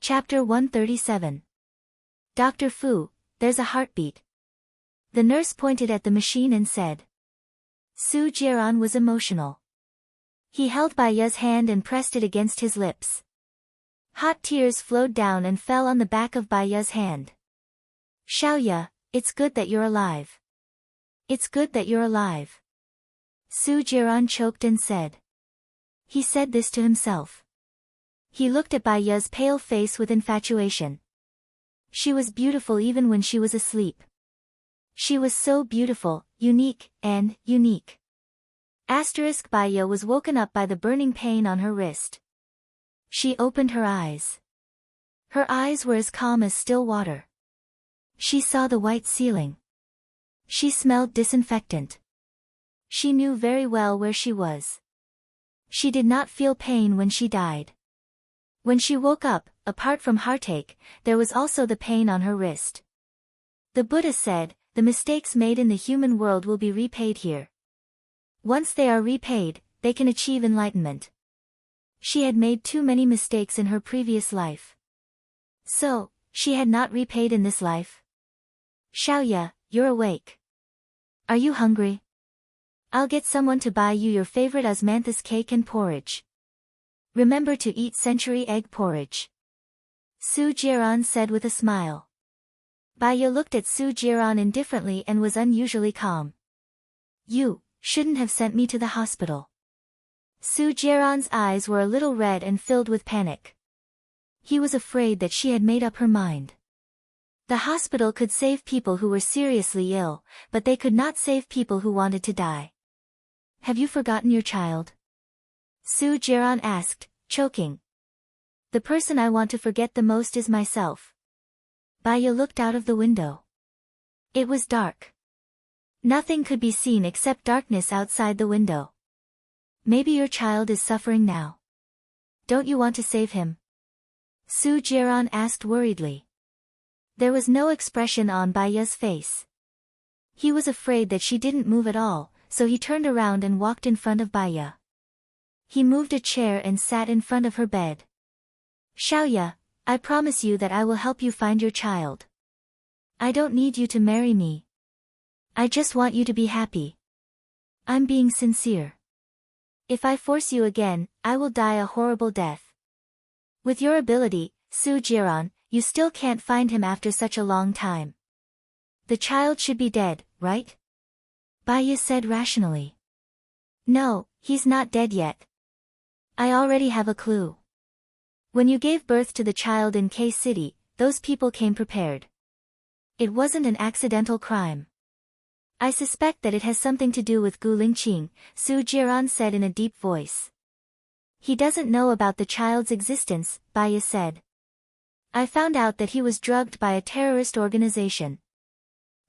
Chapter 137. Dr. Fu, there's a heartbeat. The nurse pointed at the machine and said. Su Jiran was emotional. He held Bai Ya's hand and pressed it against his lips. Hot tears flowed down and fell on the back of Bai Ya's hand. Xiaoya, it's good that you're alive. It's good that you're alive. Su Jiran choked and said. He said this to himself. He looked at Bai Ya's pale face with infatuation. She was beautiful even when she was asleep. She was so beautiful, unique. Bai Ya was woken up by the burning pain on her wrist. She opened her eyes. Her eyes were as calm as still water. She saw the white ceiling. She smelled disinfectant. She knew very well where she was. She did not feel pain when she died. When she woke up, apart from heartache, there was also the pain on her wrist. The Buddha said, the mistakes made in the human world will be repaid here. Once they are repaid, they can achieve enlightenment. She had made too many mistakes in her previous life. So, she had not repaid in this life. Xiaoya, you're awake. Are you hungry? I'll get someone to buy you your favorite osmanthus cake and porridge. Remember to eat century egg porridge. Su Jiran said with a smile. Bai Ya looked at Su Jiran indifferently and was unusually calm. You shouldn't have sent me to the hospital. Su Jiran's eyes were a little red and filled with panic. He was afraid that she had made up her mind. The hospital could save people who were seriously ill, but they could not save people who wanted to die. Have you forgotten your child? Su Jiran asked, choking. The person I want to forget the most is myself. Bai Ya looked out of the window. It was dark. Nothing could be seen except darkness outside the window. Maybe your child is suffering now. Don't you want to save him? Su Jiran asked worriedly. There was no expression on Bai Ya's face. He was afraid that she didn't move at all, so he turned around and walked in front of Bai Ya. He moved a chair and sat in front of her bed. Xiaoya, I promise you that I will help you find your child. I don't need you to marry me. I just want you to be happy. I'm being sincere. If I force you again, I will die a horrible death. With your ability, Su Jiran, you still can't find him after such a long time. The child should be dead, right? Bai Ya said rationally. No, he's not dead yet. I already have a clue. When you gave birth to the child in K City, those people came prepared. It wasn't an accidental crime. I suspect that it has something to do with Gu Lingqing, Su Jiran said in a deep voice. He doesn't know about the child's existence, Bai Ya said. I found out that he was drugged by a terrorist organization.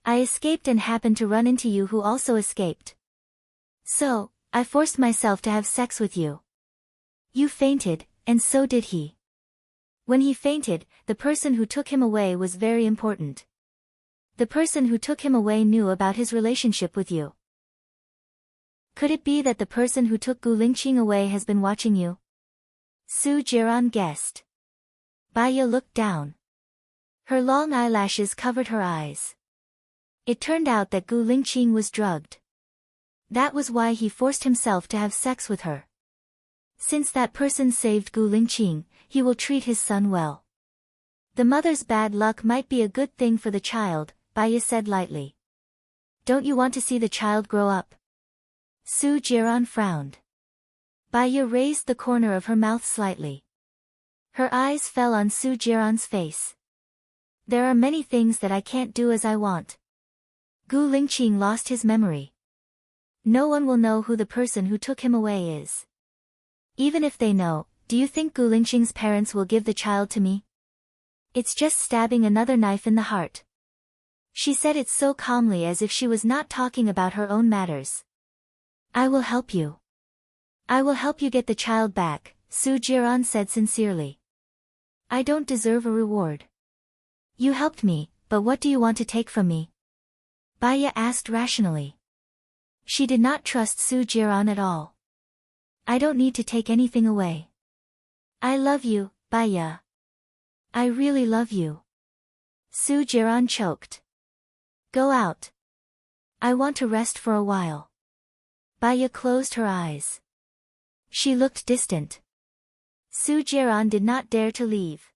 I escaped and happened to run into you who also escaped. So, I forced myself to have sex with you. You fainted, and so did he. When he fainted, the person who took him away was very important. The person who took him away knew about his relationship with you. Could it be that the person who took Gu Lingqing away has been watching you? Su Jiran guessed. Bai Ya looked down. Her long eyelashes covered her eyes. It turned out that Gu Lingqing was drugged. That was why he forced himself to have sex with her. Since that person saved Gu Lingqing, he will treat his son well. The mother's bad luck might be a good thing for the child, Bai Ya said lightly. Don't you want to see the child grow up? Su Jiran frowned. Bai Ya raised the corner of her mouth slightly. Her eyes fell on Su Jiran's face. There are many things that I can't do as I want. Gu Lingqing lost his memory. No one will know who the person who took him away is. Even if they know, do you think Gu Lingqing's parents will give the child to me? It's just stabbing another knife in the heart. She said it so calmly as if she was not talking about her own matters. I will help you. I will help you get the child back, Su Jiran said sincerely. I don't deserve a reward. You helped me, but what do you want to take from me? Bai Ya asked rationally. She did not trust Su Jiran at all. I don't need to take anything away. I love you, Bai Ya. I really love you. Su Jiran choked. Go out. I want to rest for a while. Baya closed her eyes. She looked distant. Su Jiran did not dare to leave.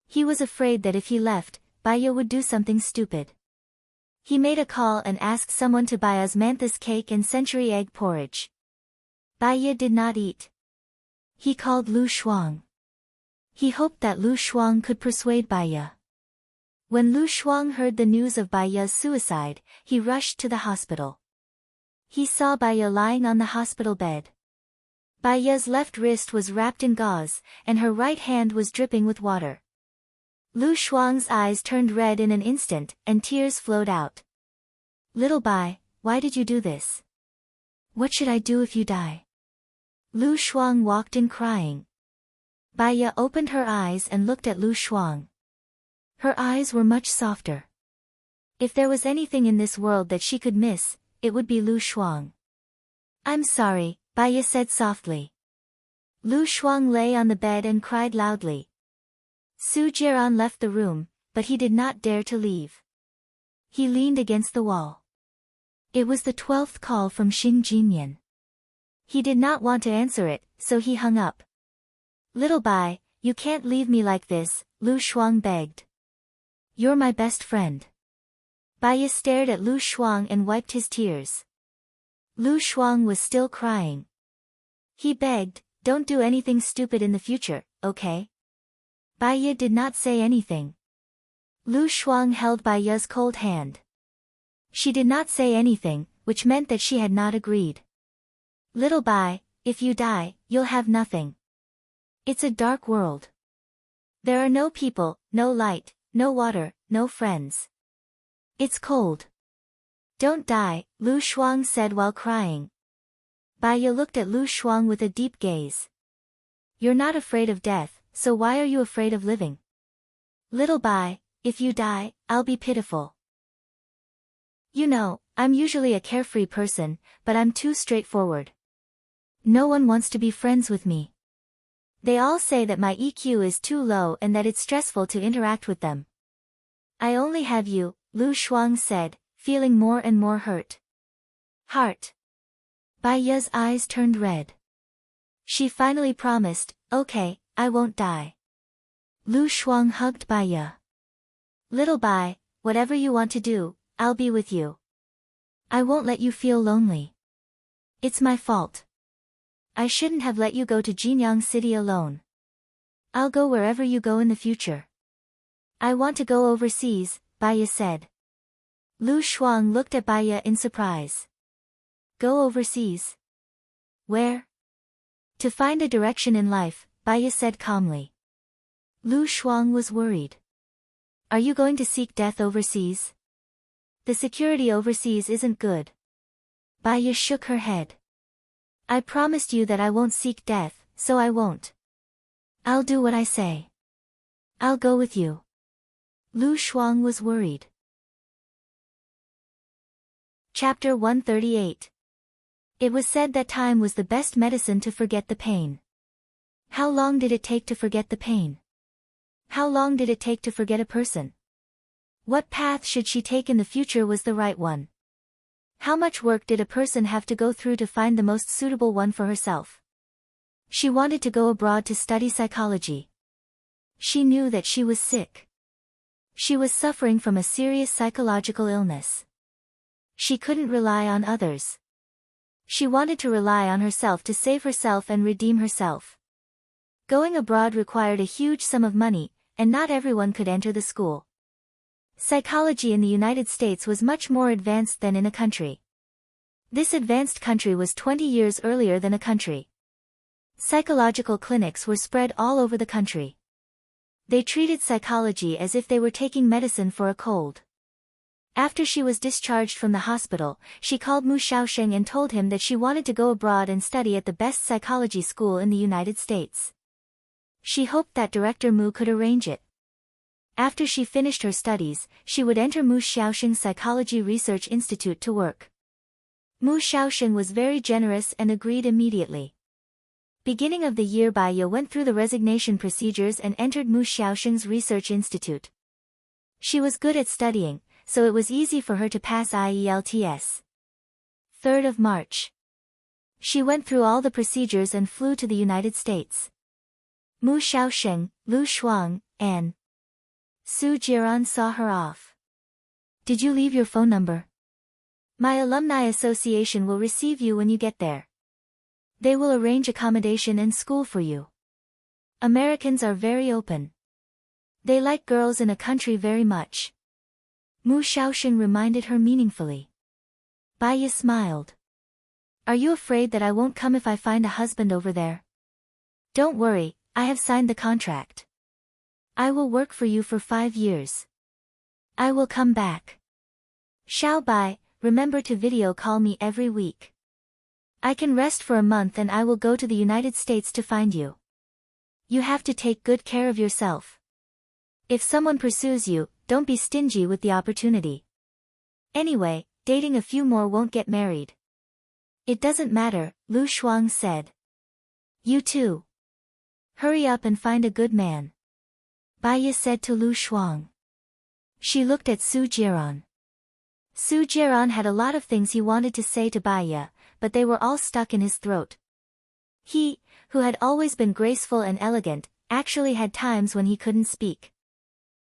He was afraid that if he left, Baya would do something stupid. He made a call and asked someone to buy osmanthus cake and century egg porridge. Baya did not eat. He called Lu Shuang. He hoped that Lu Shuang could persuade Baya. When Lu Shuang heard the news of Baya's suicide, he rushed to the hospital. He saw Baya lying on the hospital bed. Baya's left wrist was wrapped in gauze, and her right hand was dripping with water. Lu Shuang's eyes turned red in an instant, and tears flowed out. Little Bai, why did you do this? What should I do if you die? Lu Shuang walked in crying. Baya opened her eyes and looked at Lu Shuang. Her eyes were much softer. If there was anything in this world that she could miss, it would be Lu Shuang. I'm sorry, Baya said softly. Lu Shuang lay on the bed and cried loudly. Su Jiran left the room, but he did not dare to leave. He leaned against the wall. It was the 12th call from Xin Jinyan. He did not want to answer it, so he hung up. Little Bai, you can't leave me like this, Lu Shuang begged. You're my best friend. Baya stared at Lu Shuang and wiped his tears. Lu Shuang was still crying. He begged, don't do anything stupid in the future, okay? Baya did not say anything. Lu Shuang held Baya's cold hand. She did not say anything, which meant that she had not agreed. Little Bai, if you die, you'll have nothing. It's a dark world. There are no people, no light, no water, no friends. It's cold. Don't die, Lu Shuang said while crying. Baya looked at Lu Shuang with a deep gaze. You're not afraid of death, so why are you afraid of living? Little Bai, if you die, I'll be pitiful. You know, I'm usually a carefree person, but I'm too straightforward. No one wants to be friends with me. They all say that my EQ is too low and that it's stressful to interact with them. I only have you, Lu Shuang said, feeling more and more hurt. Heart. Baya's eyes turned red. She finally promised, okay, I won't die. Lu Shuang hugged Baya. Little Bai, whatever you want to do, I'll be with you. I won't let you feel lonely. It's my fault. I shouldn't have let you go to Jinyang City alone. I'll go wherever you go in the future. I want to go overseas, Baya said. Lu Shuang looked at Baya in surprise. Go overseas? Where? To find a direction in life, Baya said calmly. Lu Shuang was worried. Are you going to seek death overseas? The security overseas isn't good. Baya shook her head. I promised you that I won't seek death, so I won't. I'll do what I say. I'll go with you. Lu Shuang was worried. Chapter 138. It was said that time was the best medicine to forget the pain. How long did it take to forget the pain? How long did it take to forget a person? What path should she take in the future was the right one? How much work did a person have to go through to find the most suitable one for herself? She wanted to go abroad to study psychology. She knew that she was sick. She was suffering from a serious psychological illness. She couldn't rely on others. She wanted to rely on herself to save herself and redeem herself. Going abroad required a huge sum of money, and not everyone could enter the school. Psychology in the United States was much more advanced than in a country. This advanced country was 20 years earlier than a country. Psychological clinics were spread all over the country. They treated psychology as if they were taking medicine for a cold. After she was discharged from the hospital, she called Mu Xiaosheng and told him that she wanted to go abroad and study at the best psychology school in the United States. She hoped that Director Mu could arrange it. After she finished her studies, she would enter Mu Xiaosheng's Psychology Research Institute to work. Mu Xiaosheng was very generous and agreed immediately. Beginning of the year, Baiya went through the resignation procedures and entered Mu Xiaosheng's research institute. She was good at studying, so it was easy for her to pass IELTS. 3rd of March. She went through all the procedures and flew to the United States. Mu Xiaosheng, Lu Shuang, and Su Jiran saw her off. Did you leave your phone number? My alumni association will receive you when you get there. They will arrange accommodation and school for you. Americans are very open. They like girls in a country very much. Mu Xiaosheng reminded her meaningfully. Baiya smiled. Are you afraid that I won't come if I find a husband over there? Don't worry, I have signed the contract. I will work for you for 5 years. I will come back. Xiao Bai, remember to video call me every week. I can rest for a month and I will go to the United States to find you. You have to take good care of yourself. If someone pursues you, don't be stingy with the opportunity. Anyway, dating a few more won't get married. It doesn't matter, Lu Shuang said. You too. Hurry up and find a good man. Baiya said to Lu Shuang. She looked at Su Jiran. Su Jiran had a lot of things he wanted to say to Baiya, but they were all stuck in his throat. He, who had always been graceful and elegant, actually had times when he couldn't speak.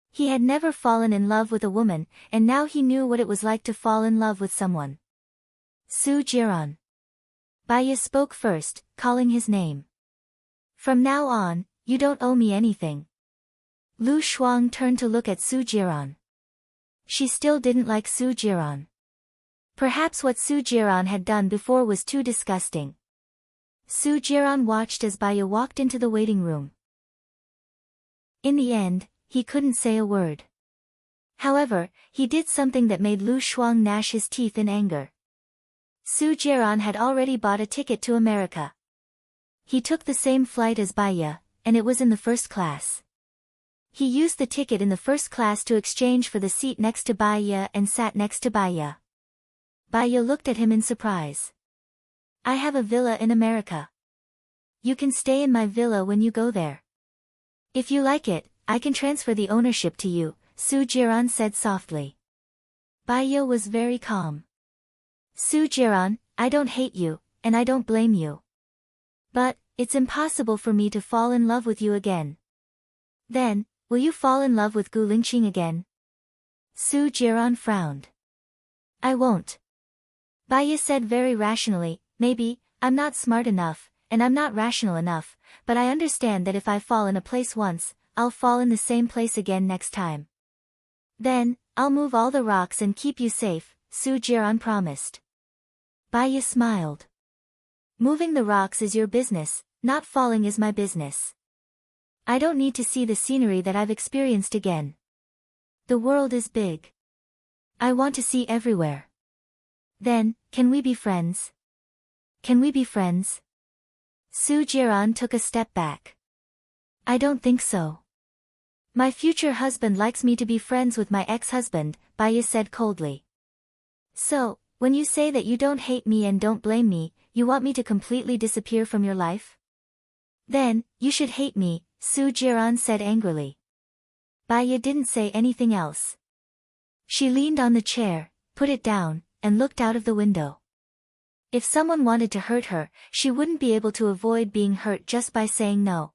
He had never fallen in love with a woman, and now he knew what it was like to fall in love with someone. Su Jiran. Baiya spoke first, calling his name. From now on, you don't owe me anything. Lu Shuang turned to look at Su Jiran. She still didn't like Su Jiran. Perhaps what Su Jiran had done before was too disgusting. Su Jiran watched as Baiya walked into the waiting room. In the end, he couldn't say a word. However, he did something that made Lu Shuang gnash his teeth in anger. Su Jiran had already bought a ticket to America. He took the same flight as Baiya, and it was in the first class. He used the ticket in the first class to exchange for the seat next to Baiya and sat next to Baiya. Baiya looked at him in surprise. I have a villa in America. You can stay in my villa when you go there. If you like it, I can transfer the ownership to you, Su Jiran said softly. Baiya was very calm. Su Jiran, I don't hate you, and I don't blame you. But, it's impossible for me to fall in love with you again. Then, will you fall in love with Gu Lingqing again? Su Jiran frowned. I won't. Baiya said very rationally, maybe, I'm not smart enough, and I'm not rational enough, but I understand that if I fall in a place once, I'll fall in the same place again next time. Then, I'll move all the rocks and keep you safe, Su Jiran promised. Baiya smiled. Moving the rocks is your business, not falling is my business. I don't need to see the scenery that I've experienced again. The world is big. I want to see everywhere. Then, can we be friends? Can we be friends? Su Jiran took a step back. I don't think so. My future husband likes me to be friends with my ex-husband, Baiya said coldly. So, when you say that you don't hate me and don't blame me, you want me to completely disappear from your life? Then, you should hate me, Su Jiran said angrily. Baiya didn't say anything else. She leaned on the chair, put it down, and looked out of the window. If someone wanted to hurt her, she wouldn't be able to avoid being hurt just by saying no.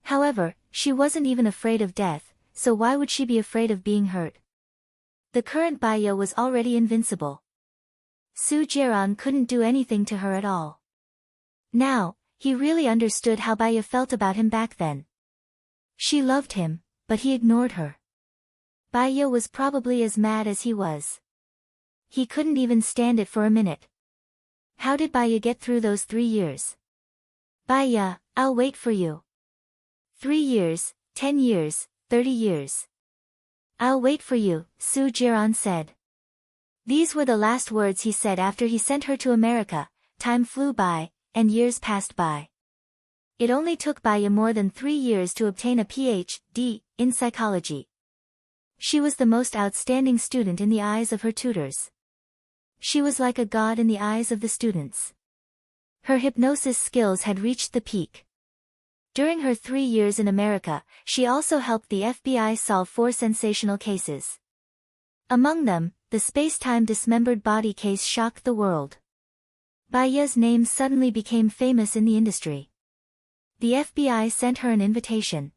However, she wasn't even afraid of death, so why would she be afraid of being hurt? The current Baiya was already invincible. Su Jiran couldn't do anything to her at all. Now, he really understood how Baiya felt about him back then. She loved him, but he ignored her. Baiya was probably as mad as he was. He couldn't even stand it for a minute. How did Baiya get through those 3 years? Baiya, I'll wait for you. 3 years, 10 years, 30 years. I'll wait for you, Su Jiran said. These were the last words he said after he sent her to America. Time flew by, and years passed by. It only took Baiya more than 3 years to obtain a Ph.D. in psychology. She was the most outstanding student in the eyes of her tutors. She was like a god in the eyes of the students. Her hypnosis skills had reached the peak. During her 3 years in America, she also helped the FBI solve 4 sensational cases. Among them, the space-time dismembered body case shocked the world. Baya's name suddenly became famous in the industry. The FBI sent her an invitation.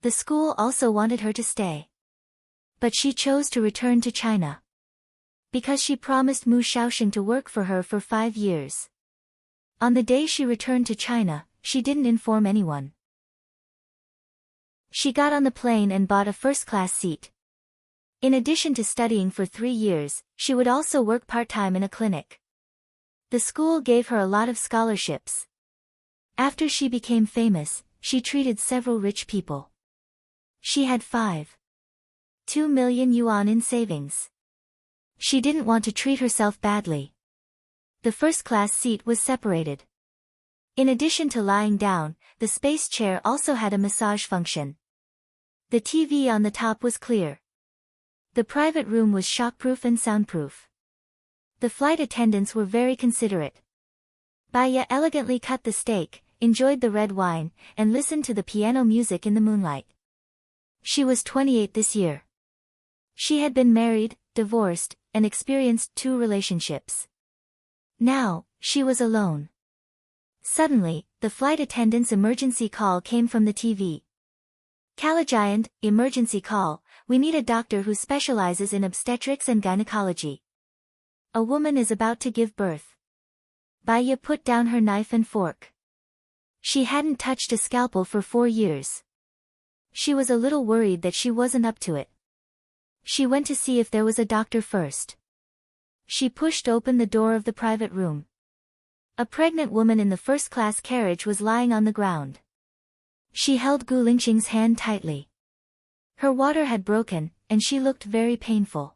The school also wanted her to stay. But she chose to return to China. Because she promised Mu Shaoxing to work for her for 5 years. On the day she returned to China, she didn't inform anyone. She got on the plane and bought a first-class seat. In addition to studying for 3 years, she would also work part-time in a clinic. The school gave her a lot of scholarships. After she became famous, she treated several rich people. She had 5.2 million yuan in savings. She didn't want to treat herself badly. The first-class seat was separated. In addition to lying down, the space chair also had a massage function. The TV on the top was clear. The private room was shockproof and soundproof. The flight attendants were very considerate. Baya elegantly cut the steak, enjoyed the red wine, and listened to the piano music in the moonlight. She was 28 this year. She had been married, divorced, and experienced 2 relationships. Now, she was alone. Suddenly, the flight attendant's emergency call came from the TV. Calagiant, emergency call, we need a doctor who specializes in obstetrics and gynecology. A woman is about to give birth. Baya put down her knife and fork. She hadn't touched a scalpel for 4 years. She was a little worried that she wasn't up to it. She went to see if there was a doctor first. She pushed open the door of the private room. A pregnant woman in the first-class carriage was lying on the ground. She held Gu Lingqing's hand tightly. Her water had broken, and she looked very painful.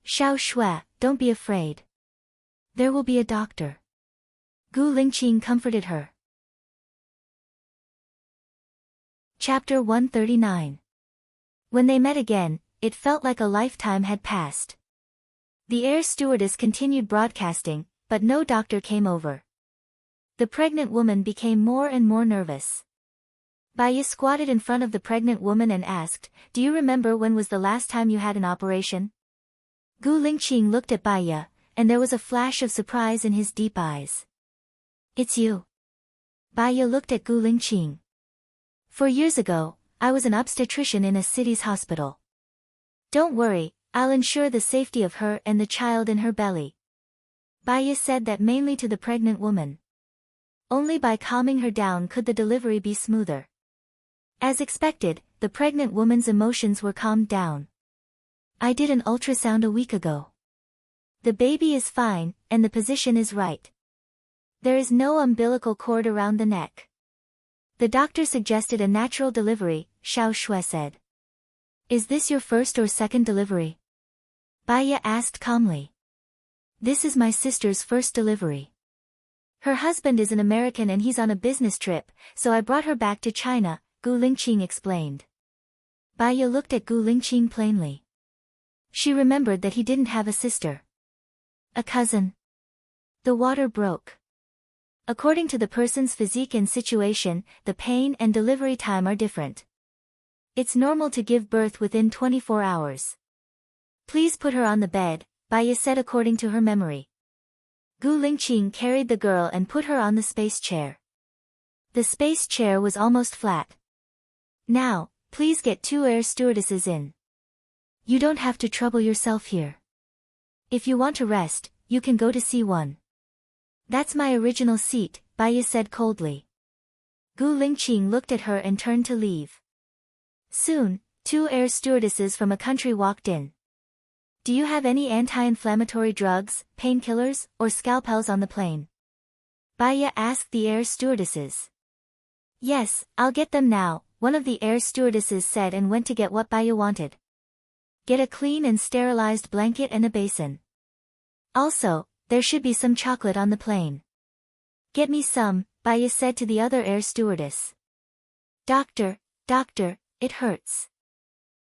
Xiao Shui, don't be afraid. There will be a doctor. Gu Lingqing comforted her. Chapter 139. When they met again, it felt like a lifetime had passed. The air stewardess continued broadcasting, but no doctor came over. The pregnant woman became more and more nervous. Baya squatted in front of the pregnant woman and asked, "Do you remember when was the last time you had an operation?" Gu Lingqing looked at Baya, and there was a flash of surprise in his deep eyes. "It's you." Baya looked at Gu Lingqing. "4 years ago, I was an obstetrician in a city's hospital. Don't worry, I'll ensure the safety of her and the child in her belly." Baya said that mainly to the pregnant woman. Only by calming her down could the delivery be smoother. As expected, the pregnant woman's emotions were calmed down. "I did an ultrasound a week ago. The baby is fine, and the position is right. There is no umbilical cord around the neck. The doctor suggested a natural delivery," Xiao Shui said. "Is this your first or second delivery?" Baya asked calmly. "This is my sister's first delivery. Her husband is an American and he's on a business trip, so I brought her back to China," Gu Lingqing explained. Baya looked at Gu Lingqing plainly. She remembered that he didn't have a sister. A cousin. The water broke. According to the person's physique and situation, the pain and delivery time are different. It's normal to give birth within 24 hours. "Please put her on the bed," Baya said according to her memory. Gu Lingqing carried the girl and put her on the space chair. The space chair was almost flat. "Now, please get 2 air stewardesses in. You don't have to trouble yourself here. If you want to rest, you can go to C1. "That's my original seat," Baya said coldly. Gu Lingqing looked at her and turned to leave. Soon, 2 air stewardesses from a country walked in. "Do you have any anti-inflammatory drugs, painkillers, or scalpels on the plane?" Baya asked the air stewardesses. "Yes, I'll get them now," one of the air stewardesses said and went to get what Baya wanted. "Get a clean and sterilized blanket and a basin. Also, there should be some chocolate on the plane." "Get me some," Baya said to the other air stewardess. Doctor, it hurts."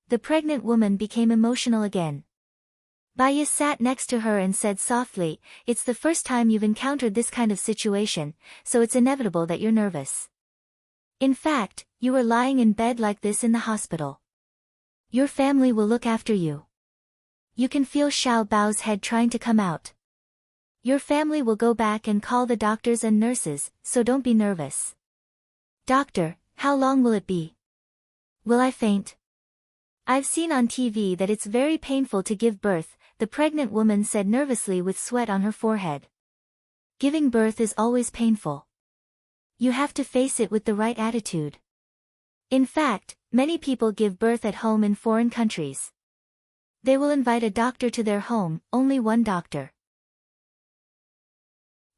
The pregnant woman became emotional again. Baya sat next to her and said softly, "It's the first time you've encountered this kind of situation, so it's inevitable that you're nervous. In fact, you were lying in bed like this in the hospital. Your family will look after you. You can feel Xiao Bao's head trying to come out. Your family will go back and call the doctors and nurses, so don't be nervous." "Doctor, how long will it be? Will I faint?" "I've seen on TV that it's very painful to give birth," the pregnant woman said nervously with sweat on her forehead. "Giving birth is always painful. You have to face it with the right attitude. In fact, many people give birth at home in foreign countries. They will invite a doctor to their home, only one doctor.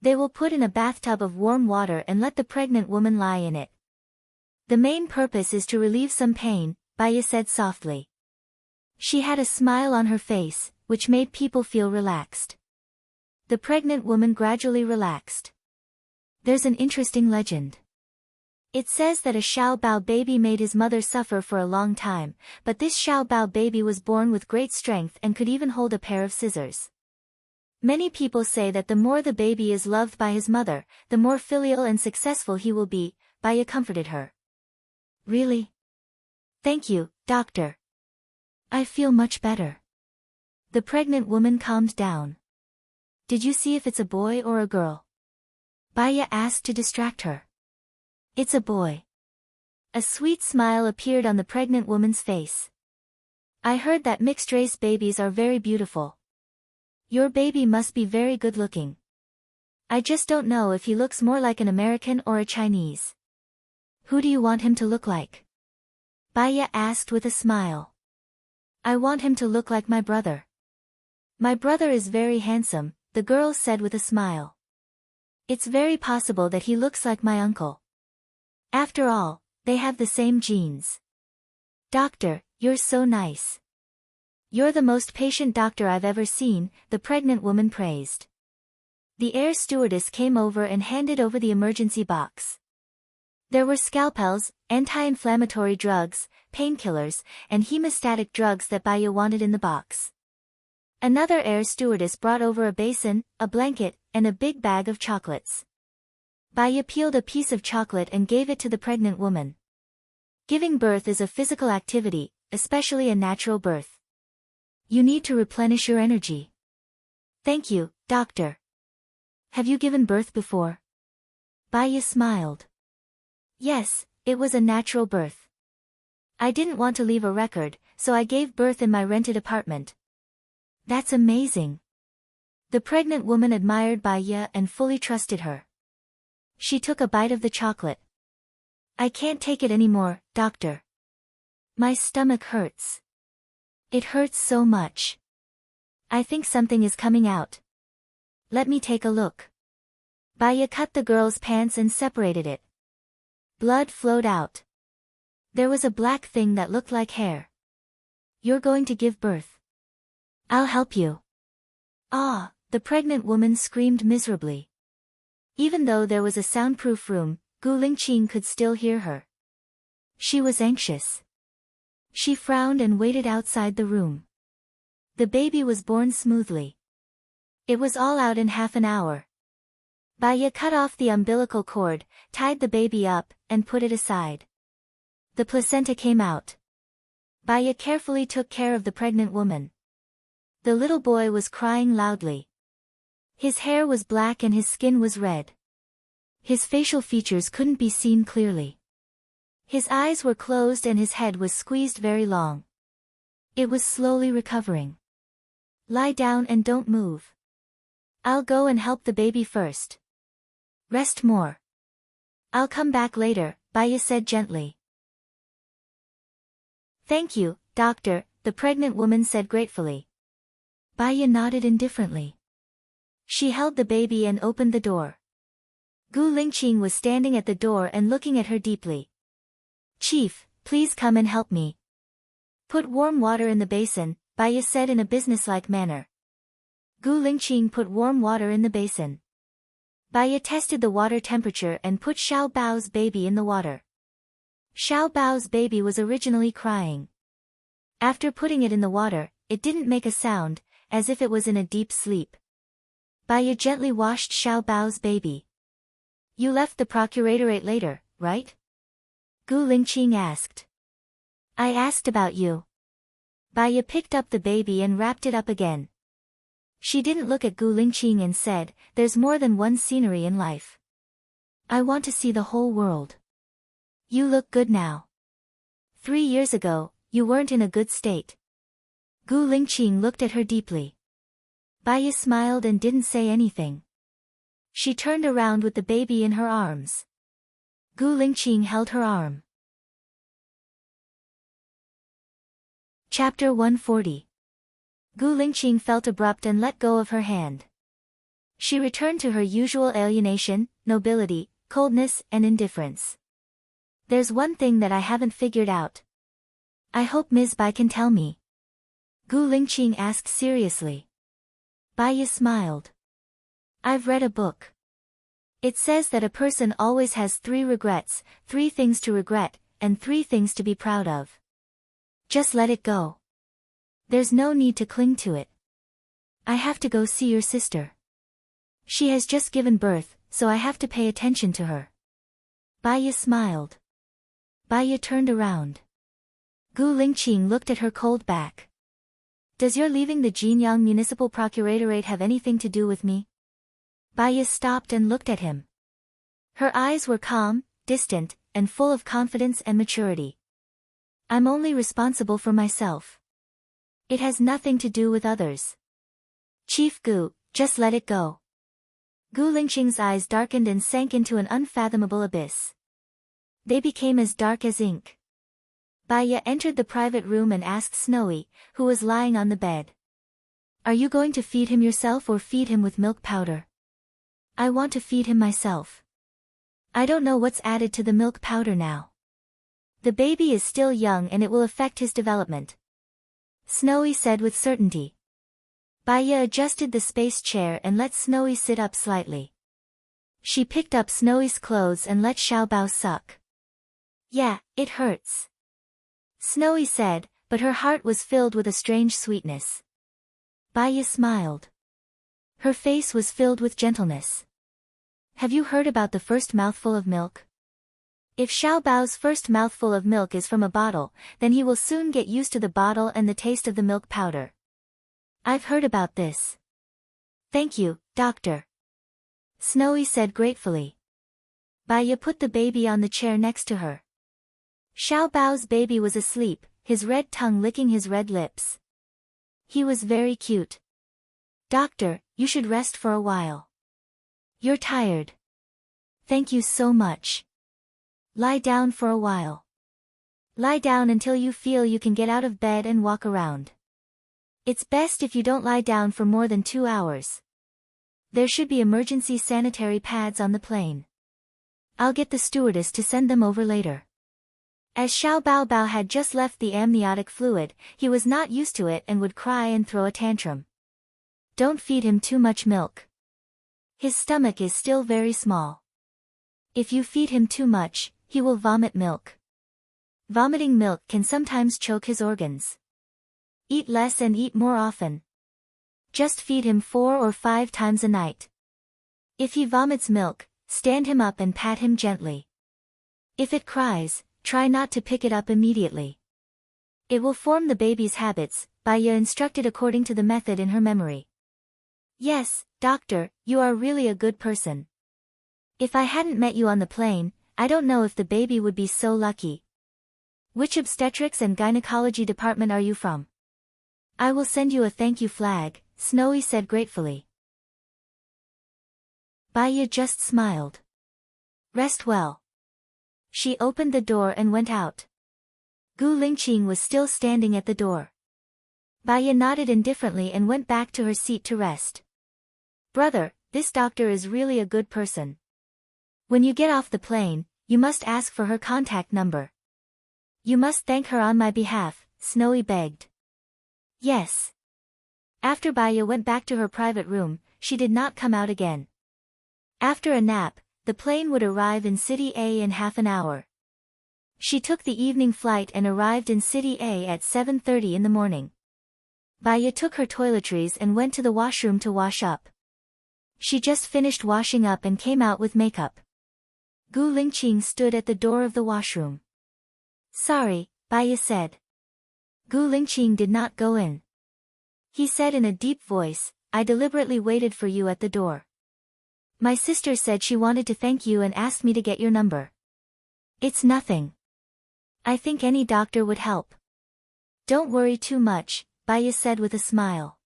They will put in a bathtub of warm water and let the pregnant woman lie in it. The main purpose is to relieve some pain," Baya said softly. She had a smile on her face, which made people feel relaxed. The pregnant woman gradually relaxed. "There's an interesting legend. It says that a Xiao Bao baby made his mother suffer for a long time, but this Xiao Bao baby was born with great strength and could even hold a pair of scissors. Many people say that the more the baby is loved by his mother, the more filial and successful he will be," Baya comforted her. "Really? Thank you, doctor. I feel much better." The pregnant woman calmed down. "Did you see if it's a boy or a girl?" Baya asked to distract her. "It's a boy." A sweet smile appeared on the pregnant woman's face. "I heard that mixed-race babies are very beautiful. Your baby must be very good-looking. I just don't know if he looks more like an American or a Chinese." "Who do you want him to look like?" Baya asked with a smile. "I want him to look like my brother." "My brother is very handsome," the girl said with a smile. "It's very possible that he looks like my uncle. After all, they have the same genes." "Doctor, you're so nice. You're the most patient doctor I've ever seen," the pregnant woman praised. The air stewardess came over and handed over the emergency box. There were scalpels, anti-inflammatory drugs, painkillers, and hemostatic drugs that Baya wanted in the box. Another air stewardess brought over a basin, a blanket, and a big bag of chocolates. Baya peeled a piece of chocolate and gave it to the pregnant woman. Giving birth is a physical activity, especially a natural birth. You need to replenish your energy. "Thank you, doctor." "Have you given birth before?" Baya smiled. "Yes, it was a natural birth. I didn't want to leave a record, so I gave birth in my rented apartment." "That's amazing." The pregnant woman admired Baya and fully trusted her. She took a bite of the chocolate. "I can't take it anymore, doctor. My stomach hurts. It hurts so much. I think something is coming out. Let me take a look." Baya cut the girl's pants and separated it. Blood flowed out. There was a black thing that looked like hair. "You're going to give birth. I'll help you." "Ah!" the pregnant woman screamed miserably. Even though there was a soundproof room, Gu Lingqing could still hear her. She was anxious. She frowned and waited outside the room. The baby was born smoothly. It was all out in half an hour. Baya cut off the umbilical cord, tied the baby up, and put it aside. The placenta came out. Baya carefully took care of the pregnant woman. The little boy was crying loudly. His hair was black and his skin was red. His facial features couldn't be seen clearly. His eyes were closed and his head was squeezed very long. It was slowly recovering. "Lie down and don't move. I'll go and help the baby first. Rest more. I'll come back later," Baya said gently. "Thank you, doctor," the pregnant woman said gratefully. Baya nodded indifferently. She held the baby and opened the door. Gu Lingqing was standing at the door and looking at her deeply. "Chief, please come and help me." "Put warm water in the basin," Baya said in a businesslike manner. Gu Lingqing put warm water in the basin. Baya tested the water temperature and put Xiao Bao's baby in the water. Xiao Bao's baby was originally crying. After putting it in the water, it didn't make a sound, as if it was in a deep sleep. Baya gently washed Xiao Bao's baby. You left the procuratorate later, right? Gu Lingqing asked. I asked about you. Baya picked up the baby and wrapped it up again. She didn't look at Gu Lingqing and said, there's more than one scenery in life. I want to see the whole world. You look good now. 3 years ago, you weren't in a good state. Gu Lingqing looked at her deeply. Baya smiled and didn't say anything. She turned around with the baby in her arms. Gu Lingqing held her arm. Chapter 140. Gu Lingqing felt abrupt and let go of her hand. She returned to her usual alienation, nobility, coldness, and indifference. There's one thing that I haven't figured out. I hope Ms. Bai can tell me. Gu Lingqing asked seriously. Baya smiled. I've read a book. It says that a person always has 3 regrets, 3 things to regret, and 3 things to be proud of. Just let it go. There's no need to cling to it. I have to go see your sister. She has just given birth, so I have to pay attention to her. Baya smiled. Baya turned around. Gu Lingqing looked at her cold back. Does your leaving the Jinyang Municipal Procuratorate have anything to do with me? Baya stopped and looked at him. Her eyes were calm, distant, and full of confidence and maturity. I'm only responsible for myself. It has nothing to do with others. Chief Gu, just let it go. Gu Lingqing's eyes darkened and sank into an unfathomable abyss. They became as dark as ink. Baya entered the private room and asked Snowy, who was lying on the bed. Are you going to feed him yourself or feed him with milk powder? I want to feed him myself. I don't know what's added to the milk powder now. The baby is still young and it will affect his development. Snowy said with certainty. Baya adjusted the space chair and let Snowy sit up slightly. She picked up Snowy's clothes and let Xiao Bao suck. Yeah, it hurts. Snowy said, but her heart was filled with a strange sweetness. Baya smiled. Her face was filled with gentleness. Have you heard about the first mouthful of milk? If Xiao Bao's first mouthful of milk is from a bottle, then he will soon get used to the bottle and the taste of the milk powder. I've heard about this. Thank you, doctor. Snowy said gratefully. Baya put the baby on the chair next to her. Xiao Bao's baby was asleep, his red tongue licking his red lips. He was very cute. Doctor, you should rest for a while. You're tired. Thank you so much. Lie down for a while. Lie down until you feel you can get out of bed and walk around. It's best if you don't lie down for more than 2 hours. There should be emergency sanitary pads on the plane. I'll get the stewardess to send them over later. As Xiao Bao had just left the amniotic fluid, he was not used to it and would cry and throw a tantrum. Don't feed him too much milk. His stomach is still very small. If you feed him too much, he will vomit milk. Vomiting milk can sometimes choke his organs. Eat less and eat more often. Just feed him 4 or 5 times a night. If he vomits milk, stand him up and pat him gently. If it cries, try not to pick it up immediately. It will form the baby's habits, Baya instructed according to the method in her memory. Yes, doctor, you are really a good person. If I hadn't met you on the plane, I don't know if the baby would be so lucky. Which obstetrics and gynecology department are you from? I will send you a thank you flag, Snowy said gratefully. Baya just smiled. Rest well. She opened the door and went out. Gu Lingqing was still standing at the door. Baya nodded indifferently and went back to her seat to rest. Brother, this doctor is really a good person. When you get off the plane, you must ask for her contact number. You must thank her on my behalf, Snowy begged. Yes. After Baya went back to her private room, she did not come out again. After a nap, the plane would arrive in City A in half an hour. She took the evening flight and arrived in City A at 7:30 in the morning. Baya took her toiletries and went to the washroom to wash up. She just finished washing up and came out with makeup. Gu Lingqing stood at the door of the washroom. Sorry, Baya said. Gu Lingqing did not go in. He said in a deep voice, I deliberately waited for you at the door. My sister said she wanted to thank you and asked me to get your number. It's nothing. I think any doctor would help. Don't worry too much, Baya said with a smile.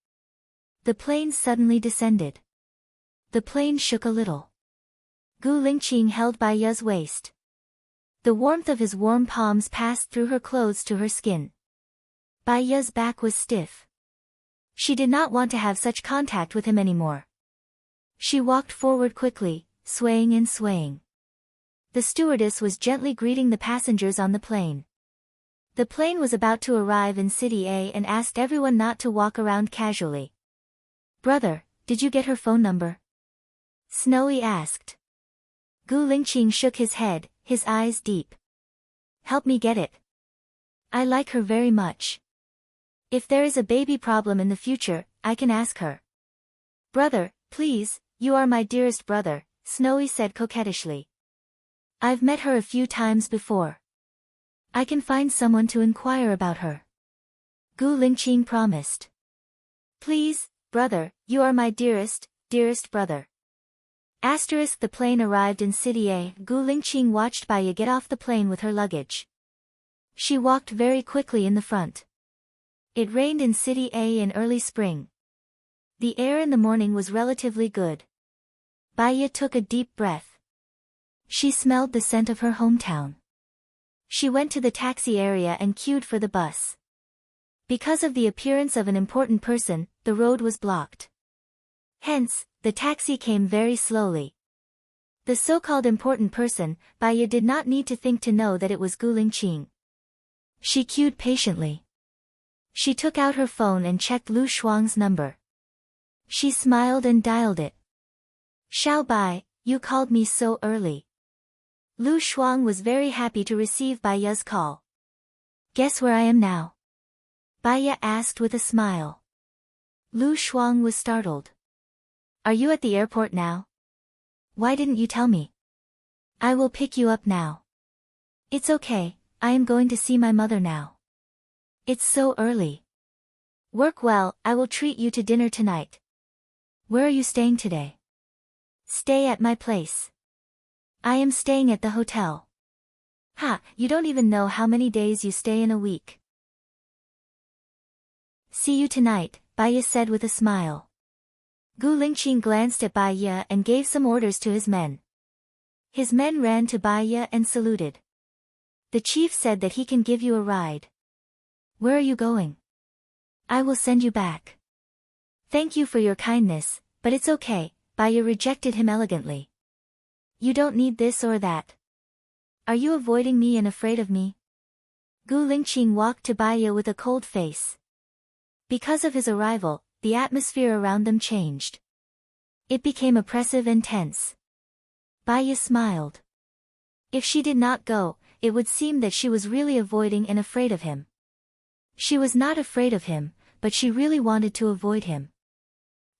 The plane suddenly descended. The plane shook a little. Gu Lingqing held Baya's waist. The warmth of his warm palms passed through her clothes to her skin. Baya's back was stiff. She did not want to have such contact with him anymore. She walked forward quickly, swaying and swaying. The stewardess was gently greeting the passengers on the plane. The plane was about to arrive in City A and asked everyone not to walk around casually. Brother, did you get her phone number? Snowy asked. Gu Lingqing shook his head, his eyes deep. Help me get it. I like her very much. If there is a baby problem in the future, I can ask her. Brother, please, you are my dearest brother, Snowy said coquettishly. I've met her a few times before. I can find someone to inquire about her. Gu Lingqing promised. Please, brother, you are my dearest brother. Asterisk. The plane arrived in City A. Gu Lingqing watched Baya get off the plane with her luggage. She walked very quickly in the front. It rained in City A in early spring. The air in the morning was relatively good. Baya took a deep breath. She smelled the scent of her hometown. She went to the taxi area and queued for the bus. Because of the appearance of an important person, the road was blocked. Hence, the taxi came very slowly. The so-called important person, Baya did not need to think to know that it was Gu Lingqing. She queued patiently. She took out her phone and checked Lu Shuang's number. She smiled and dialed it. Xiao Bai, you called me so early. Lu Shuang was very happy to receive Baya's call. Guess where I am now? Baya asked with a smile. Lu Shuang was startled. Are you at the airport now? Why didn't you tell me? I will pick you up now. It's okay, I am going to see my mother now. It's so early. Work well, I will treat you to dinner tonight. Where are you staying today? Stay at my place. I am staying at the hotel. Ha, you don't even know how many days you stay in a week. See you tonight, Baya said with a smile. Gu Lingqing glanced at Baya and gave some orders to his men. His men ran to Baya and saluted. The chief said that he can give you a ride. Where are you going? I will send you back. Thank you for your kindness, but it's okay, Baya rejected him elegantly. You don't need this or that. Are you avoiding me and afraid of me? Gu Lingqing walked to Baya with a cold face. Because of his arrival, the atmosphere around them changed. It became oppressive and tense. Baya smiled. If she did not go, it would seem that she was really avoiding and afraid of him. She was not afraid of him, but she really wanted to avoid him.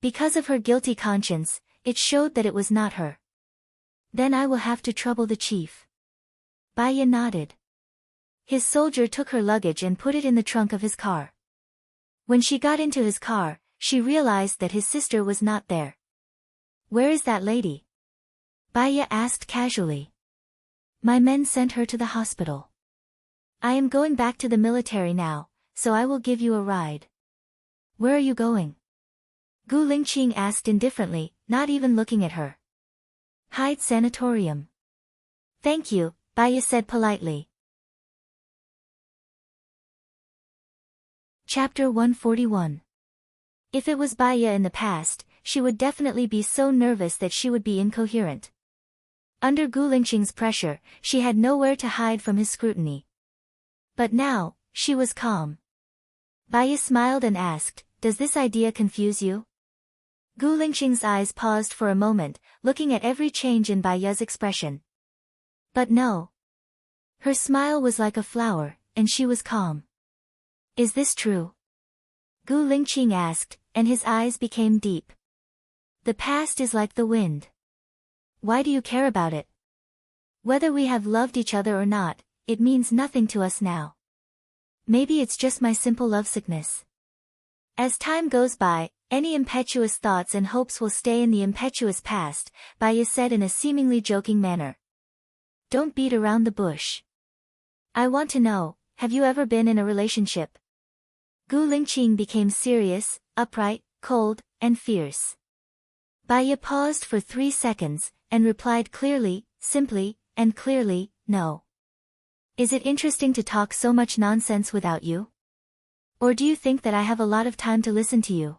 Because of her guilty conscience, it showed that it was not her. Then I will have to trouble the chief. Baya nodded. His soldier took her luggage and put it in the trunk of his car. When she got into his car, she realized that his sister was not there. Where is that lady? Baya asked casually. My men sent her to the hospital. I am going back to the military now, so I will give you a ride. Where are you going? Gu Lingqing asked indifferently, not even looking at her. Hyde Sanatorium. Thank you, Baya said politely. Chapter 141. If it was Baya in the past, she would definitely be so nervous that she would be incoherent. Under Gu Lingqing's pressure, she had nowhere to hide from his scrutiny. But now, she was calm. Baya smiled and asked, does this idea confuse you? Gu Lingqing's eyes paused for a moment, looking at every change in Baya's expression. But no. Her smile was like a flower, and she was calm. Is this true? Gu Lingqing asked, and his eyes became deep. The past is like the wind. Why do you care about it? Whether we have loved each other or not, it means nothing to us now. Maybe it's just my simple lovesickness. As time goes by, any impetuous thoughts and hopes will stay in the impetuous past, Baiya said in a seemingly joking manner. Don't beat around the bush. I want to know, have you ever been in a relationship? Gu Lingqing became serious, upright, cold, and fierce. Baiya paused for 3 seconds, and replied clearly, simply, and clearly, no. Is it interesting to talk so much nonsense without you? Or do you think that I have a lot of time to listen to you?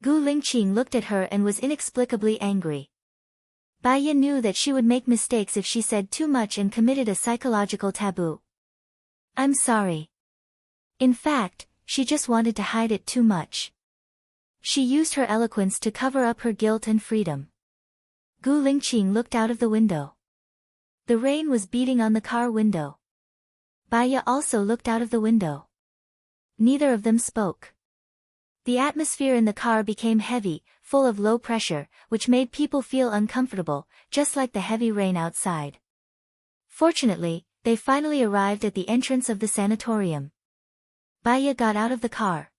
Gu Lingqing looked at her and was inexplicably angry. Baiya knew that she would make mistakes if she said too much and committed a psychological taboo. I'm sorry. In fact, she just wanted to hide it too much. She used her eloquence to cover up her guilt and freedom. Gu Lingqing looked out of the window. The rain was beating on the car window. Baiya also looked out of the window. Neither of them spoke. The atmosphere in the car became heavy, full of low pressure, which made people feel uncomfortable, just like the heavy rain outside. Fortunately, they finally arrived at the entrance of the sanatorium. Baiya got out of the car.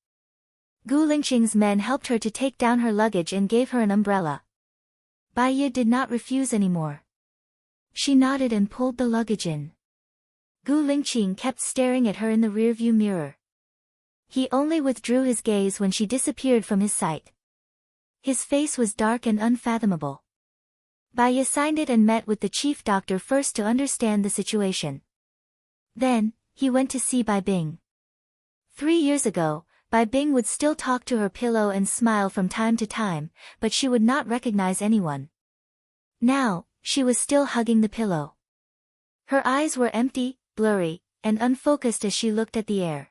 Gu Lingqing's men helped her to take down her luggage and gave her an umbrella. Baiya did not refuse anymore. She nodded and pulled the luggage in. Gu Lingqing kept staring at her in the rearview mirror. He only withdrew his gaze when she disappeared from his sight. His face was dark and unfathomable. Baiya signed it and met with the chief doctor first to understand the situation. Then, he went to see Bai Bing. 3 years ago, Bai Bing would still talk to her pillow and smile from time to time, but she would not recognize anyone. Now, she was still hugging the pillow. Her eyes were empty, blurry, and unfocused as she looked at the air.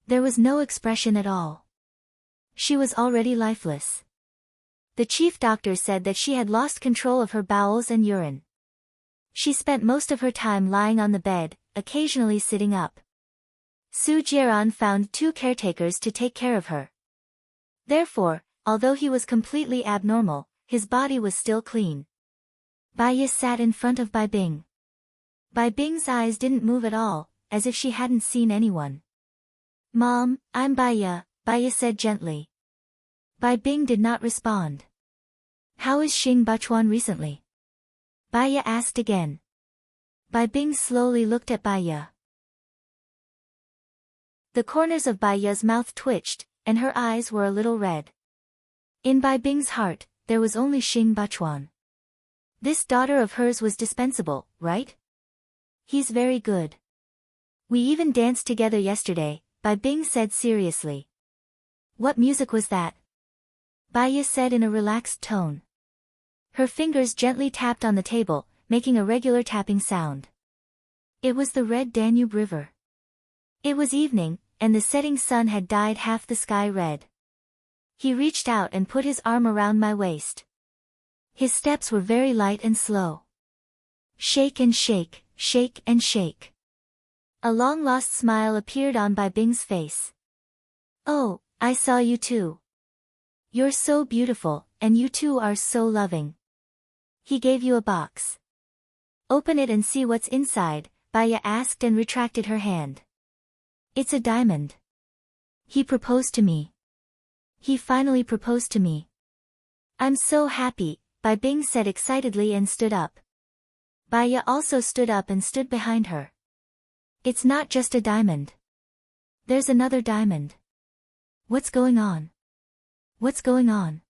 There was no expression at all. She was already lifeless. The chief doctor said that she had lost control of her bowels and urine. She spent most of her time lying on the bed, occasionally sitting up. Su Jieran found 2 caretakers to take care of her. Therefore, although he was completely abnormal, his body was still clean. Baiya sat in front of Bai Bing. Bai Bing's eyes didn't move at all, as if she hadn't seen anyone. Mom, I'm Baiya, Baiya said gently. Bai Bing did not respond. How is Xing Buchuan recently? Baiya asked again. Bai Bing slowly looked at Baiya. The corners of Baiya's mouth twitched, and her eyes were a little red. In Bai Bing's heart, there was only Xing Buchuan. This daughter of hers was dispensable, right? He's very good. We even danced together yesterday, Bai Bing said seriously. What music was that? Baiya said in a relaxed tone. Her fingers gently tapped on the table, making a regular tapping sound. It was the red Danube River. It was evening, and the setting sun had dyed half the sky red. He reached out and put his arm around my waist. His steps were very light and slow. Shake and shake, shake and shake. A long-lost smile appeared on Bai Bing's face. Oh, I saw you too. You're so beautiful, and you two are so loving. He gave you a box. Open it and see what's inside, Baiya asked and retracted her hand. It's a diamond. He proposed to me. He finally proposed to me. I'm so happy, Bai Bing said excitedly and stood up. Baiya also stood up and stood behind her. It's not just a diamond. There's another diamond. What's going on? What's going on?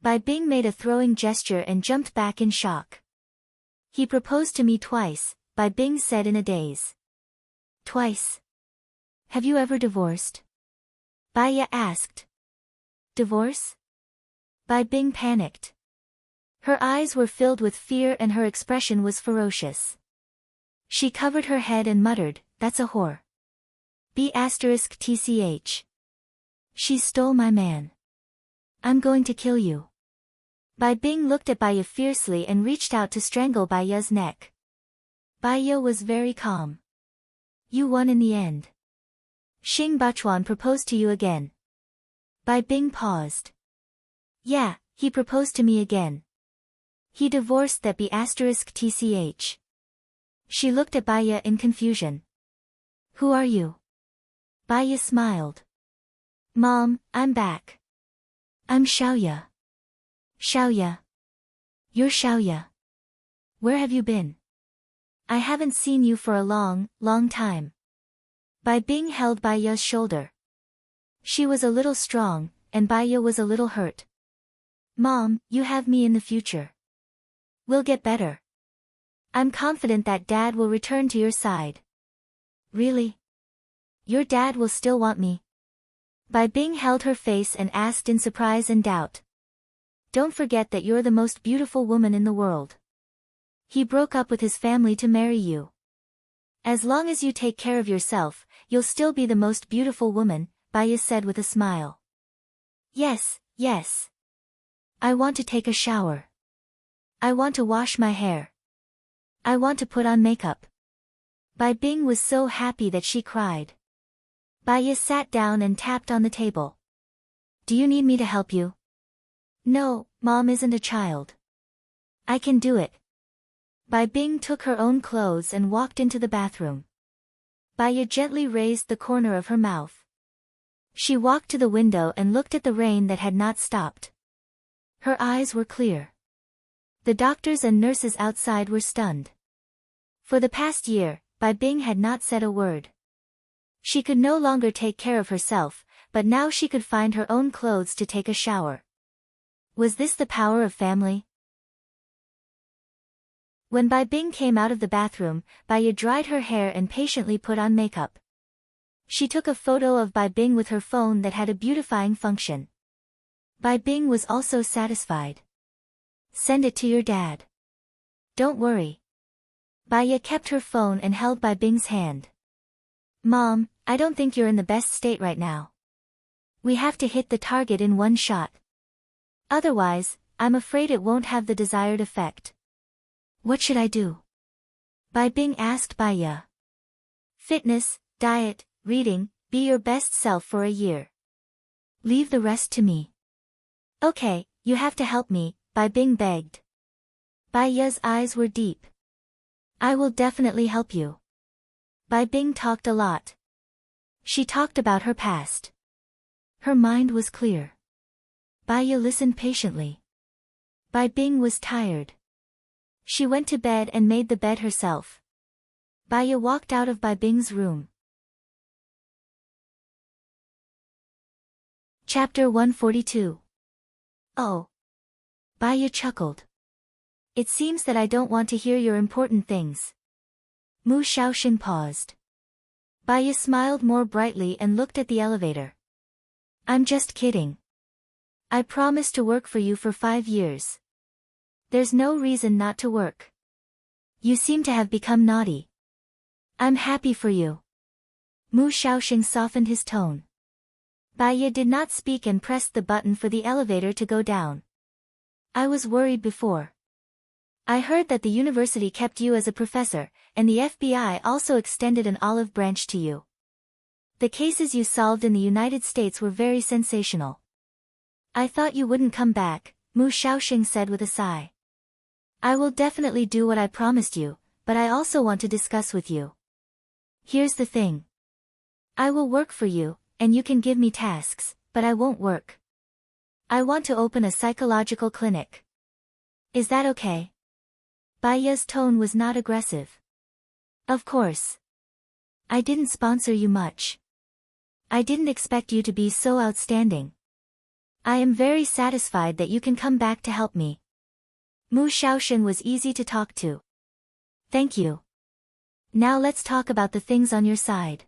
Bai Bing made a throwing gesture and jumped back in shock. He proposed to me twice, Bai Bing said in a daze. Twice? Have you ever divorced? Baiya asked. Divorce? Bai Bing panicked. Her eyes were filled with fear and her expression was ferocious. She covered her head and muttered, that's a whore. B*TCH. She stole my man. I'm going to kill you. Bai Bing looked at Baiya fiercely and reached out to strangle Baiya's neck. Baiya was very calm. You won in the end. Xing Bachuan proposed to you again. Bai Bing paused. Yeah, he proposed to me again. He divorced that B***tch. She looked at Baya in confusion. Who are you? Baya smiled. Mom, I'm back. I'm Xiaoya. Xiaoya. You're Xiaoya. Where have you been? I haven't seen you for a long, long time. Bai Bing held Baya's shoulder. She was a little strong, and Baya was a little hurt. Mom, you have me in the future. We'll get better. I'm confident that Dad will return to your side. Really? Your dad will still want me? Bai Bing held her face and asked in surprise and doubt. Don't forget that you're the most beautiful woman in the world. He broke up with his family to marry you. As long as you take care of yourself, you'll still be the most beautiful woman, Baya said with a smile. Yes, yes. I want to take a shower. I want to wash my hair. I want to put on makeup. Bai Bing was so happy that she cried. Baya sat down and tapped on the table. Do you need me to help you? No, Mom isn't a child. I can do it. Bai Bing took her own clothes and walked into the bathroom. Baya gently raised the corner of her mouth. She walked to the window and looked at the rain that had not stopped. Her eyes were clear. The doctors and nurses outside were stunned. For the past year, Bai Bing had not said a word. She could no longer take care of herself, but now she could find her own clothes to take a shower. Was this the power of family? When Bai Bing came out of the bathroom, Baya dried her hair and patiently put on makeup. She took a photo of Bai Bing with her phone that had a beautifying function. Bai Bing was also satisfied. Send it to your dad. Don't worry. Baya kept her phone and held Bai Bing's hand. Mom, I don't think you're in the best state right now. We have to hit the target in one shot. Otherwise, I'm afraid it won't have the desired effect. What should I do? Bai Bing asked Baya. Fitness, diet, reading, be your best self for a year. Leave the rest to me. Okay, you have to help me, Bai Bing begged. Baya's eyes were deep. I will definitely help you. Bai Bing talked a lot. She talked about her past. Her mind was clear. Baya listened patiently. Bai Bing was tired. She went to bed and made the bed herself. Baya walked out of Bai Bing's room. Chapter 142. Oh. Baya chuckled. It seems that I don't want to hear your important things. Mu Xiaoxing paused. Baya smiled more brightly and looked at the elevator. I'm just kidding. I promised to work for you for 5 years. There's no reason not to work. You seem to have become naughty. I'm happy for you. Mu Xiaoxing softened his tone. Baya did not speak and pressed the button for the elevator to go down. I was worried before. I heard that the university kept you as a professor, and the FBI also extended an olive branch to you. The cases you solved in the United States were very sensational. I thought you wouldn't come back, Mu Xiaoxing said with a sigh. I will definitely do what I promised you, but I also want to discuss with you. Here's the thing. I will work for you, and you can give me tasks, but I won't work. I want to open a psychological clinic. Is that okay? Baya's tone was not aggressive. Of course. I didn't sponsor you much. I didn't expect you to be so outstanding. I am very satisfied that you can come back to help me. Mu Xiaoxing was easy to talk to. Thank you. Now let's talk about the things on your side.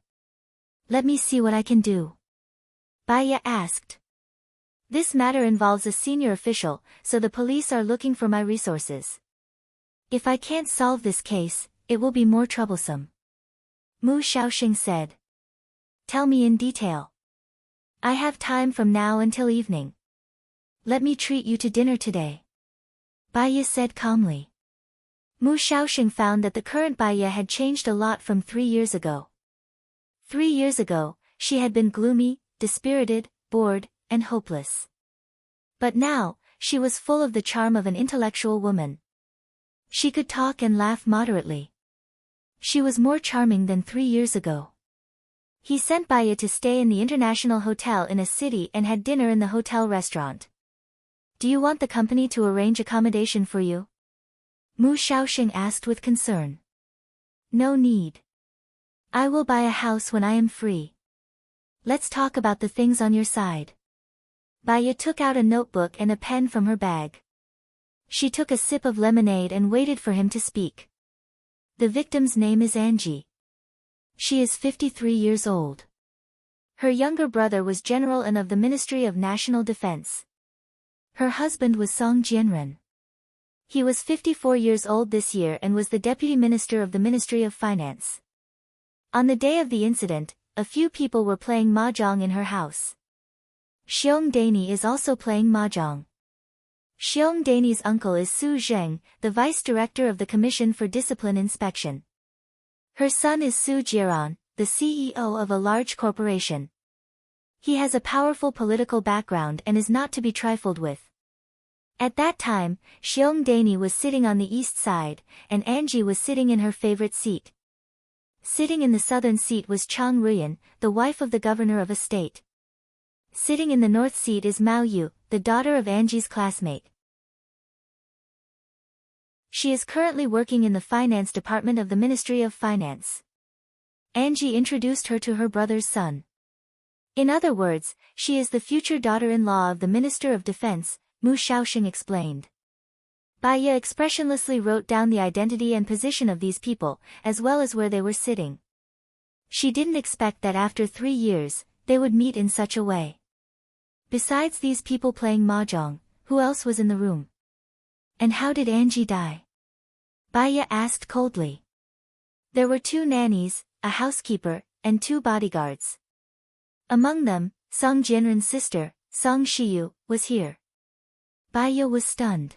Let me see what I can do. Baya asked. This matter involves a senior official, so the police are looking for my resources. If I can't solve this case, it will be more troublesome. Mu Xiaoxing said. Tell me in detail. I have time from now until evening. Let me treat you to dinner today. Baya said calmly. Mu Xiaoxing found that the current Baya had changed a lot from 3 years ago. 3 years ago, she had been gloomy, dispirited, bored, and hopeless. But now, she was full of the charm of an intellectual woman. She could talk and laugh moderately. She was more charming than 3 years ago. He sent Baya to stay in the International Hotel in a city and had dinner in the hotel restaurant. Do you want the company to arrange accommodation for you? Mu Shaoxing asked with concern. No need. I will buy a house when I am free. Let's talk about the things on your side. Baya took out a notebook and a pen from her bag. She took a sip of lemonade and waited for him to speak. The victim's name is Angie. She is 53 years old. Her younger brother was general and of the Ministry of National Defense. Her husband was Song Jianren. He was 54 years old this year and was the Deputy Minister of the Ministry of Finance. On the day of the incident, a few people were playing mahjong in her house. Xiong Dani is also playing mahjong. Xiong Dani's uncle is Su Zheng, the Vice Director of the Commission for Discipline Inspection. Her son is Su Jiran, the CEO of a large corporation. He has a powerful political background and is not to be trifled with. At that time, Xiong Dani was sitting on the east side, and Angie was sitting in her favorite seat. Sitting in the southern seat was Chang Ruyan, the wife of the governor of a state. Sitting in the north seat is Mao Yu, the daughter of Angie's classmate. She is currently working in the finance department of the Ministry of Finance. Angie introduced her to her brother's son. In other words, she is the future daughter-in-law of the Minister of Defense, Mu Shaoxing explained. Baya expressionlessly wrote down the identity and position of these people, as well as where they were sitting. She didn't expect that after 3 years, they would meet in such a way. Besides these people playing mahjong, who else was in the room? And how did Angie die? Baya asked coldly. There were 2 nannies, a housekeeper, and 2 bodyguards. Among them, Song Jianren's sister, Song Shiyu, was here. Baya was stunned.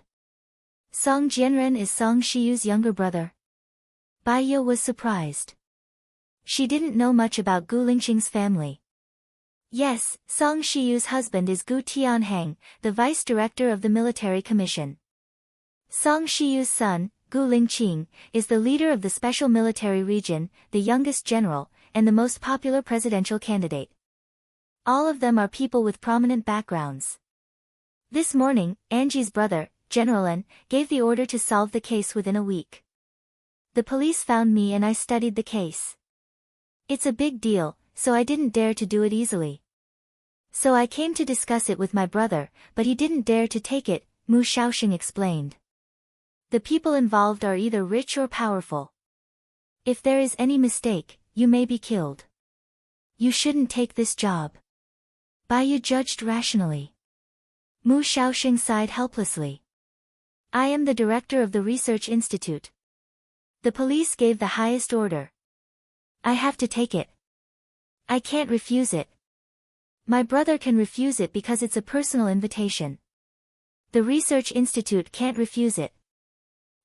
Song Jianren is Song Shiyu's younger brother. Baya was surprised. She didn't know much about Gu Lingqing's family. Yes, Song Shiyu's husband is Gu Tianhang, the vice director of the military commission. Song Shiyu's son, Gu Lingqing, is the leader of the special military region, the youngest general, and the most popular presidential candidate. All of them are people with prominent backgrounds. This morning, Angie's brother, General N, gave the order to solve the case within a week. The police found me and I studied the case. It's a big deal, so I didn't dare to do it easily. So I came to discuss it with my brother, but he didn't dare to take it, Mu Shaoxing explained. The people involved are either rich or powerful. If there is any mistake, you may be killed. You shouldn't take this job. Baya judged rationally. Mu Shaoxing sighed helplessly. I am the director of the research institute. The police gave the highest order. I have to take it. I can't refuse it. My brother can refuse it because it's a personal invitation. The research institute can't refuse it.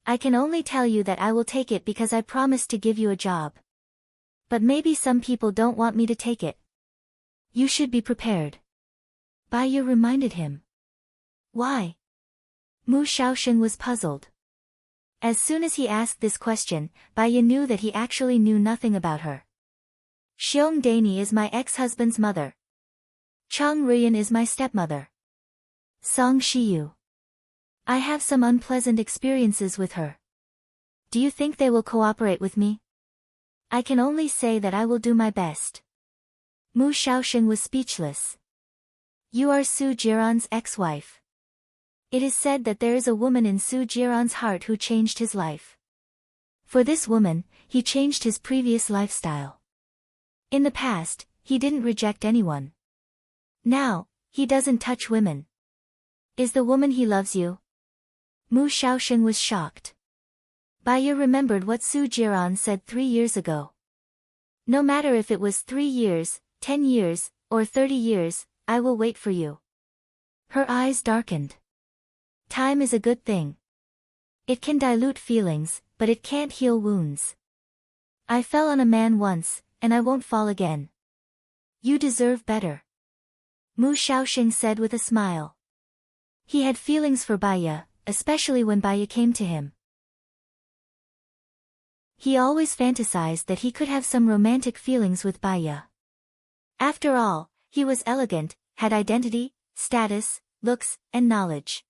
I can only tell you that I will take it because I promised to give you a job. But maybe some people don't want me to take it. You should be prepared. Baya reminded him. Why? Mu Shaoxing was puzzled. As soon as he asked this question, Baya knew that he actually knew nothing about her. Xiong Dani is my ex-husband's mother. Chang Ruyan is my stepmother. Song Shiyu. I have some unpleasant experiences with her. Do you think they will cooperate with me? I can only say that I will do my best. Mu Shaoxing was speechless. You are Su Jiran's ex-wife. It is said that there is a woman in Su Jiran's heart who changed his life. For this woman, he changed his previous lifestyle. In the past, he didn't reject anyone. Now, he doesn't touch women. Is the woman he loves you? Mu Shaoxing was shocked. Baya remembered what Su Jiran said 3 years ago. No matter if it was 3 years, 10 years, or 30 years, I will wait for you. Her eyes darkened. Time is a good thing. It can dilute feelings, but it can't heal wounds. I fell on a man once, and I won't fall again. You deserve better. Mu Xiaoxing said with a smile. He had feelings for Baiya, especially when Baiya came to him. He always fantasized that he could have some romantic feelings with Baiya. After all, he was elegant, had identity, status, looks, and knowledge.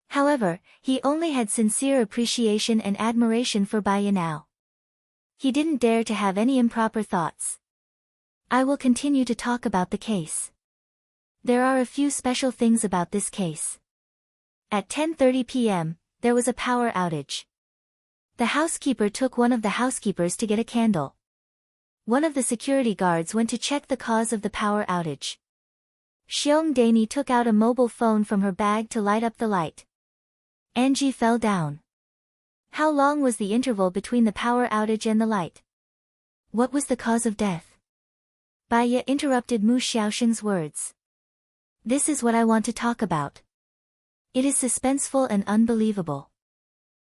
However, he only had sincere appreciation and admiration for Baiya now. He didn't dare to have any improper thoughts. I will continue to talk about the case. There are a few special things about this case. At 10:30 p.m., there was a power outage. The housekeeper took one of the housekeepers to get a candle. One of the security guards went to check the cause of the power outage. Xiong Dani took out a mobile phone from her bag to light up the light. Angie fell down. How long was the interval between the power outage and the light? What was the cause of death? Baiya interrupted Mu Xiaoxing's words. This is what I want to talk about. It is suspenseful and unbelievable.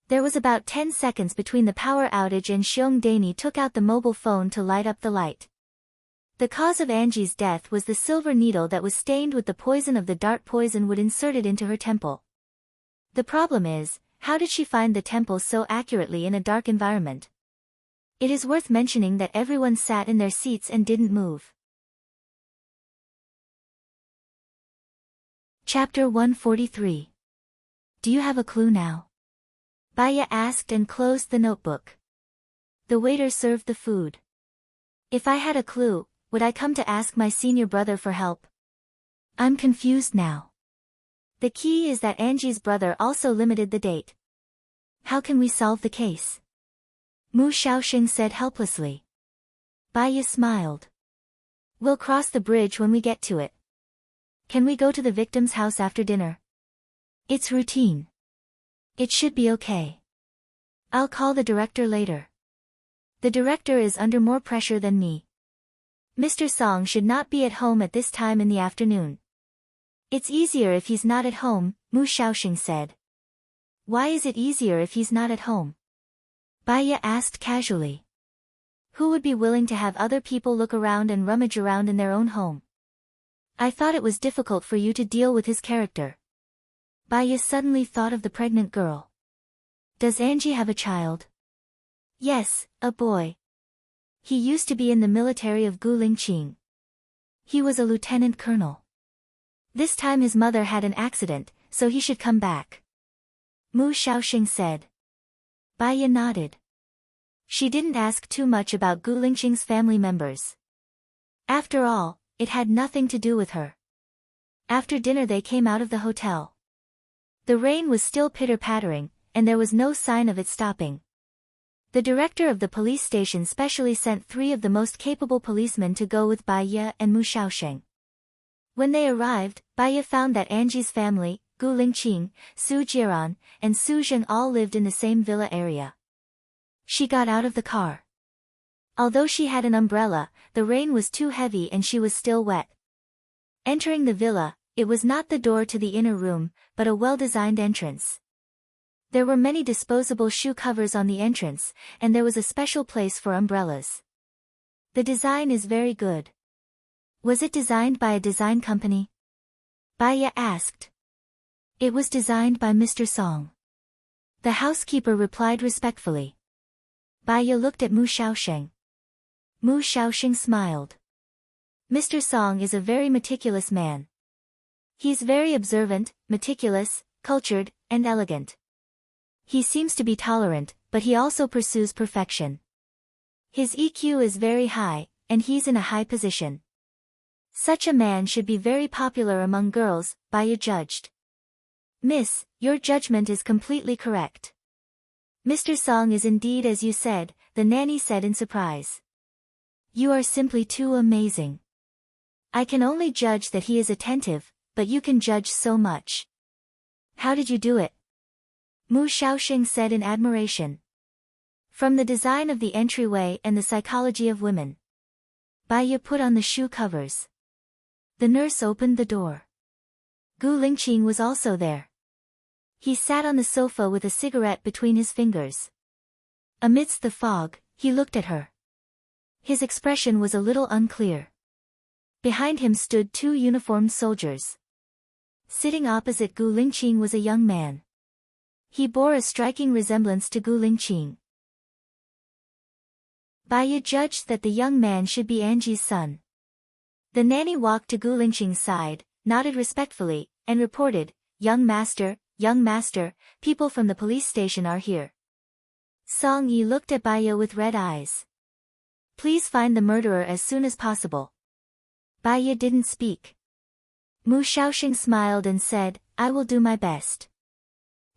There was about 10 seconds between the power outage and Xiong Dani took out the mobile phone to light up the light. The cause of Angie's death was the silver needle that was stained with the poison of the dart poison would inserted into her temple. The problem is, how did she find the temple so accurately in a dark environment? It is worth mentioning that everyone sat in their seats and didn't move. Chapter 143. Do you have a clue now? Baiya asked and closed the notebook. The waiter served the food. If I had a clue, would I come to ask my senior brother for help? I'm confused now. The key is that Angie's brother also limited the date. How can we solve the case? Mu Xiaoxing said helplessly. Baiya smiled. We'll cross the bridge when we get to it. Can we go to the victim's house after dinner? It's routine. It should be okay. I'll call the director later. The director is under more pressure than me. Mr. Song should not be at home at this time in the afternoon. It's easier if he's not at home, Mu Xiaoxing said. Why is it easier if he's not at home? Baiya asked casually. Who would be willing to have other people look around and rummage around in their own home? I thought it was difficult for you to deal with his character. Baiya suddenly thought of the pregnant girl. Does Angie have a child? Yes, a boy. He used to be in the military of Guilingqing. He was a lieutenant colonel. This time his mother had an accident, so he should come back. Mu Xiaoxing said. Baiya nodded. She didn't ask too much about Guilingqing's family members. After all, it had nothing to do with her. After dinner they came out of the hotel. The rain was still pitter-pattering, and there was no sign of it stopping. The director of the police station specially sent 3 of the most capable policemen to go with Baiya and Mu Xiaoxing. When they arrived, Baiya found that Angie's family, Gu Lingqing, Su Jiran, and Su Zheng all lived in the same villa area. She got out of the car. Although she had an umbrella, the rain was too heavy and she was still wet. Entering the villa, it was not the door to the inner room, but a well-designed entrance. There were many disposable shoe covers on the entrance, and there was a special place for umbrellas. The design is very good. Was it designed by a design company? Baiya asked. It was designed by Mr. Song. The housekeeper replied respectfully. Baiya looked at Mu Xiaoxing. Mu Xiaoxing smiled. Mr. Song is a very meticulous man. He's very observant, meticulous, cultured, and elegant. He seems to be tolerant, but he also pursues perfection. His EQ is very high, and he's in a high position. Such a man should be very popular among girls, Baiya judged. Miss, your judgment is completely correct. Mr. Song is indeed as you said, the nanny said in surprise. You are simply too amazing. I can only judge that he is attentive, but you can judge so much. How did you do it? Mu Xiaoxing said in admiration. From the design of the entryway and the psychology of women. Baiya put on the shoe covers. The nurse opened the door. Gu Lingqing was also there. He sat on the sofa with a cigarette between his fingers. Amidst the fog, he looked at her. His expression was a little unclear. Behind him stood two uniformed soldiers. Sitting opposite Gu Lingqing was a young man. He bore a striking resemblance to Gu Lingqing. Baiya judged that the young man should be Angie's son. The nanny walked to Gu Lingqing's side, nodded respectfully, and reported, young master, people from the police station are here." Song Yi looked at Baiya with red eyes. "Please find the murderer as soon as possible." Baiya didn't speak. Mu Shaoxing smiled and said, "I will do my best."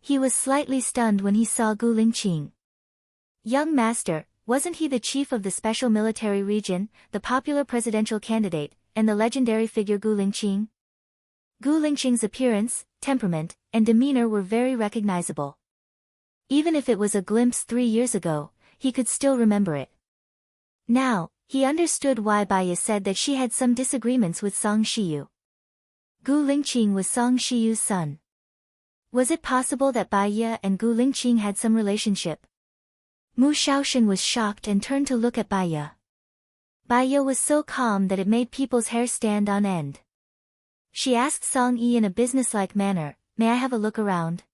He was slightly stunned when he saw Gu Lingqing. "Young master, wasn't he the chief of the special military region, the popular presidential candidate, and the legendary figure Gu Lingqing?" Gu Lingqing's appearance, temperament, and demeanor were very recognizable. Even if it was a glimpse 3 years ago, he could still remember it. Now, he understood why Baiya said that she had some disagreements with Song Shiyu. Gu Lingqing was Song Shiyu's son. Was it possible that Baiya and Gu Lingqing had some relationship? Mu Shaoxing was shocked and turned to look at Baiya. Baiya was so calm that it made people's hair stand on end. She asked Song Yi in a businesslike manner, "May I have a look around?"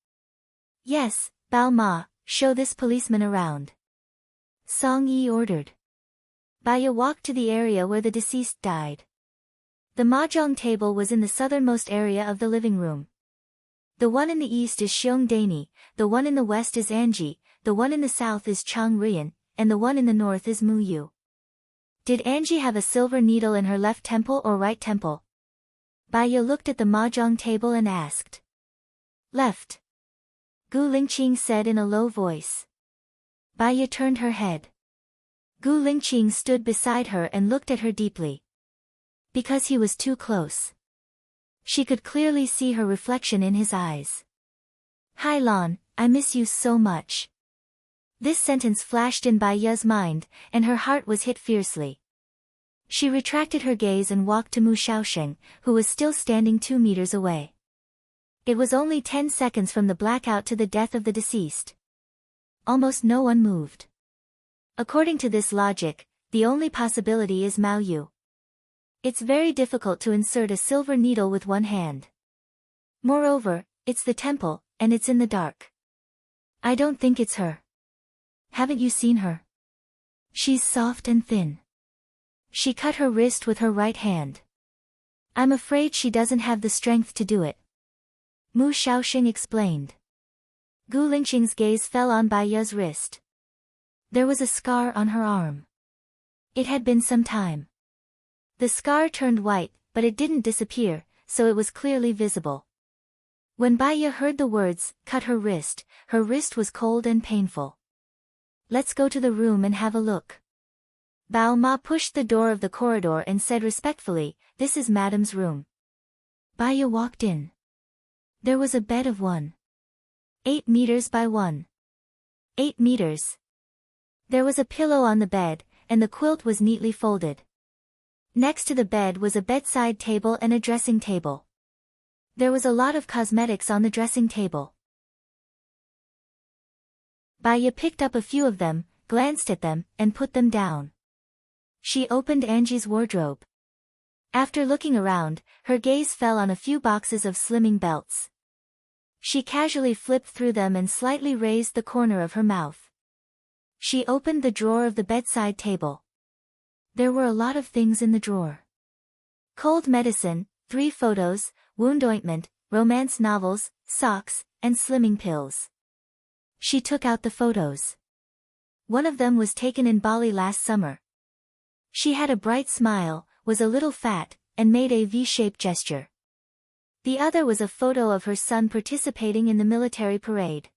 "Yes, Bao Ma, show this policeman around," Song Yi ordered. Baiya walked to the area where the deceased died. The mahjong table was in the southernmost area of the living room. The one in the east is Xiong Daini, the one in the west is Anji, the one in the south is Chang Rian, and the one in the north is Mu Yu. Did Anji have a silver needle in her left temple or right temple? Baiya looked at the mahjong table and asked. "Left," Gu Lingqing said in a low voice. Baiya turned her head. Gu Lingqing stood beside her and looked at her deeply. Because he was too close. She could clearly see her reflection in his eyes. "Hai Lan, I miss you so much." This sentence flashed in Baiya's mind, and her heart was hit fiercely. She retracted her gaze and walked to Mu Shaoxing, who was still standing 2 meters away. It was only 10 seconds from the blackout to the death of the deceased. Almost no one moved. According to this logic, the only possibility is Mao Yu. It's very difficult to insert a silver needle with one hand. Moreover, it's the temple, and it's in the dark. I don't think it's her. Haven't you seen her? She's soft and thin. She cut her wrist with her right hand. I'm afraid she doesn't have the strength to do it. Mu Shaoxing explained. Gu Lingqing's gaze fell on Baiya's wrist. There was a scar on her arm. It had been some time. The scar turned white, but it didn't disappear, so it was clearly visible. When Baiya heard the words, "cut her wrist," was cold and painful. "Let's go to the room and have a look." Bao Ma pushed the door of the corridor and said respectfully, "This is Madam's room." Baiya walked in. There was a bed of 1.8 meters by 1.8 meters. There was a pillow on the bed, and the quilt was neatly folded. Next to the bed was a bedside table and a dressing table. There was a lot of cosmetics on the dressing table. Baiya picked up a few of them, glanced at them, and put them down. She opened Angie's wardrobe. After looking around, her gaze fell on a few boxes of slimming belts. She casually flipped through them and slightly raised the corner of her mouth. She opened the drawer of the bedside table. There were a lot of things in the drawer. Cold medicine, 3 photos, wound ointment, romance novels, socks, and slimming pills. She took out the photos. One of them was taken in Bali last summer. She had a bright smile, was a little fat, and made a V-shaped gesture. The other was a photo of her son participating in the military parade.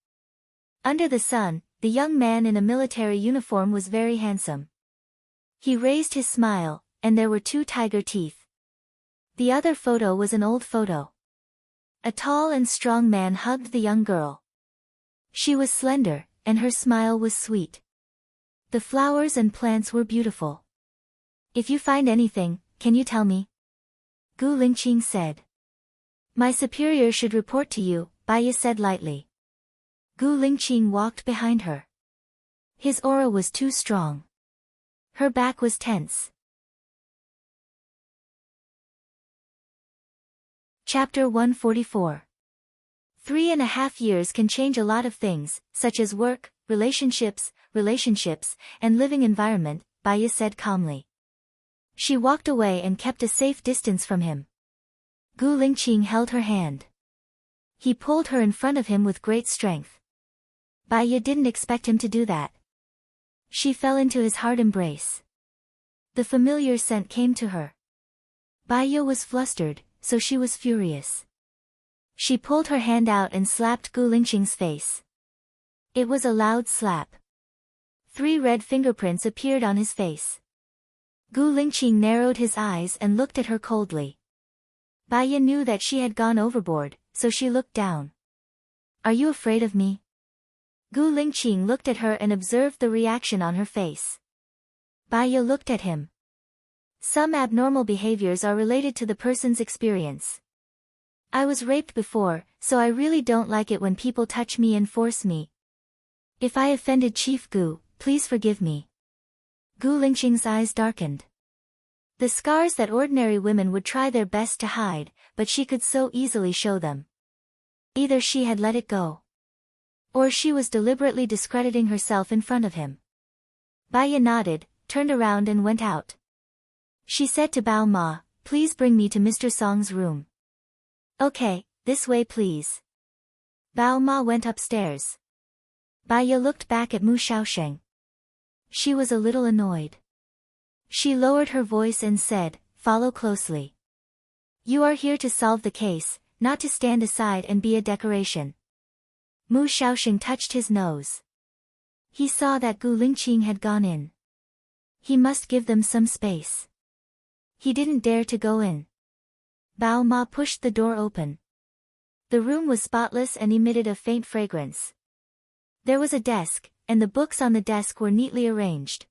Under the sun, the young man in a military uniform was very handsome. He raised his smile, and there were 2 tiger teeth. The other photo was an old photo. A tall and strong man hugged the young girl. She was slender, and her smile was sweet. The flowers and plants were beautiful. "If you find anything, can you tell me?" Gu Lingqing said. "My superior should report to you," Baiya said lightly. Gu Lingqing walked behind her. His aura was too strong. Her back was tense. Chapter 144. 3.5 years can change a lot of things, such as work, relationships, and living environment, Baya said calmly. She walked away and kept a safe distance from him. Gu Lingqing held her hand. He pulled her in front of him with great strength. Baya didn't expect him to do that. She fell into his hard embrace. The familiar scent came to her. Baya was flustered, so she was furious. She pulled her hand out and slapped Gu Lingqing's face. It was a loud slap. 3 red fingerprints appeared on his face. Gu Lingqing narrowed his eyes and looked at her coldly. Baya knew that she had gone overboard, so she looked down. Are you afraid of me? Gu Lingqing looked at her and observed the reaction on her face. Baya looked at him. Some abnormal behaviors are related to the person's experience. I was raped before, so I really don't like it when people touch me and force me. If I offended Chief Gu, please forgive me. Gu Lingqing's eyes darkened. The scars that ordinary women would try their best to hide, but she could so easily show them. Either she had let it go, or she was deliberately discrediting herself in front of him. Baya nodded, turned around and went out. She said to Bao Ma, please bring me to Mr. Song's room. Okay, this way please. Bao Ma went upstairs. Baya looked back at Mu Shaosheng. She was a little annoyed. She lowered her voice and said, follow closely. You are here to solve the case, not to stand aside and be a decoration. Mu Shaosheng touched his nose. He saw that Gu Lingqing had gone in. He must give them some space. He didn't dare to go in. Bao Ma pushed the door open. The room was spotless and emitted a faint fragrance. There was a desk, and the books on the desk were neatly arranged.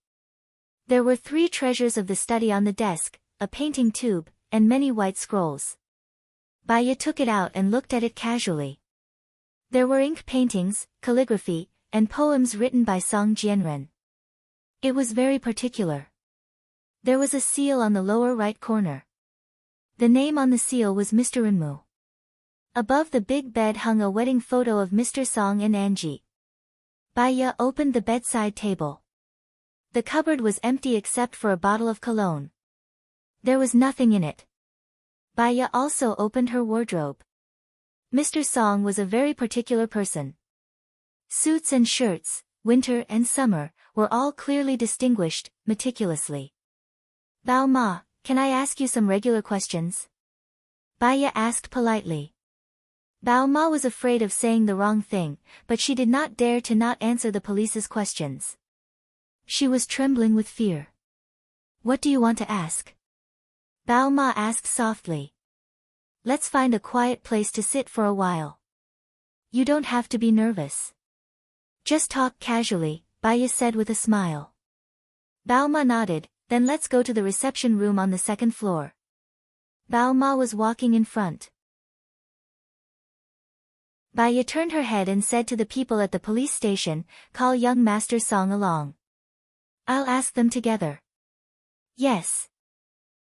There were 3 treasures of the study on the desk, a painting tube, and many white scrolls. Baya took it out and looked at it casually. There were ink paintings, calligraphy, and poems written by Song Jianren. It was very particular. There was a seal on the lower right corner. The name on the seal was Mr. Renmu. Above the big bed hung a wedding photo of Mr. Song and Angie. Baya opened the bedside table. The cupboard was empty except for a bottle of cologne. There was nothing in it. Baya also opened her wardrobe. Mr. Song was a very particular person. Suits and shirts, winter and summer, were all clearly distinguished, meticulously. Bao Ma, can I ask you some regular questions? Baya asked politely. Bao Ma was afraid of saying the wrong thing, but she did not dare to not answer the police's questions. She was trembling with fear. What do you want to ask? Bao Ma asked softly. Let's find a quiet place to sit for a while. You don't have to be nervous. Just talk casually, Baya said with a smile. Bao Ma nodded, then let's go to the reception room on the 2nd floor. Bao Ma was walking in front. Baya turned her head and said to the people at the police station, call young Master Song along. I'll ask them together. Yes.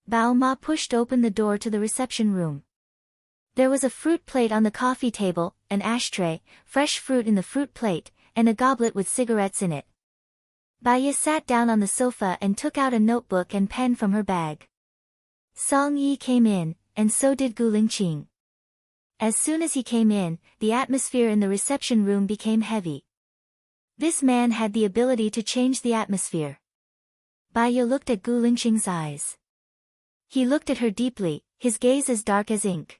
Bao Ma pushed open the door to the reception room. There was a fruit plate on the coffee table, an ashtray, fresh fruit in the fruit plate, and a goblet with cigarettes in it. Baya sat down on the sofa and took out a notebook and pen from her bag. Song Yi came in, and so did Gu Lingqing. As soon as he came in, the atmosphere in the reception room became heavy. This man had the ability to change the atmosphere. Baya looked at Gu Lingqing's eyes. He looked at her deeply, his gaze as dark as ink.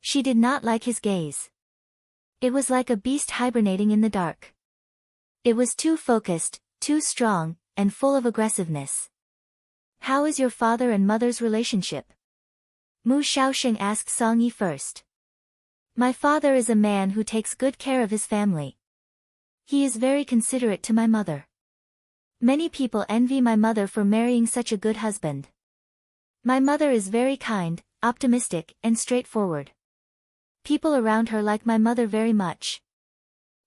She did not like his gaze. It was like a beast hibernating in the dark. It was too focused, too strong, and full of aggressiveness. How is your father and mother's relationship? Mu Shaosheng asked Song Yi first. My father is a man who takes good care of his family. He is very considerate to my mother. Many people envy my mother for marrying such a good husband. My mother is very kind, optimistic, and straightforward. People around her like my mother very much.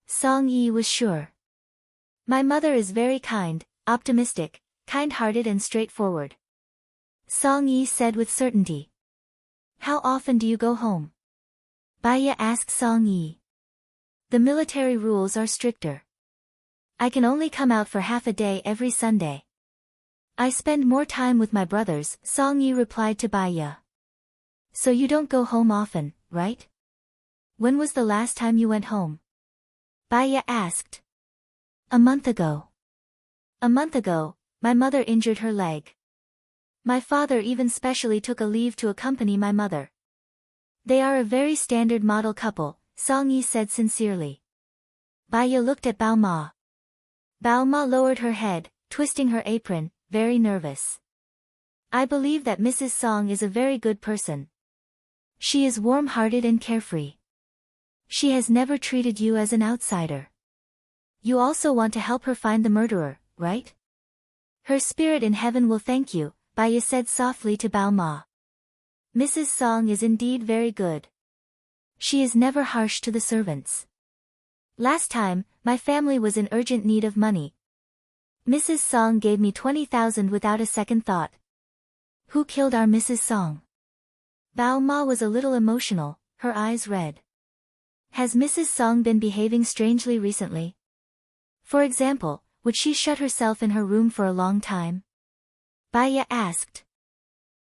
Song Yi was sure. My mother is very kind, optimistic, kind-hearted and straightforward. Song Yi said with certainty. How often do you go home? Baya asked Song Yi. The military rules are stricter. I can only come out for half a day every Sunday. I spend more time with my brothers, Song Yi replied to Baya. So you don't go home often, right? When was the last time you went home? Baya asked. A month ago. A month ago, my mother injured her leg. My father even specially took a leave to accompany my mother. They are a very standard model couple, Song Yi said sincerely. Baya looked at Bao Ma. Bao Ma lowered her head, twisting her apron, very nervous. I believe that Mrs. Song is a very good person. She is warm-hearted and carefree. She has never treated you as an outsider. You also want to help her find the murderer, right? Her spirit in heaven will thank you, Baya said softly to Bao Ma. Mrs. Song is indeed very good. She is never harsh to the servants. Last time, my family was in urgent need of money. Mrs. Song gave me 20,000 without a second thought. Who killed our Mrs. Song? Bao Ma was a little emotional, her eyes red. Has Mrs. Song been behaving strangely recently? For example, would she shut herself in her room for a long time? Baya asked.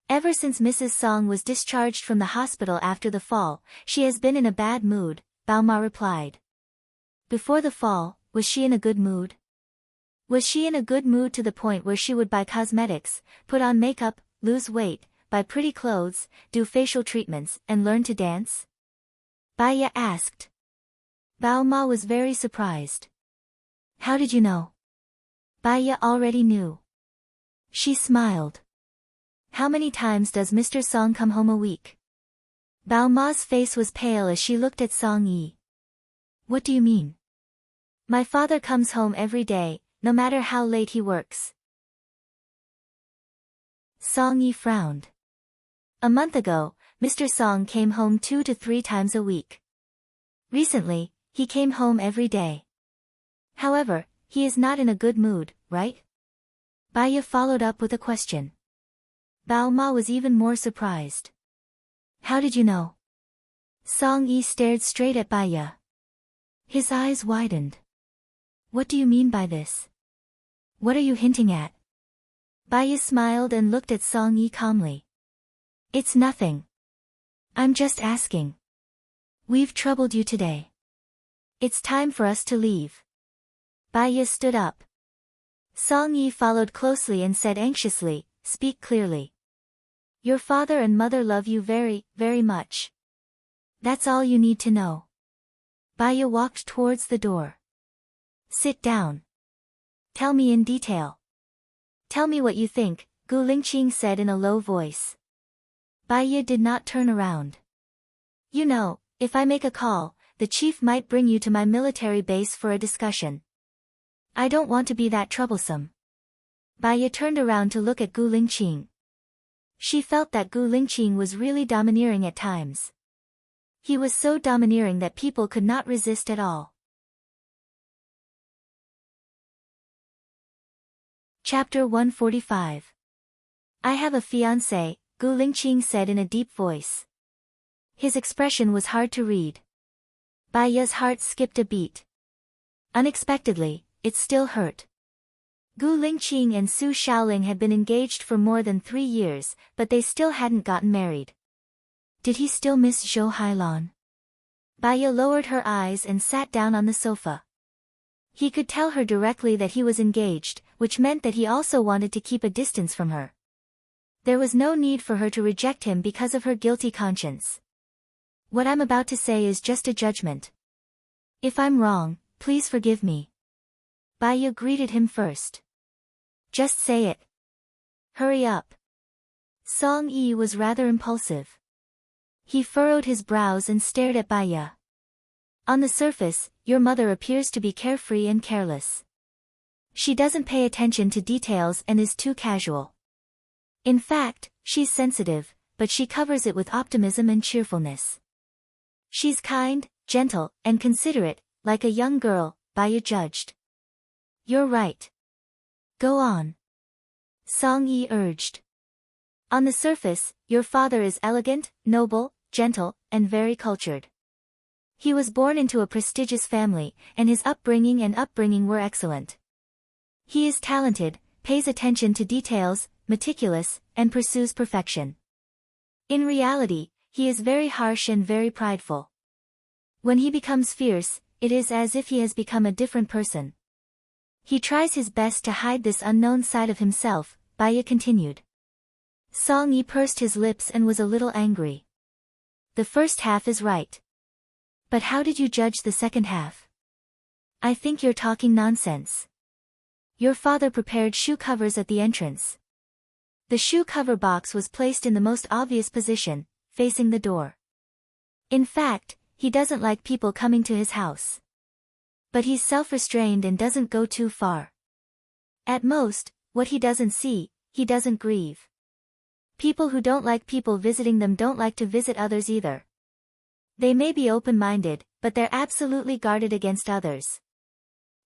Ever since Mrs. Song was discharged from the hospital after the fall, she has been in a bad mood, Bao Ma replied. Before the fall, was she in a good mood? Was she in a good mood to the point where she would buy cosmetics, put on makeup, lose weight, buy pretty clothes, do facial treatments, and learn to dance? Baya asked. Bao Ma was very surprised. How did you know? Baya already knew. She smiled. How many times does Mr. Song come home a week? Bao Ma's face was pale as she looked at Song Yi. What do you mean? My father comes home every day, no matter how late he works. Song Yi frowned. A month ago, Mr. Song came home 2 to 3 times a week. Recently, he came home every day. However, he is not in a good mood, right? Baya followed up with a question. Bao Ma was even more surprised. How did you know? Song Yi stared straight at Baya. His eyes widened. What do you mean by this? What are you hinting at? Baya smiled and looked at Song Yi calmly. It's nothing. I'm just asking. We've troubled you today. It's time for us to leave. Baya stood up. Song Yi followed closely and said anxiously, Speak clearly. Your father and mother love you very, very much. That's all you need to know. Baya walked towards the door. Sit down. Tell me in detail. Tell me what you think, Gu Lingqing said in a low voice. Baya did not turn around. You know, if I make a call, the chief might bring you to my military base for a discussion. I don't want to be that troublesome. Baya turned around to look at Gu Lingqing. She felt that Gu Lingqing was really domineering at times. He was so domineering that people could not resist at all. Chapter 145. I have a fiancé, Gu Lingqing said in a deep voice. His expression was hard to read. Baya's heart skipped a beat. Unexpectedly, it still hurt. Gu Lingqing and Su Shaoling had been engaged for more than 3 years, but they still hadn't gotten married. Did he still miss Zhou Hailan? Baya lowered her eyes and sat down on the sofa. He could tell her directly that he was engaged, which meant that he also wanted to keep a distance from her. There was no need for her to reject him because of her guilty conscience. What I'm about to say is just a judgment. If I'm wrong, please forgive me. Baya greeted him first. Just say it. Hurry up. Song Yi was rather impulsive. He furrowed his brows and stared at Baya. On the surface, your mother appears to be carefree and careless. She doesn't pay attention to details and is too casual. In fact, she's sensitive, but she covers it with optimism and cheerfulness. She's kind, gentle, and considerate, like a young girl, Baya judged. You're right. Go on. Song Yi urged. On the surface, your father is elegant, noble, gentle, and very cultured. He was born into a prestigious family, and his upbringing were excellent. He is talented, pays attention to details, meticulous, and pursues perfection. In reality, he is very harsh and very prideful. When he becomes fierce, it is as if he has become a different person. He tries his best to hide this unknown side of himself, Baya continued. Song Yi pursed his lips and was a little angry. The first half is right. But how did you judge the second half? I think you're talking nonsense. Your father prepared shoe covers at the entrance. The shoe cover box was placed in the most obvious position, facing the door. In fact, he doesn't like people coming to his house. But he's self-restrained and doesn't go too far. At most, what he doesn't see, he doesn't grieve. People who don't like people visiting them don't like to visit others either. They may be open-minded, but they're absolutely guarded against others.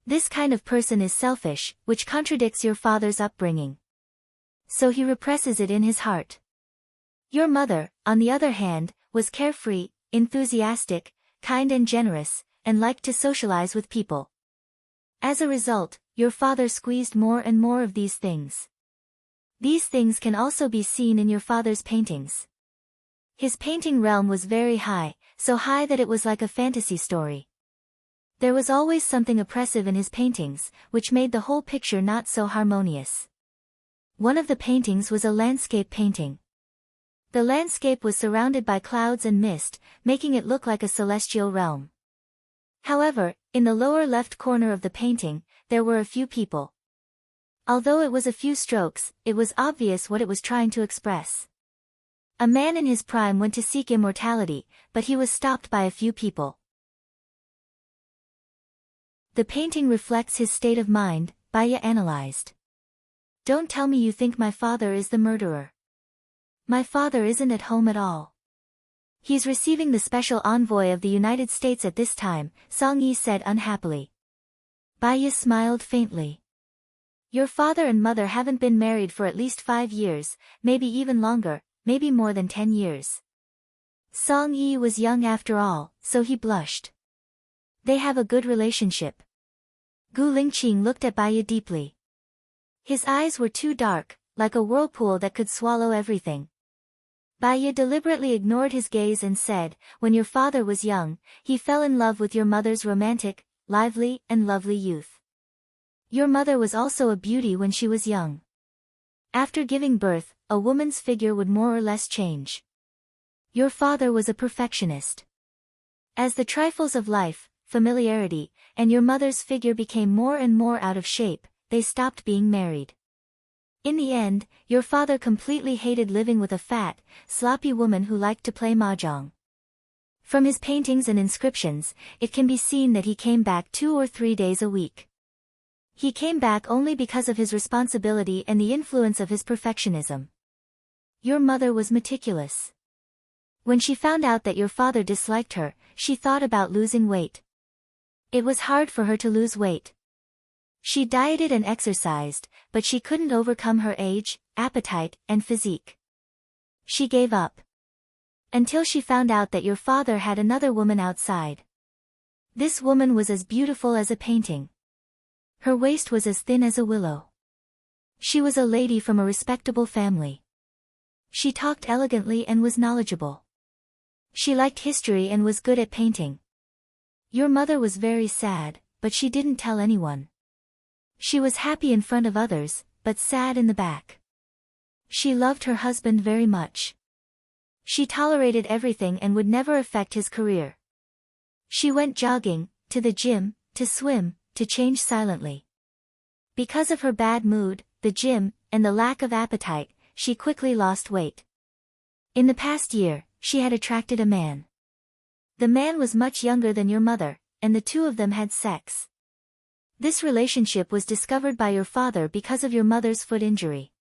This kind of person is selfish, which contradicts your father's upbringing. So he represses it in his heart. Your mother, on the other hand, was carefree, enthusiastic, kind and generous, and liked to socialize with people. As a result, your father squeezed more and more of these things. These things can also be seen in your father's paintings. His painting realm was very high, so high that it was like a fantasy story. There was always something oppressive in his paintings, which made the whole picture not so harmonious. One of the paintings was a landscape painting. The landscape was surrounded by clouds and mist, making it look like a celestial realm. However, in the lower left corner of the painting, there were a few people. Although it was a few strokes, it was obvious what it was trying to express. A man in his prime went to seek immortality, but he was stopped by a few people. The painting reflects his state of mind, Baya analyzed. Don't tell me you think my father is the murderer. My father isn't at home at all. He's receiving the special envoy of the United States at this time, Song Yi said unhappily. Baya smiled faintly. Your father and mother haven't been married for at least 5 years, maybe even longer, maybe more than 10 years. Song Yi was young after all, so he blushed. They have a good relationship. Gu Lingqing looked at Baya deeply. His eyes were too dark, like a whirlpool that could swallow everything. Baya deliberately ignored his gaze and said, when your father was young, he fell in love with your mother's romantic, lively, and lovely youth. Your mother was also a beauty when she was young. After giving birth, a woman's figure would more or less change. Your father was a perfectionist. As the trifles of life, familiarity, and your mother's figure became more and more out of shape, they stopped being married. In the end, your father completely hated living with a fat, sloppy woman who liked to play mahjong. From his paintings and inscriptions, it can be seen that he came back 2 or 3 days a week. He came back only because of his responsibility and the influence of his perfectionism. Your mother was meticulous. When she found out that your father disliked her, she thought about losing weight. It was hard for her to lose weight. She dieted and exercised, but she couldn't overcome her age, appetite, and physique. She gave up. Until she found out that your father had another woman outside. This woman was as beautiful as a painting. Her waist was as thin as a willow. She was a lady from a respectable family. She talked elegantly and was knowledgeable. She liked history and was good at painting. Your mother was very sad, but she didn't tell anyone. She was happy in front of others, but sad in the back. She loved her husband very much. She tolerated everything and would never affect his career. She went jogging, to the gym, to swim, to change silently. Because of her bad mood, the gym, and the lack of appetite, she quickly lost weight. In the past year, she had attracted a man. The man was much younger than your mother, and the two of them had sex. This relationship was discovered by your father because of your mother's foot injury.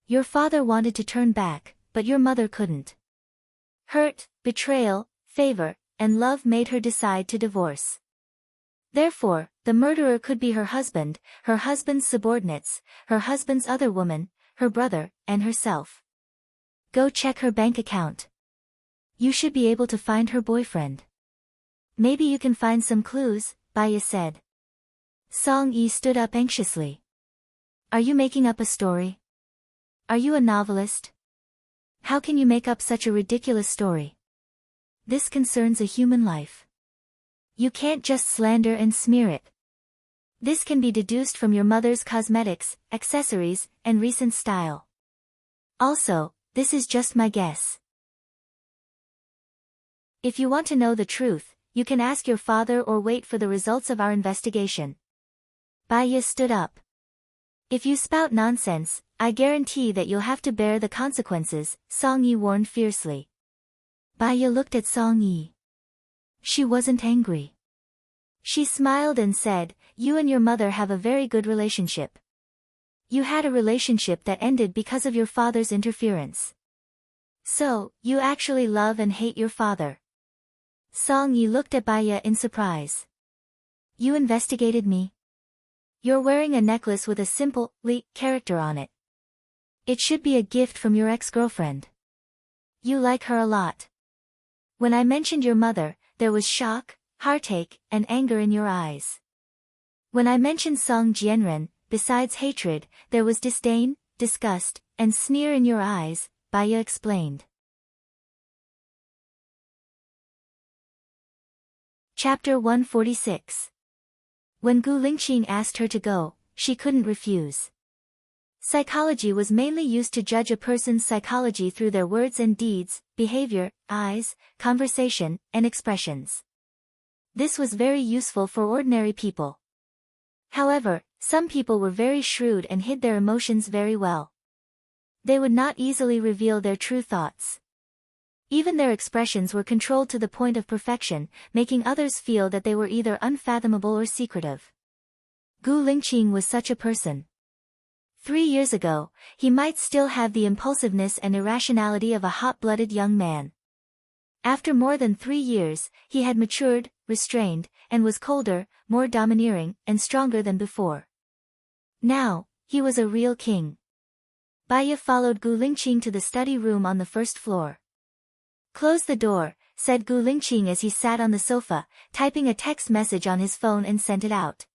Your father wanted to turn back, but your mother couldn't. Hurt, betrayal, favor, and love made her decide to divorce. Therefore, the murderer could be her husband, her husband's subordinates, her husband's other woman, her brother, and herself. Go check her bank account. You should be able to find her boyfriend. Maybe you can find some clues, Baya said. Song-yi stood up anxiously. Are you making up a story? Are you a novelist? How can you make up such a ridiculous story? This concerns a human life. You can't just slander and smear it. This can be deduced from your mother's cosmetics, accessories, and recent style. Also, this is just my guess. If you want to know the truth, you can ask your father or wait for the results of our investigation. Baya stood up. If you spout nonsense, I guarantee that you'll have to bear the consequences, Song-yi warned fiercely. Baya looked at Song-yi. She wasn't angry. She smiled and said, you and your mother have a very good relationship. You had a relationship that ended because of your father's interference. So, you actually love and hate your father. Song-yi looked at Baya in surprise. You investigated me? You're wearing a necklace with a simple, Li character on it. It should be a gift from your ex-girlfriend. You like her a lot. When I mentioned your mother, there was shock, heartache, and anger in your eyes. When I mentioned Song Jianren, besides hatred, there was disdain, disgust, and sneer in your eyes, Baya explained. Chapter 146. When Gu Lingqing asked her to go, she couldn't refuse. Psychology was mainly used to judge a person's psychology through their words and deeds, behavior, eyes, conversation, and expressions. This was very useful for ordinary people. However, some people were very shrewd and hid their emotions very well. They would not easily reveal their true thoughts. Even their expressions were controlled to the point of perfection, making others feel that they were either unfathomable or secretive. Gu Lingqing was such a person. 3 years ago, he might still have the impulsiveness and irrationality of a hot-blooded young man. After more than 3 years, he had matured, restrained, and was colder, more domineering, and stronger than before. Now, he was a real king. Baya followed Gu Lingqing to the study room on the first floor. Close the door, said Gu Lingqing as he sat on the sofa, typing a text message on his phone and sent it out.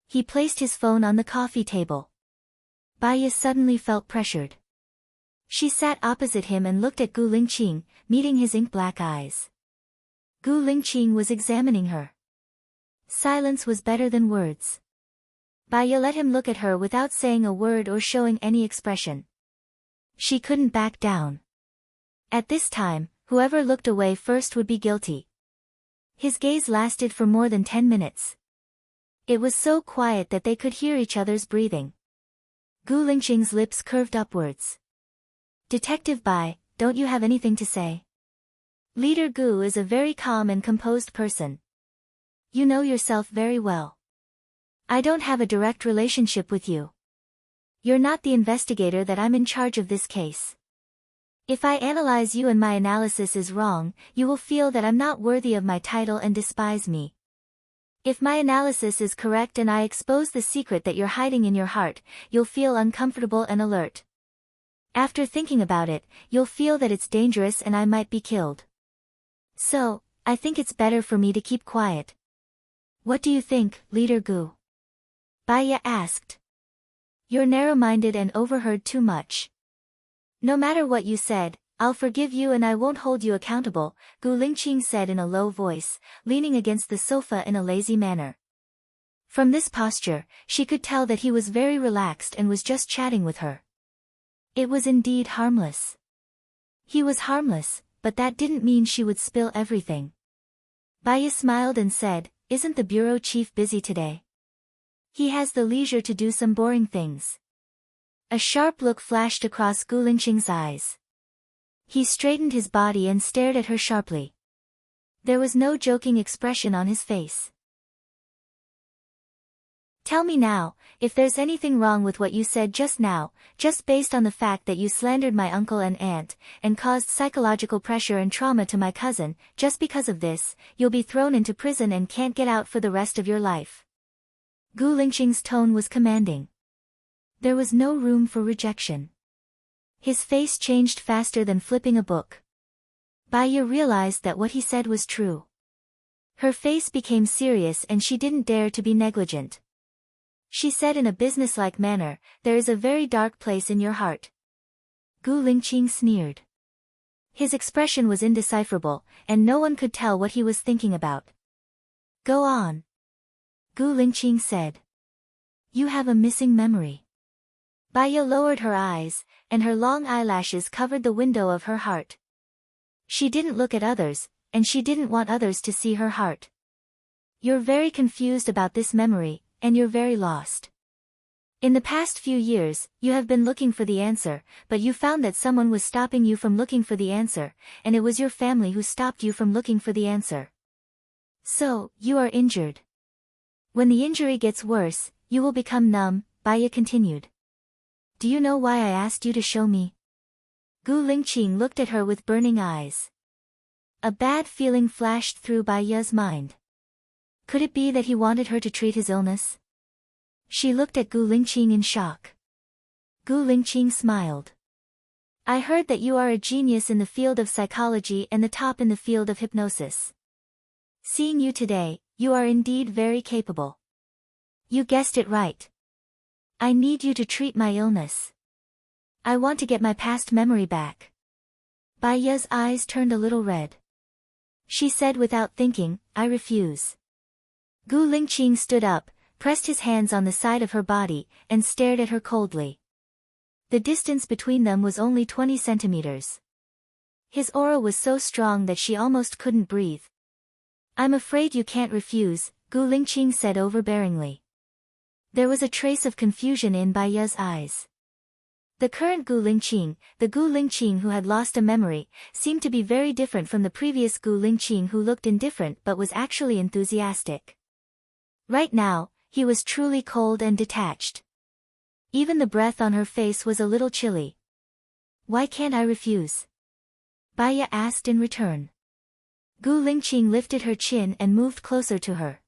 He placed his phone on the coffee table. Baya suddenly felt pressured. She sat opposite him and looked at Gu Lingqing, meeting his ink-black eyes. Gu Lingqing was examining her. Silence was better than words. Baya let him look at her without saying a word or showing any expression. She couldn't back down. At this time, whoever looked away first would be guilty. His gaze lasted for more than 10 minutes. It was so quiet that they could hear each other's breathing. Gu Lingqing's lips curved upwards. Detective Bai, don't you have anything to say? Leader Gu is a very calm and composed person. You know yourself very well. I don't have a direct relationship with you. You're not the investigator that I'm in charge of this case. If I analyze you and my analysis is wrong, you will feel that I'm not worthy of my title and despise me. If my analysis is correct and I expose the secret that you're hiding in your heart, you'll feel uncomfortable and alert. After thinking about it, you'll feel that it's dangerous and I might be killed. So, I think it's better for me to keep quiet. What do you think, Leader Gu? Baya asked. You're narrow-minded and overheard too much. No matter what you said, I'll forgive you and I won't hold you accountable, Gu Lingqing said in a low voice, leaning against the sofa in a lazy manner. From this posture, she could tell that he was very relaxed and was just chatting with her. It was indeed harmless. He was harmless, but that didn't mean she would spill everything. Baya smiled and said, isn't the bureau chief busy today? He has the leisure to do some boring things. A sharp look flashed across Gu Lingqing's eyes. He straightened his body and stared at her sharply. There was no joking expression on his face. Tell me now, if there's anything wrong with what you said just now, just based on the fact that you slandered my uncle and aunt, and caused psychological pressure and trauma to my cousin, just because of this, you'll be thrown into prison and can't get out for the rest of your life. Gu Lingqing's tone was commanding. There was no room for rejection. His face changed faster than flipping a book. Baya realized that what he said was true. Her face became serious and she didn't dare to be negligent. She said in a businesslike manner, "There is a very dark place in your heart." Gu Lingqing sneered. His expression was indecipherable, and no one could tell what he was thinking about. "Go on," Gu Lingqing said. "You have a missing memory." Baya lowered her eyes, and her long eyelashes covered the window of her heart. She didn't look at others, and she didn't want others to see her heart. "You're very confused about this memory, and you're very lost. In the past few years, you have been looking for the answer, but you found that someone was stopping you from looking for the answer, and it was your family who stopped you from looking for the answer. So, you are injured. When the injury gets worse, you will become numb," Baya continued. "Do you know why I asked you to show me?" Gu Lingqing looked at her with burning eyes. A bad feeling flashed through Baya's mind. Could it be that he wanted her to treat his illness? She looked at Gu Lingqing in shock. Gu Lingqing smiled. "I heard that you are a genius in the field of psychology and the top in the field of hypnosis. Seeing you today, you are indeed very capable. You guessed it right. I need you to treat my illness. I want to get my past memory back." Baya's eyes turned a little red. She said without thinking, "I refuse." Gu Lingqing stood up, pressed his hands on the side of her body, and stared at her coldly. The distance between them was only 20 centimeters. His aura was so strong that she almost couldn't breathe. "I'm afraid you can't refuse," Gu Lingqing said overbearingly. There was a trace of confusion in Baya's eyes. The current Gu Lingqing, the Gu Lingqing who had lost a memory, seemed to be very different from the previous Gu Lingqing who looked indifferent but was actually enthusiastic. Right now, he was truly cold and detached. Even the breath on her face was a little chilly. "Why can't I refuse?" Baya asked in return. Gu Lingqing lifted her chin and moved closer to her.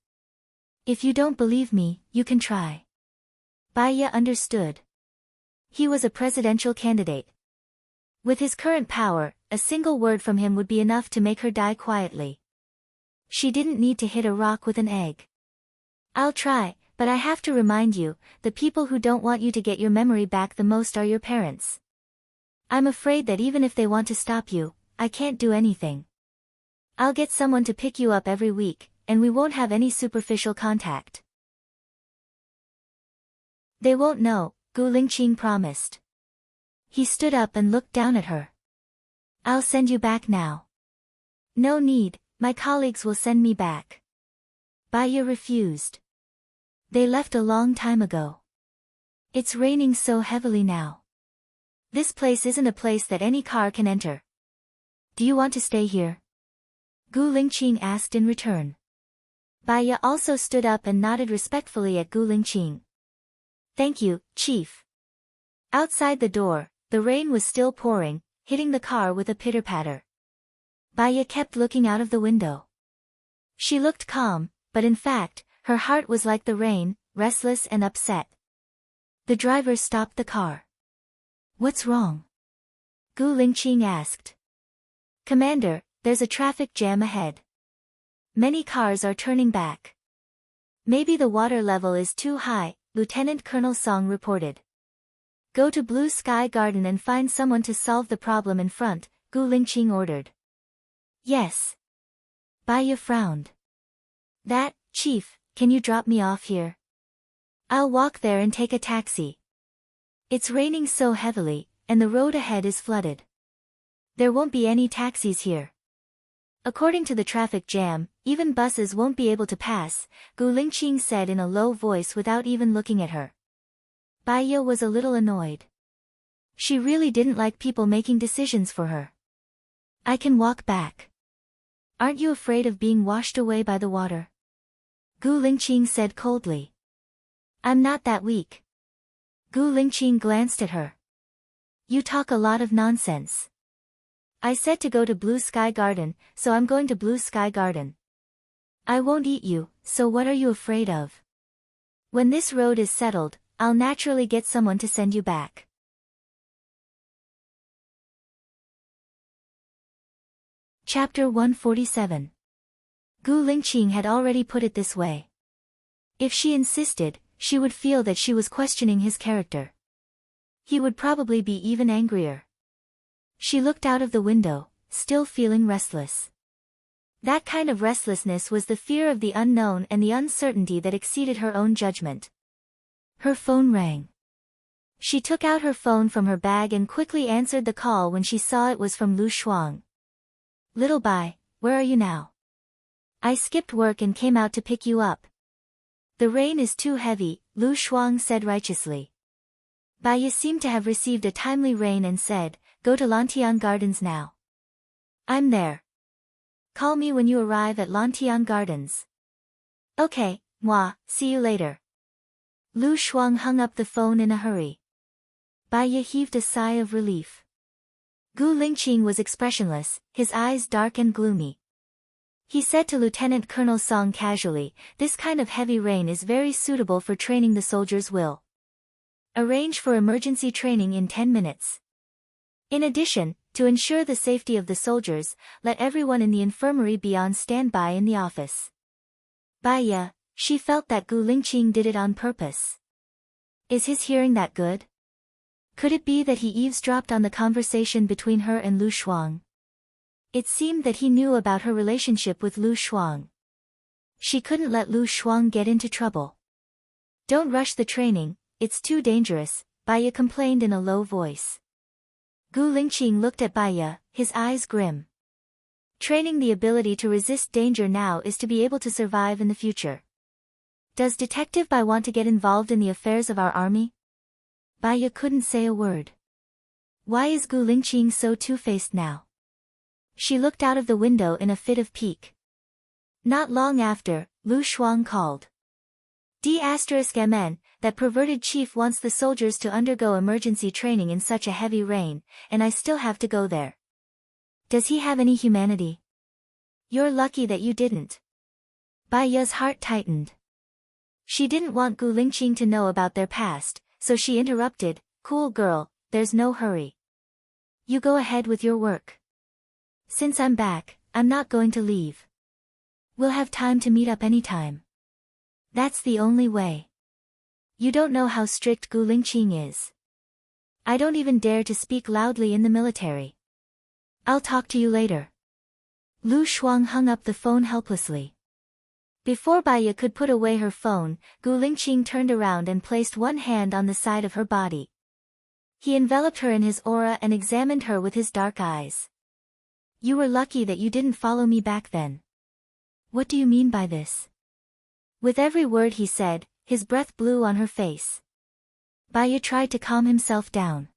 "If you don't believe me, you can try." Baya understood. He was a presidential candidate. With his current power, a single word from him would be enough to make her die quietly. She didn't need to hit a rock with an egg. "I'll try, but I have to remind you, the people who don't want you to get your memory back the most are your parents. I'm afraid that even if they want to stop you, I can't do anything. I'll get someone to pick you up every week, and we won't have any superficial contact." "They won't know," Gu Lingqing promised. He stood up and looked down at her. "I'll send you back now." "No need, my colleagues will send me back." Baya refused. "They left a long time ago. It's raining so heavily now. This place isn't a place that any car can enter. Do you want to stay here?" Gu Lingqing asked in return. Baya also stood up and nodded respectfully at Gu Lingqing. "Thank you, Chief." Outside the door, the rain was still pouring, hitting the car with a pitter-patter. Baya kept looking out of the window. She looked calm, but in fact, her heart was like the rain, restless and upset. The driver stopped the car. "What's wrong?" Gu Lingqing asked. "Commander, there's a traffic jam ahead. Many cars are turning back. Maybe the water level is too high," Lieutenant Colonel Song reported. "Go to Blue Sky Garden and find someone to solve the problem in front," Gu Lingqing ordered. "Yes." Baya frowned. "That, Chief, can you drop me off here? I'll walk there and take a taxi. It's raining so heavily, and the road ahead is flooded. There won't be any taxis here. According to the traffic jam, even buses won't be able to pass," Gu Lingqing said in a low voice without even looking at her. Baya was a little annoyed. She really didn't like people making decisions for her. "I can walk back." "Aren't you afraid of being washed away by the water?" Gu Lingqing said coldly. "I'm not that weak." Gu Lingqing glanced at her. "You talk a lot of nonsense. I said to go to Blue Sky Garden, so I'm going to Blue Sky Garden. I won't eat you, so what are you afraid of? When this road is settled, I'll naturally get someone to send you back." Chapter 147. Gu Lingqing had already put it this way. If she insisted, she would feel that she was questioning his character. He would probably be even angrier. She looked out of the window, still feeling restless. That kind of restlessness was the fear of the unknown and the uncertainty that exceeded her own judgment. Her phone rang. She took out her phone from her bag and quickly answered the call when she saw it was from Lu Shuang. Little Bai, where are you now? I skipped work and came out to pick you up. The rain is too heavy, Lu Shuang said righteously. Bai seemed to have received a timely rain and said, go to Lantian Gardens now. I'm there. Call me when you arrive at Lantian Gardens. Okay, moi, see you later. Lu Shuang hung up the phone in a hurry. Bai heaved a sigh of relief. Gu Lingqing was expressionless, his eyes dark and gloomy. He said to Lieutenant Colonel Song casually, this kind of heavy rain is very suitable for training the soldiers' will. Arrange for emergency training in 10 minutes. In addition, to ensure the safety of the soldiers, let everyone in the infirmary be on standby in the office. Baiya, she felt that Gu Lingqing did it on purpose. Is his hearing that good? Could it be that he eavesdropped on the conversation between her and Lu Shuang? It seemed that he knew about her relationship with Lu Shuang. She couldn't let Lu Shuang get into trouble. Don't rush the training, it's too dangerous, Baiya complained in a low voice. Gu Lingqing looked at Baiya, his eyes grim. Training the ability to resist danger now is to be able to survive in the future. Does Detective Bai want to get involved in the affairs of our army? Baiya couldn't say a word. Why is Gu Lingqing so two-faced now? She looked out of the window in a fit of pique. Not long after, Lu Shuang called. D*MN, that perverted chief wants the soldiers to undergo emergency training in such a heavy rain, and I still have to go there. Does he have any humanity? You're lucky that you didn't. Baiya's heart tightened. She didn't want Gu Lingqing to know about their past, so she interrupted, cool girl, there's no hurry. You go ahead with your work. Since I'm back, I'm not going to leave. We'll have time to meet up anytime. That's the only way. You don't know how strict Gu Lingqing is. I don't even dare to speak loudly in the military. I'll talk to you later. Lu Shuang hung up the phone helplessly. Before Baiya could put away her phone, Gu Lingqing turned around and placed one hand on the side of her body. He enveloped her in his aura and examined her with his dark eyes. You were lucky that you didn't follow me back then. What do you mean by this? With every word he said, his breath blew on her face. Baiya tried to calm himself down.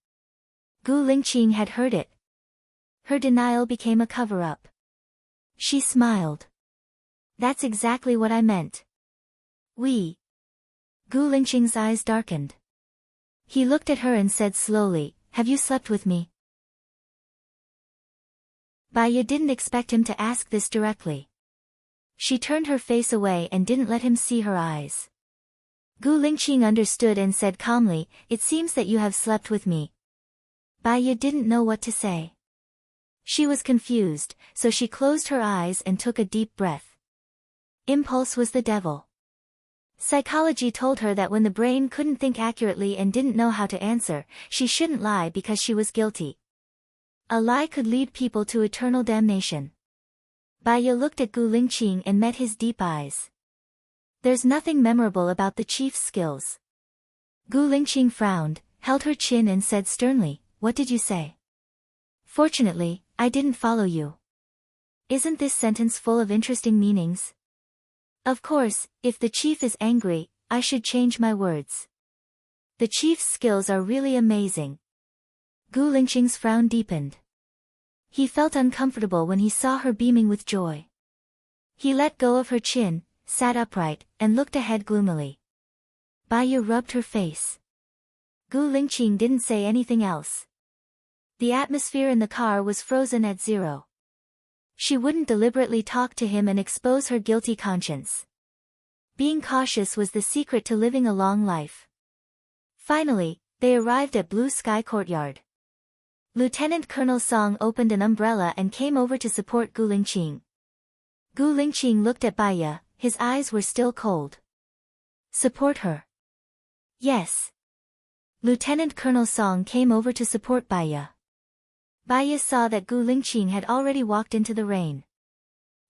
Gu Lingqing had heard it. Her denial became a cover-up. She smiled. That's exactly what I meant. Gu Lingqing's eyes darkened. He looked at her and said slowly, have you slept with me? Baiya didn't expect him to ask this directly. She turned her face away and didn't let him see her eyes. Gu Lingqing understood and said calmly, it seems that you have slept with me. Baiya didn't know what to say. She was confused, so she closed her eyes and took a deep breath. Impulse was the devil. Psychology told her that when the brain couldn't think accurately and didn't know how to answer, she shouldn't lie because she was guilty. A lie could lead people to eternal damnation. Baiya looked at Gu Lingqing and met his deep eyes. There's nothing memorable about the chief's skills. Gu Lingqing frowned, held her chin and said sternly, what did you say? Fortunately, I didn't follow you. Isn't this sentence full of interesting meanings? Of course, if the chief is angry, I should change my words. The chief's skills are really amazing. Gu Lingqing's frown deepened. He felt uncomfortable when he saw her beaming with joy. He let go of her chin, sat upright, and looked ahead gloomily. Baiya rubbed her face. Gu Lingqing didn't say anything else. The atmosphere in the car was frozen at zero. She wouldn't deliberately talk to him and expose her guilty conscience. Being cautious was the secret to living a long life. Finally, they arrived at Blue Sky Courtyard. Lieutenant Colonel Song opened an umbrella and came over to support Gu Lingqing. Gu Lingqing looked at Baiya, his eyes were still cold. Support her. Yes. Lieutenant Colonel Song came over to support Baiya. Baiya saw that Gu Lingqing had already walked into the rain.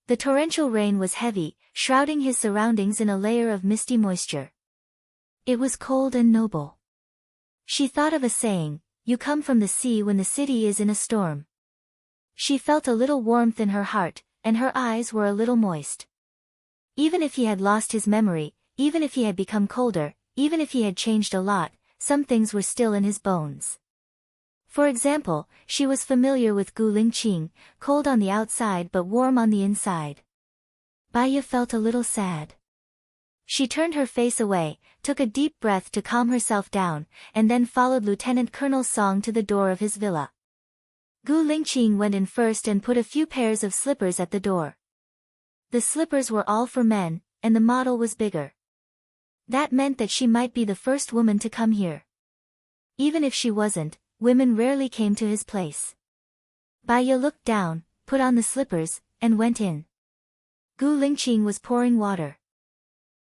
The torrential rain was heavy, shrouding his surroundings in a layer of misty moisture. It was cold and noble. She thought of a saying, "You come from the sea when the city is in a storm." She felt a little warmth in her heart, and her eyes were a little moist. Even if he had lost his memory, even if he had become colder, even if he had changed a lot, some things were still in his bones. For example, she was familiar with Gu Lingqing, cold on the outside but warm on the inside. Baiya felt a little sad. She turned her face away, took a deep breath to calm herself down, and then followed Lieutenant Colonel Song to the door of his villa. Gu Lingqing went in first and put a few pairs of slippers at the door. The slippers were all for men, and the model was bigger. That meant that she might be the first woman to come here. Even if she wasn't, women rarely came to his place. Baiya looked down, put on the slippers, and went in. Gu Lingqing was pouring water.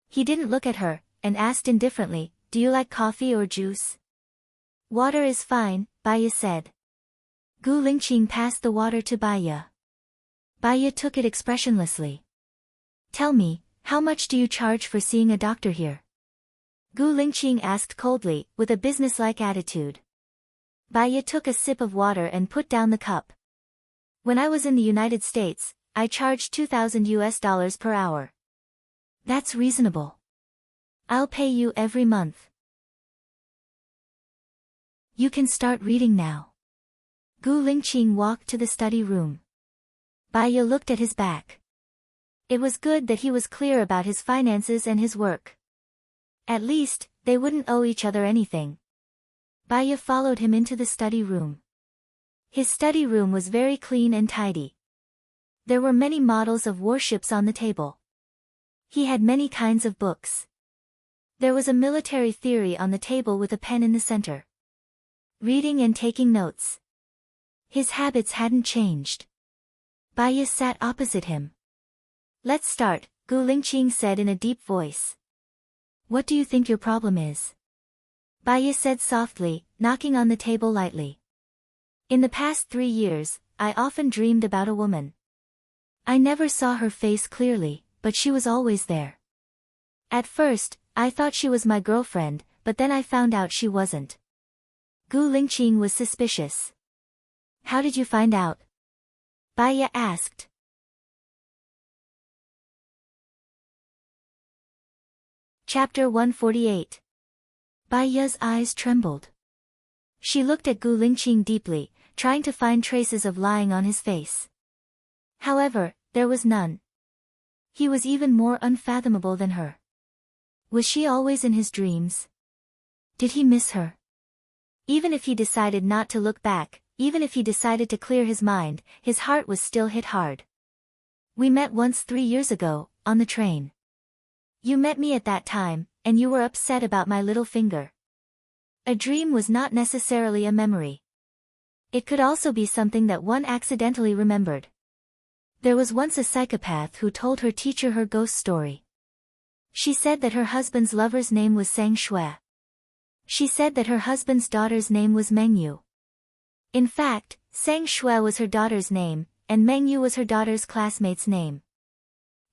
He didn't look at her, and asked indifferently, "Do you like coffee or juice?" "Water is fine," Baiya said. Gu Lingqing passed the water to Baiya. Baiya took it expressionlessly. "Tell me, how much do you charge for seeing a doctor here?" Gu Lingqing asked coldly, with a businesslike attitude. Baiya took a sip of water and put down the cup. "When I was in the United States, I charged $2,000 per hour. That's reasonable. I'll pay you every month." "You can start reading now." Gu Lingqing walked to the study room. Baiya looked at his back. It was good that he was clear about his finances and his work. At least, they wouldn't owe each other anything. Baiya followed him into the study room. His study room was very clean and tidy. There were many models of warships on the table. He had many kinds of books. There was a military theory on the table with a pen in the center. Reading and taking notes. His habits hadn't changed. Baiya sat opposite him. "Let's start," Gu Lingqing said in a deep voice. "What do you think your problem is?" Baiya said softly, knocking on the table lightly. "In the past 3 years, I often dreamed about a woman. I never saw her face clearly, but she was always there. At first, I thought she was my girlfriend, but then I found out she wasn't." Gu Lingqing was suspicious. "How did you find out?" Baiya asked. Chapter 148. Baiya's eyes trembled. She looked at Gu Lingqing deeply, trying to find traces of lying on his face. However, there was none. He was even more unfathomable than her. Was she always in his dreams? Did he miss her? Even if he decided not to look back, even if he decided to clear his mind, his heart was still hit hard. "We met once 3 years ago, on the train. You met me at that time, and you were upset about my little finger." A dream was not necessarily a memory. It could also be something that one accidentally remembered. There was once a psychopath who told her teacher her ghost story. She said that her husband's lover's name was Sang Shui. She said that her husband's daughter's name was Mengyu. In fact, Sang Shui was her daughter's name, and Mengyu was her daughter's classmate's name.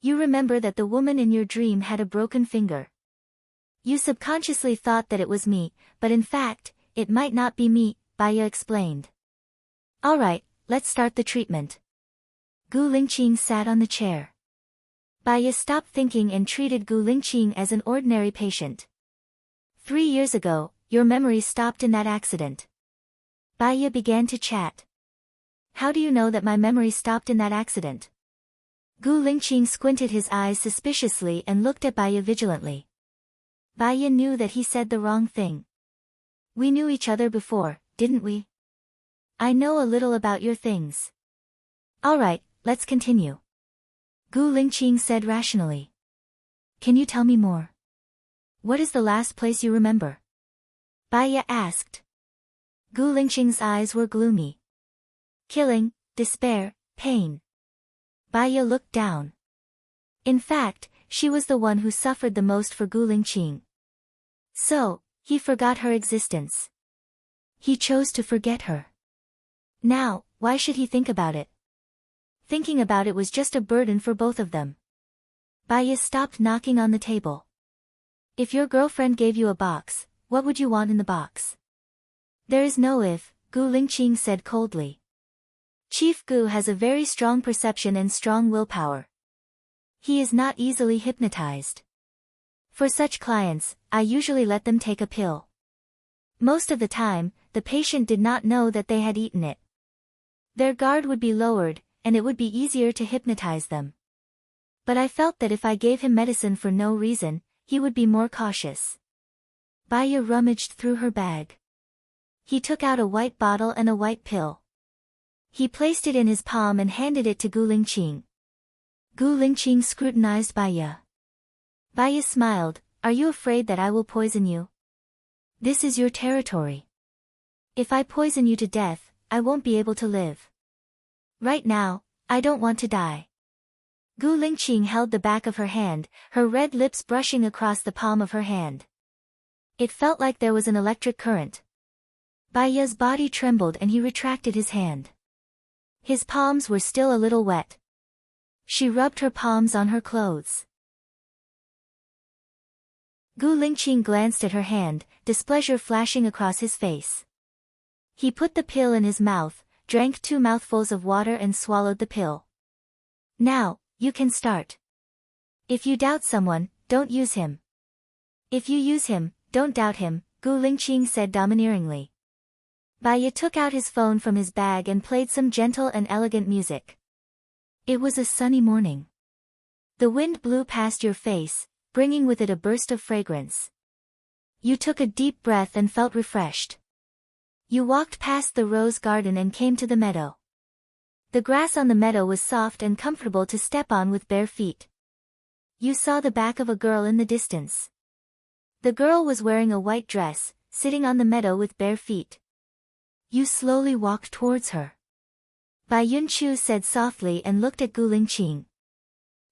You remember that the woman in your dream had a broken finger. You subconsciously thought that it was me, but in fact, it might not be me, Baiya explained. "Alright, let's start the treatment." Gu Lingqing sat on the chair. Baiya stopped thinking and treated Gu Lingqing as an ordinary patient. 3 years ago, your memory stopped in that accident. Baiya began to chat. "How do you know that my memory stopped in that accident?" Gu Lingqing squinted his eyes suspiciously and looked at Baiya vigilantly. Baiya knew that he said the wrong thing. "We knew each other before, didn't we? I know a little about your things." "Alright, let's continue." Gu Lingqing said rationally. "Can you tell me more? What is the last place you remember?" Baiya asked. Gu Lingqing's eyes were gloomy. Killing, despair, pain. Baiya looked down. In fact, she was the one who suffered the most for Gu Lingqing. So, he forgot her existence. He chose to forget her. Now, why should he think about it? Thinking about it was just a burden for both of them. Baiya stopped knocking on the table. If your girlfriend gave you a box, what would you want in the box? There is no if, Gu Lingqing said coldly. Chief Gu has a very strong perception and strong willpower. He is not easily hypnotized. For such clients, I usually let them take a pill. Most of the time, the patient did not know that they had eaten it. Their guard would be lowered, and it would be easier to hypnotize them. But I felt that if I gave him medicine for no reason, he would be more cautious. Baiya rummaged through her bag. He took out a white bottle and a white pill. He placed it in his palm and handed it to Gu Lingqing. Gu Lingqing scrutinized Baiya. Baiya smiled, "Are you afraid that I will poison you? This is your territory. If I poison you to death, I won't be able to live. Right now, I don't want to die." Gu Lingqing held the back of her hand, her red lips brushing across the palm of her hand. It felt like there was an electric current. Baiya's body trembled and he retracted his hand. His palms were still a little wet. She rubbed her palms on her clothes. Gu Lingqing glanced at her hand, displeasure flashing across his face. He put the pill in his mouth, drank 2 mouthfuls of water and swallowed the pill. "Now, you can start. If you doubt someone, don't use him. If you use him, don't doubt him," Gu Lingqing said domineeringly. Baiya took out his phone from his bag and played some gentle and elegant music. It was a sunny morning. The wind blew past your face, bringing with it a burst of fragrance. You took a deep breath and felt refreshed. You walked past the rose garden and came to the meadow. The grass on the meadow was soft and comfortable to step on with bare feet. You saw the back of a girl in the distance. The girl was wearing a white dress, sitting on the meadow with bare feet. You slowly walked towards her. Bai Yunqiu said softly and looked at Gu Lingqing.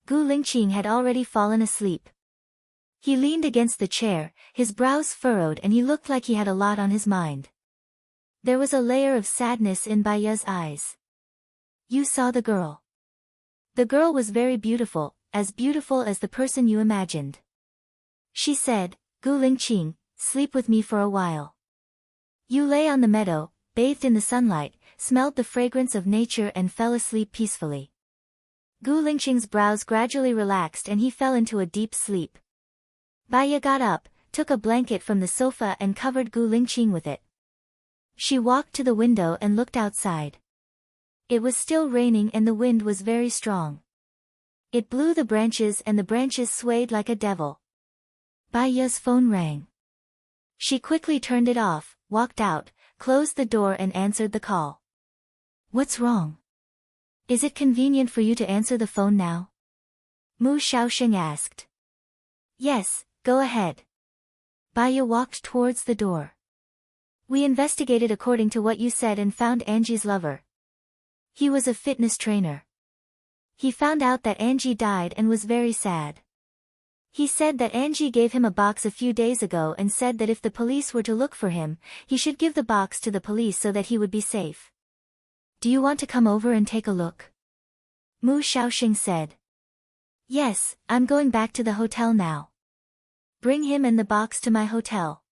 Gu Lingqing had already fallen asleep. He leaned against the chair, his brows furrowed and he looked like he had a lot on his mind. There was a layer of sadness in Baiya's eyes. You saw the girl. The girl was very beautiful as the person you imagined. She said, "Gu Lingqing, sleep with me for a while." You lay on the meadow, bathed in the sunlight, smelled the fragrance of nature and fell asleep peacefully. Gu Lingqing's brows gradually relaxed and he fell into a deep sleep. Baiya got up, took a blanket from the sofa and covered Gu Lingqing with it. She walked to the window and looked outside. It was still raining and the wind was very strong. It blew the branches and the branches swayed like a devil. Baiya's phone rang. She quickly turned it off, walked out, closed the door and answered the call. "What's wrong? Is it convenient for you to answer the phone now?" Mu Shaoxing asked. "Yes, go ahead." Baiya walked towards the door. "We investigated according to what you said and found Angie's lover. He was a fitness trainer. He found out that Angie died and was very sad. He said that Angie gave him a box a few days ago and said that if the police were to look for him, he should give the box to the police so that he would be safe. Do you want to come over and take a look?" Mu Shaoxing said. "Yes, I'm going back to the hotel now. Bring him and the box to my hotel."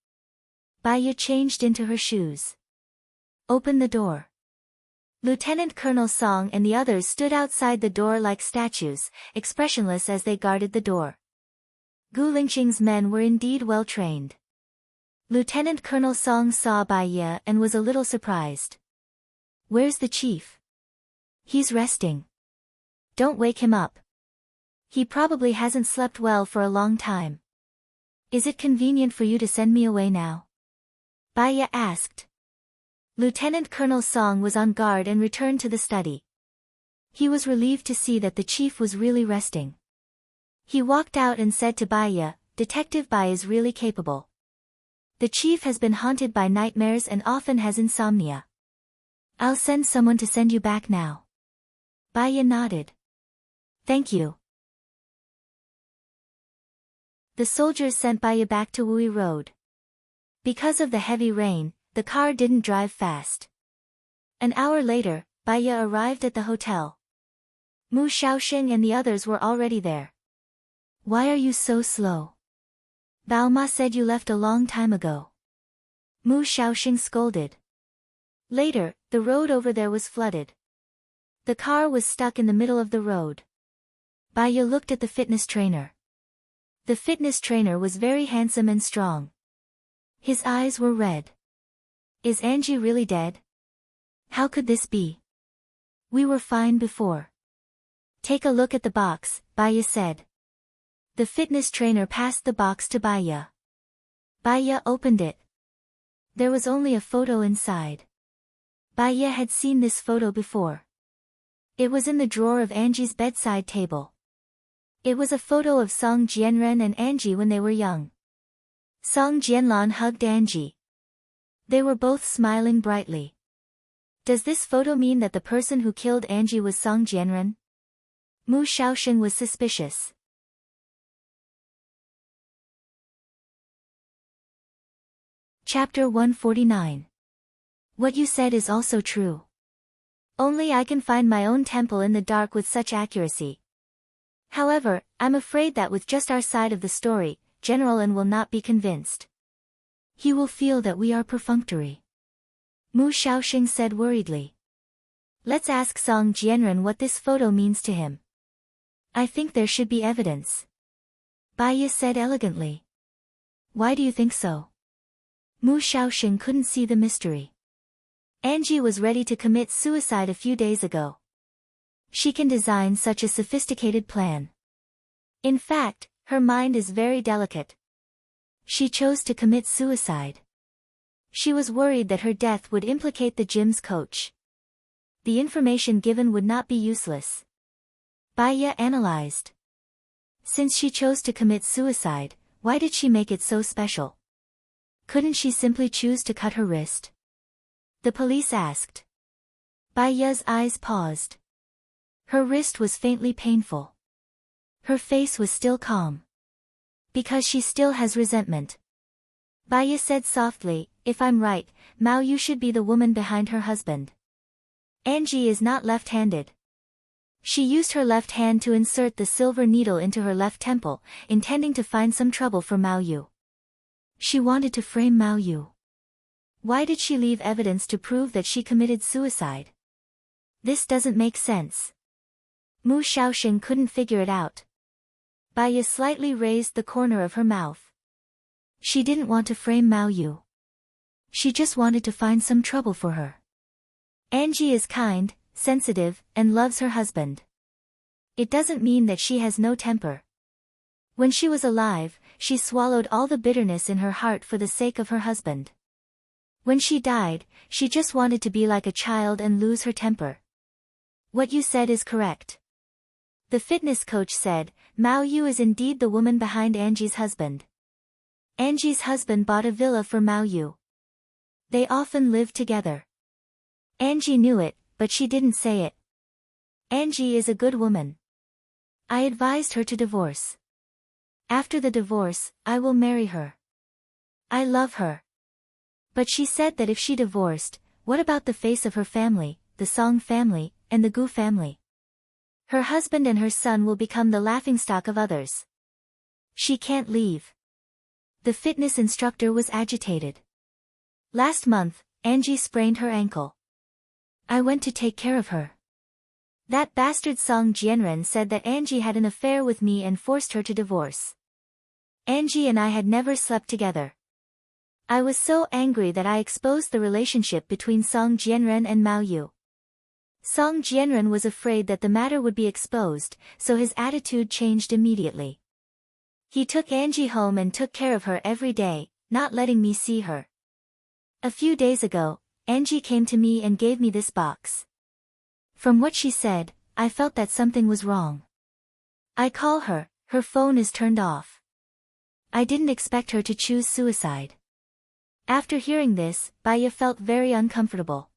Baiya changed into her shoes. "Open the door." Lieutenant Colonel Song and the others stood outside the door like statues, expressionless as they guarded the door. Gu Lingqing's men were indeed well trained. Lieutenant Colonel Song saw Baiya and was a little surprised. "Where's the chief?" "He's resting. Don't wake him up. He probably hasn't slept well for a long time. Is it convenient for you to send me away now?" Baiya asked. Lieutenant Colonel Song was on guard and returned to the study. He was relieved to see that the chief was really resting. He walked out and said to Baiya, "Detective Bai is really capable. The chief has been haunted by nightmares and often has insomnia. I'll send someone to send you back now. Baya nodded. Thank you. The soldiers sent Baya back to Wui Road. Because of the heavy rain, the car didn't drive fast. An hour later, Baya arrived at the hotel. Mu Shaoxing and the others were already there. Why are you so slow? Bao Ma said you left a long time ago. Mu Shaoxing scolded. Later, the road over there was flooded. The car was stuck in the middle of the road. Baya looked at the fitness trainer. The fitness trainer was very handsome and strong. His eyes were red. Is Angie really dead? How could this be? We were fine before. Take a look at the box, Baya said. The fitness trainer passed the box to Baya. Baya opened it. There was only a photo inside. Baya had seen this photo before. It was in the drawer of Angie's bedside table. It was a photo of Song Jianren and Angie when they were young. Song Jianlan hugged Angie. They were both smiling brightly. Does this photo mean that the person who killed Angie was Song Jianren? Mu Shaoxing was suspicious. Chapter 149. What you said is also true. Only I can find my own temple in the dark with such accuracy. However, I'm afraid that with just our side of the story, General An will not be convinced. He will feel that we are perfunctory. Mu Shaoxing said worriedly. Let's ask Song Jianren what this photo means to him. I think there should be evidence. Baya said elegantly. Why do you think so? Mu Shaoxing couldn't see the mystery. Angie was ready to commit suicide a few days ago. She can design such a sophisticated plan. In fact, her mind is very delicate. She chose to commit suicide. She was worried that her death would implicate the gym's coach. The information given would not be useless. Baya analyzed. Since she chose to commit suicide, why did she make it so special? Couldn't she simply choose to cut her wrist? The police asked. Baya's eyes paused. Her wrist was faintly painful. Her face was still calm. Because she still has resentment. Baya said softly, if I'm right, Mao Yu should be the woman behind her husband. Angie is not left-handed. She used her left hand to insert the silver needle into her left temple, intending to find some trouble for Mao Yu. She wanted to frame Mao Yu. Why did she leave evidence to prove that she committed suicide? This doesn't make sense. Mu Shaoxing couldn't figure it out. Baya slightly raised the corner of her mouth. She didn't want to frame Mao Yu. She just wanted to find some trouble for her. Angie is kind, sensitive, and loves her husband. It doesn't mean that she has no temper. When she was alive, she swallowed all the bitterness in her heart for the sake of her husband. When she died, she just wanted to be like a child and lose her temper. What you said is correct. The fitness coach said, Mao Yu is indeed the woman behind Angie's husband. Angie's husband bought a villa for Mao Yu. They often lived together. Angie knew it, but she didn't say it. Angie is a good woman. I advised her to divorce. After the divorce, I will marry her. I love her. But she said that if she divorced, what about the face of her family, the Song family, and the Gu family? Her husband and her son will become the laughingstock of others. She can't leave. The fitness instructor was agitated. Last month, Angie sprained her ankle. I went to take care of her. That bastard Song Jianren said that Angie had an affair with me and forced her to divorce. Angie and I had never slept together. I was so angry that I exposed the relationship between Song Jianren and Mao Yu. Song Jianren was afraid that the matter would be exposed, so his attitude changed immediately. He took Angie home and took care of her every day, not letting me see her. A few days ago, Angie came to me and gave me this box. From what she said, I felt that something was wrong. I call her, her phone is turned off. I didn't expect her to choose suicide. After hearing this, Baya felt very uncomfortable.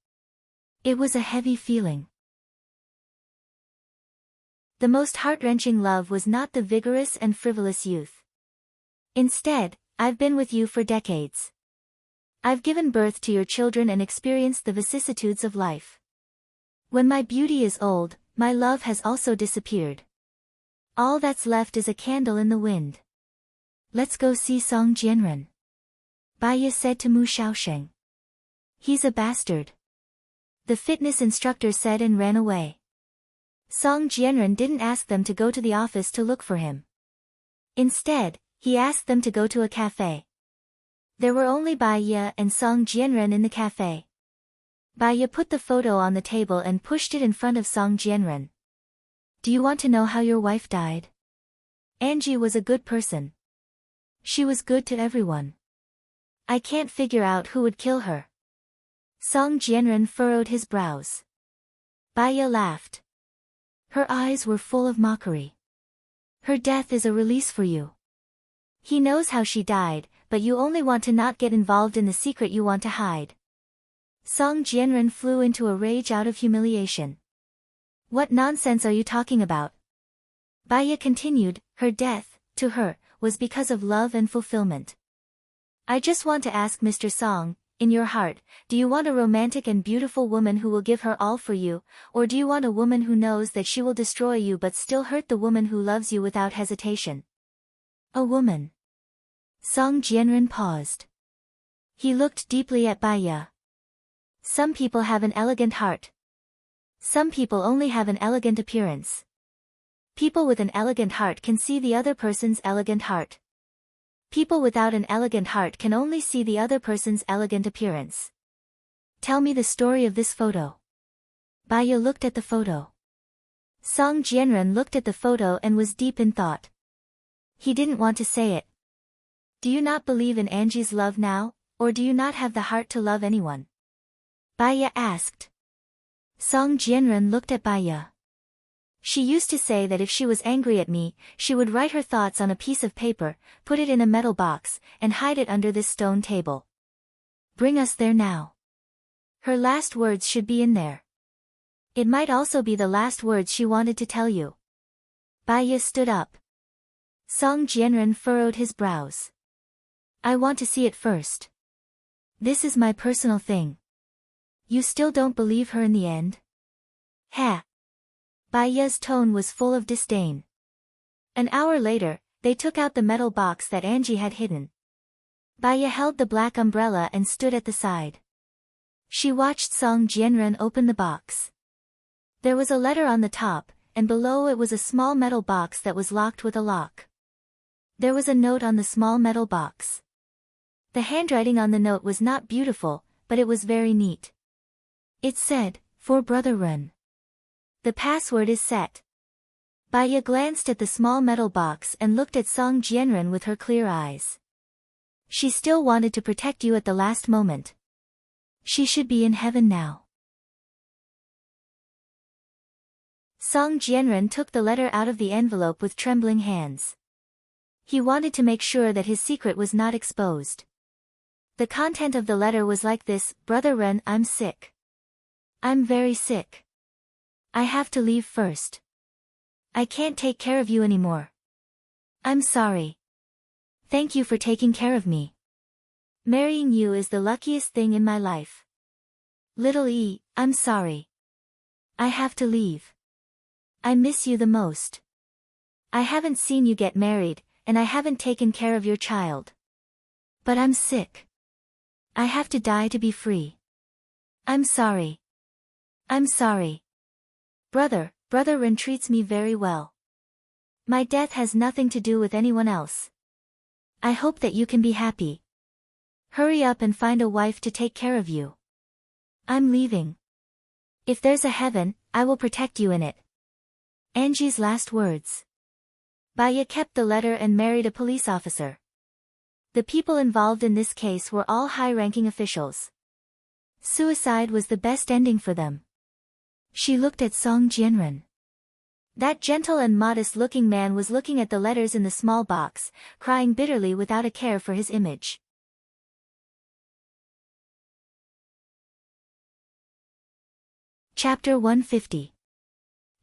It was a heavy feeling. The most heart-wrenching love was not the vigorous and frivolous youth. Instead, I've been with you for decades. I've given birth to your children and experienced the vicissitudes of life. When my beauty is old, my love has also disappeared. All that's left is a candle in the wind. Let's go see Song Jianren. Baya said to Mu Shaosheng. He's a bastard. The fitness instructor said and ran away. Song Jianren didn't ask them to go to the office to look for him. Instead, he asked them to go to a cafe. There were only Baya and Song Jianren in the cafe. Baya put the photo on the table and pushed it in front of Song Jianren. Do you want to know how your wife died? Angie was a good person. She was good to everyone. I can't figure out who would kill her. Song Jianren furrowed his brows. Baya laughed. Her eyes were full of mockery. Her death is a release for you. He knows how she died, but you only want to not get involved in the secret you want to hide. Song Jianren flew into a rage out of humiliation. What nonsense are you talking about? Baya continued, her death, to her, was because of love and fulfillment. I just want to ask Mr. Song, in your heart, do you want a romantic and beautiful woman who will give her all for you, or do you want a woman who knows that she will destroy you but still hurt the woman who loves you without hesitation? A woman. Song Jianren paused. He looked deeply at Baya. Some people have an elegant heart. Some people only have an elegant appearance. People with an elegant heart can see the other person's elegant heart. People without an elegant heart can only see the other person's elegant appearance. Tell me the story of this photo. Baya looked at the photo. Song Jianren looked at the photo and was deep in thought. He didn't want to say it. Do you not believe in Angie's love now, or do you not have the heart to love anyone? Baya asked. Song Jianren looked at Baya. She used to say that if she was angry at me, she would write her thoughts on a piece of paper, put it in a metal box, and hide it under this stone table. Bring us there now. Her last words should be in there. It might also be the last words she wanted to tell you. Baya stood up. Song Jianren furrowed his brows. I want to see it first. This is my personal thing. You still don't believe her in the end? Ha! Baya's tone was full of disdain. An hour later, they took out the metal box that Angie had hidden. Baya held the black umbrella and stood at the side. She watched Song Jianren open the box. There was a letter on the top, and below it was a small metal box that was locked with a lock. There was a note on the small metal box. The handwriting on the note was not beautiful, but it was very neat. It said, "For Brother Ren." The password is set. Baya glanced at the small metal box and looked at Song Jianren with her clear eyes. She still wanted to protect you at the last moment. She should be in heaven now. Song Jianren took the letter out of the envelope with trembling hands. He wanted to make sure that his secret was not exposed. The content of the letter was like this: Brother Ren, I'm sick. I'm very sick. I have to leave first. I can't take care of you anymore. I'm sorry. Thank you for taking care of me. Marrying you is the luckiest thing in my life. Little E, I'm sorry. I have to leave. I miss you the most. I haven't seen you get married, and I haven't taken care of your child. But I'm sick. I have to die to be free. I'm sorry. I'm sorry. Brother Ren treats me very well. My death has nothing to do with anyone else. I hope that you can be happy. Hurry up and find a wife to take care of you. I'm leaving. If there's a heaven, I will protect you in it. Angie's last words. Baya kept the letter and married a police officer. The people involved in this case were all high-ranking officials. Suicide was the best ending for them. She looked at Song Jianren. That gentle and modest-looking man was looking at the letters in the small box, crying bitterly without a care for his image. Chapter 150.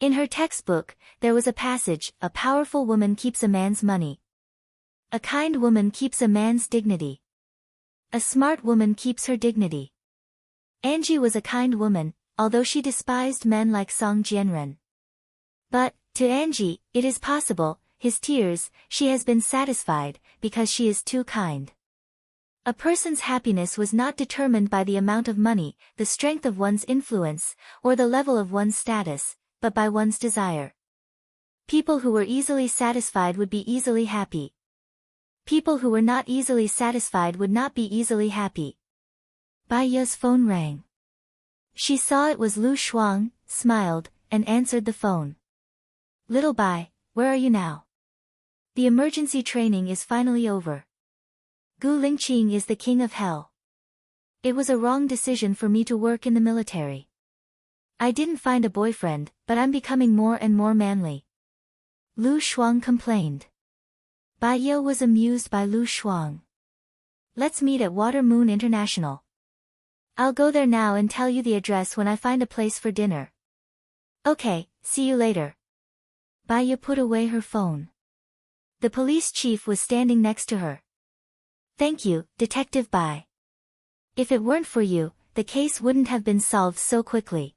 In her textbook, there was a passage, a powerful woman keeps a man's money. A kind woman keeps a man's dignity. A smart woman keeps her dignity. Angie was a kind woman, although she despised men like Song Jianren. But, to Angie, it is possible, his tears, she has been satisfied, because she is too kind. A person's happiness was not determined by the amount of money, the strength of one's influence, or the level of one's status, but by one's desire. People who were easily satisfied would be easily happy. People who were not easily satisfied would not be easily happy. Bai Ye's phone rang. She saw it was Lu Shuang, smiled, and answered the phone. Little Bai, where are you now? The emergency training is finally over. Gu Lingqing is the king of hell. It was a wrong decision for me to work in the military. I didn't find a boyfriend, but I'm becoming more and more manly. Lu Shuang complained. Bai Ye was amused by Lu Shuang. Let's meet at Water Moon International. I'll go there now and tell you the address when I find a place for dinner. Okay, see you later. Bai Ye put away her phone. The police chief was standing next to her. Thank you, Detective Bai. If it weren't for you, the case wouldn't have been solved so quickly.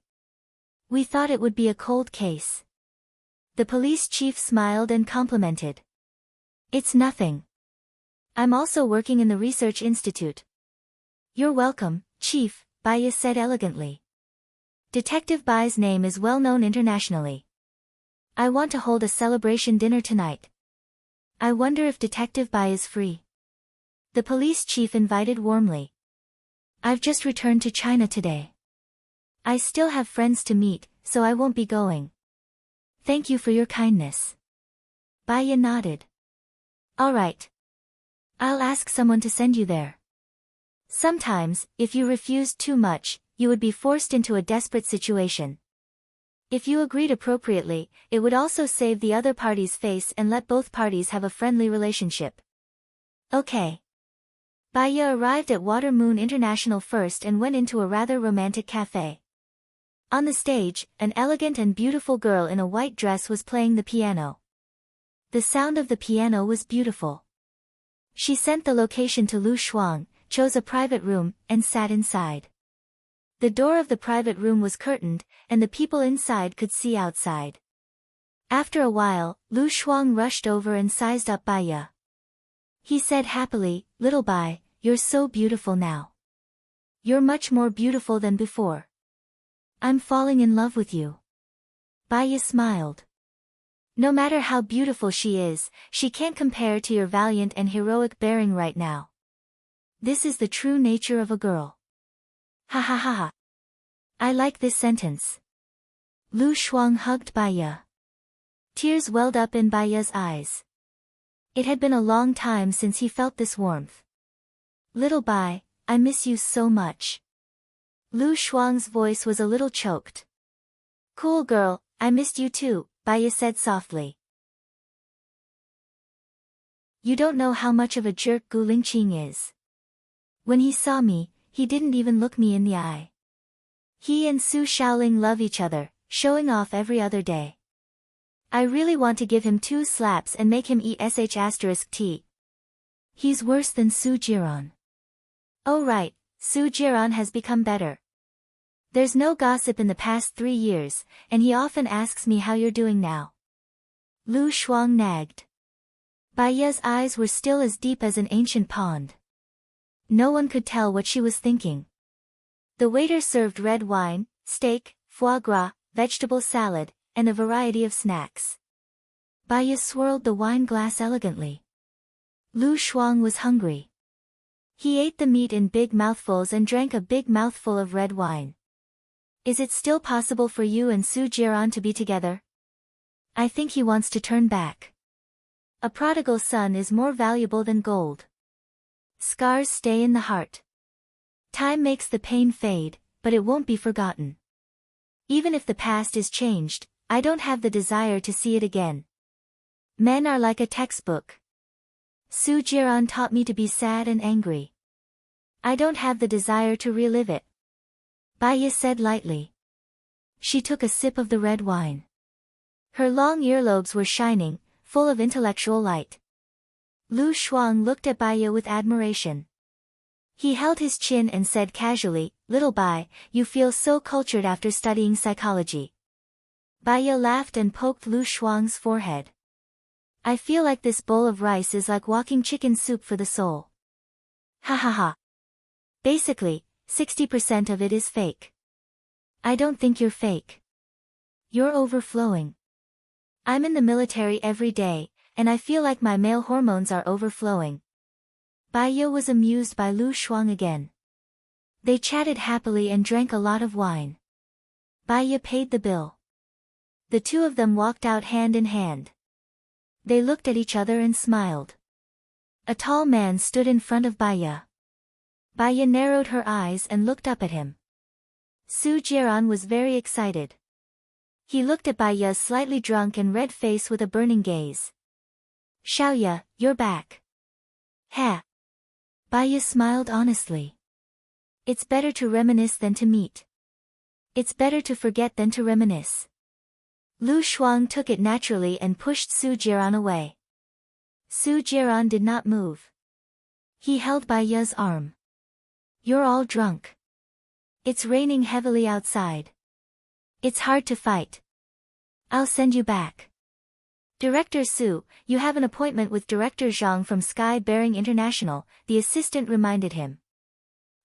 We thought it would be a cold case. The police chief smiled and complimented. It's nothing. I'm also working in the research institute. You're welcome, Chief, Bai said elegantly. Detective Bai's name is well known internationally. I want to hold a celebration dinner tonight. I wonder if Detective Bai is free. The police chief invited warmly. I've just returned to China today. I still have friends to meet, so I won't be going. Thank you for your kindness. Bai Ye nodded. All right. I'll ask someone to send you there. Sometimes, if you refused too much, you would be forced into a desperate situation. If you agreed appropriately, it would also save the other party's face and let both parties have a friendly relationship. Okay. Bai Ye arrived at Water Moon International first and went into a rather romantic cafe. On the stage, an elegant and beautiful girl in a white dress was playing the piano. The sound of the piano was beautiful. She sent the location to Lu Shuang, chose a private room, and sat inside. The door of the private room was curtained, and the people inside could see outside. After a while, Lu Shuang rushed over and sized up Bai Ye. He said happily, Little Bai, you're so beautiful now. You're much more beautiful than before. I'm falling in love with you. Bai Ye smiled. No matter how beautiful she is, she can't compare to your valiant and heroic bearing right now. This is the true nature of a girl. Ha ha ha ha. I like this sentence. Lu Shuang hugged Bai Ye. Tears welled up in Bai Ye's eyes. It had been a long time since he felt this warmth. Little Bai, I miss you so much. Lu Shuang's voice was a little choked. Cool girl, I missed you too, Bai Ye said softly. You don't know how much of a jerk Gu Lingqing is. When he saw me, he didn't even look me in the eye. He and Su Shaoling love each other, showing off every other day. I really want to give him 2 slaps and make him eat sh*t. He's worse than Su Jiran. Oh right, Su Jiran has become better. There's no gossip in the past 3 years, and he often asks me how you're doing now. Lu Shuang nagged. Bai Ye's eyes were still as deep as an ancient pond. No one could tell what she was thinking. The waiter served red wine, steak, foie gras, vegetable salad, and a variety of snacks. Bai Ye swirled the wine glass elegantly. Lu Shuang was hungry. He ate the meat in big mouthfuls and drank a big mouthful of red wine. Is it still possible for you and Su Jiran to be together? I think he wants to turn back. A prodigal son is more valuable than gold. Scars stay in the heart. Time makes the pain fade, but it won't be forgotten. Even if the past is changed, I don't have the desire to see it again. Men are like a textbook. Su Jiran taught me to be sad and angry. I don't have the desire to relive it. Bai Ye said lightly. She took a sip of the red wine. Her long earlobes were shining, full of intellectual light. Lu Shuang looked at Baiya with admiration. He held his chin and said casually, "Little Bai, you feel so cultured after studying psychology." Baiya laughed and poked Lu Shuang's forehead. "I feel like this bowl of rice is like walking chicken soup for the soul." Ha ha ha. Basically, 60% of it is fake. I don't think you're fake. You're overflowing. I'm in the military every day, and I feel like my male hormones are overflowing. Baiya was amused by Lu Shuang again. They chatted happily and drank a lot of wine. Baiya paid the bill. The two of them walked out hand in hand. They looked at each other and smiled. A tall man stood in front of Baiya. Baiya narrowed her eyes and looked up at him. Su Jiran was very excited. He looked at Baiya's slightly drunk and red face with a burning gaze. "Xiaoya, you're back." "Ha." Baiya smiled honestly. It's better to reminisce than to meet. It's better to forget than to reminisce. Lu Shuang took it naturally and pushed Su Jiran away. Su Jiran did not move. He held Baiya's arm. "You're all drunk. It's raining heavily outside. It's hard to fight. I'll send you back." "Director Su, you have an appointment with Director Zhang from Sky Bearing International," the assistant reminded him.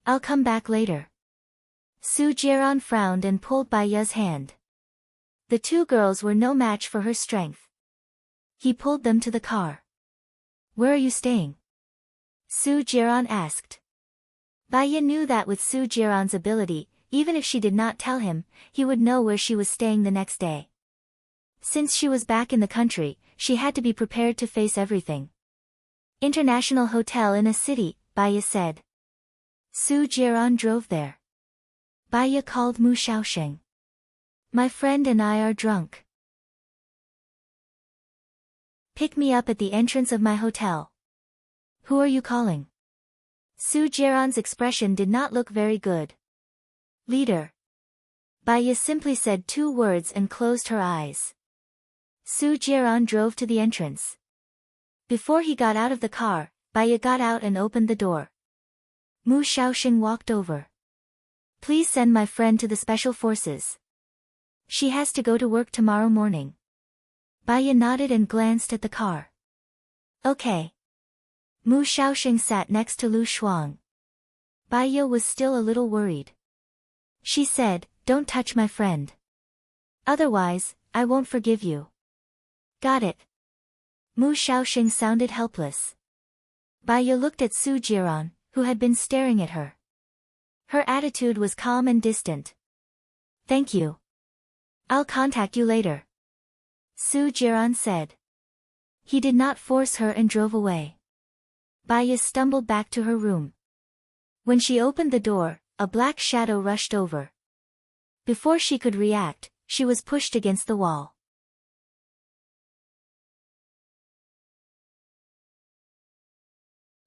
"I'll come back later." Su Jiran frowned and pulled Baiya's hand. The two girls were no match for her strength. He pulled them to the car. "Where are you staying?" Su Jiran asked. Baiya knew that with Su Jiran's ability, even if she did not tell him, he would know where she was staying the next day. Since she was back in the country, she had to be prepared to face everything. "International hotel in a city," Baiya said. Su Jiran drove there. Baiya called Mu Xiaosheng. "My friend and I are drunk. Pick me up at the entrance of my hotel." "Who are you calling?" Su Jiran's expression did not look very good. "Leader." Baiya simply said 2 words and closed her eyes. Su Jiran drove to the entrance. Before he got out of the car, Baiya got out and opened the door. Mu Xiaosheng walked over. "Please send my friend to the special forces. She has to go to work tomorrow morning." Baiya nodded and glanced at the car. "Okay." Mu Xiaosheng sat next to Lu Shuang. Baiya was still a little worried. She said, "Don't touch my friend. Otherwise, I won't forgive you." "Got it." Mu Xiaosheng sounded helpless. Baiya looked at Su Jiran, who had been staring at her. Her attitude was calm and distant. "Thank you. I'll contact you later," Su Jiran said. He did not force her and drove away. Baiya stumbled back to her room. When she opened the door, a black shadow rushed over. Before she could react, she was pushed against the wall.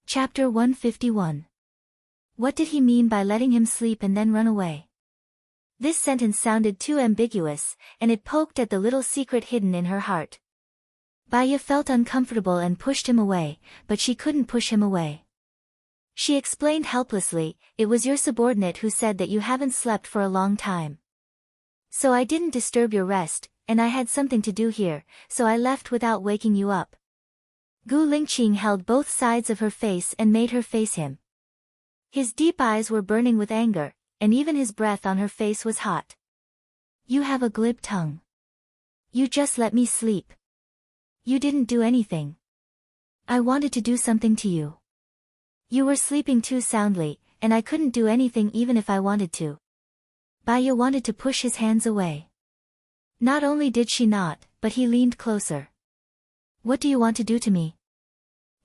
Chapter 151. What did he mean by letting him sleep and then run away? This sentence sounded too ambiguous, and it poked at the little secret hidden in her heart. Baiya felt uncomfortable and pushed him away, but she couldn't push him away. She explained helplessly, "It was your subordinate who said that you haven't slept for a long time. So I didn't disturb your rest, and I had something to do here, so I left without waking you up." Gu Lingqing held both sides of her face and made her face him. His deep eyes were burning with anger, and even his breath on her face was hot. "You have a glib tongue. You just let me sleep. You didn't do anything. I wanted to do something to you. You were sleeping too soundly, and I couldn't do anything even if I wanted to." Baiya wanted to push his hands away. Not only did she not, but he leaned closer. "What do you want to do to me?"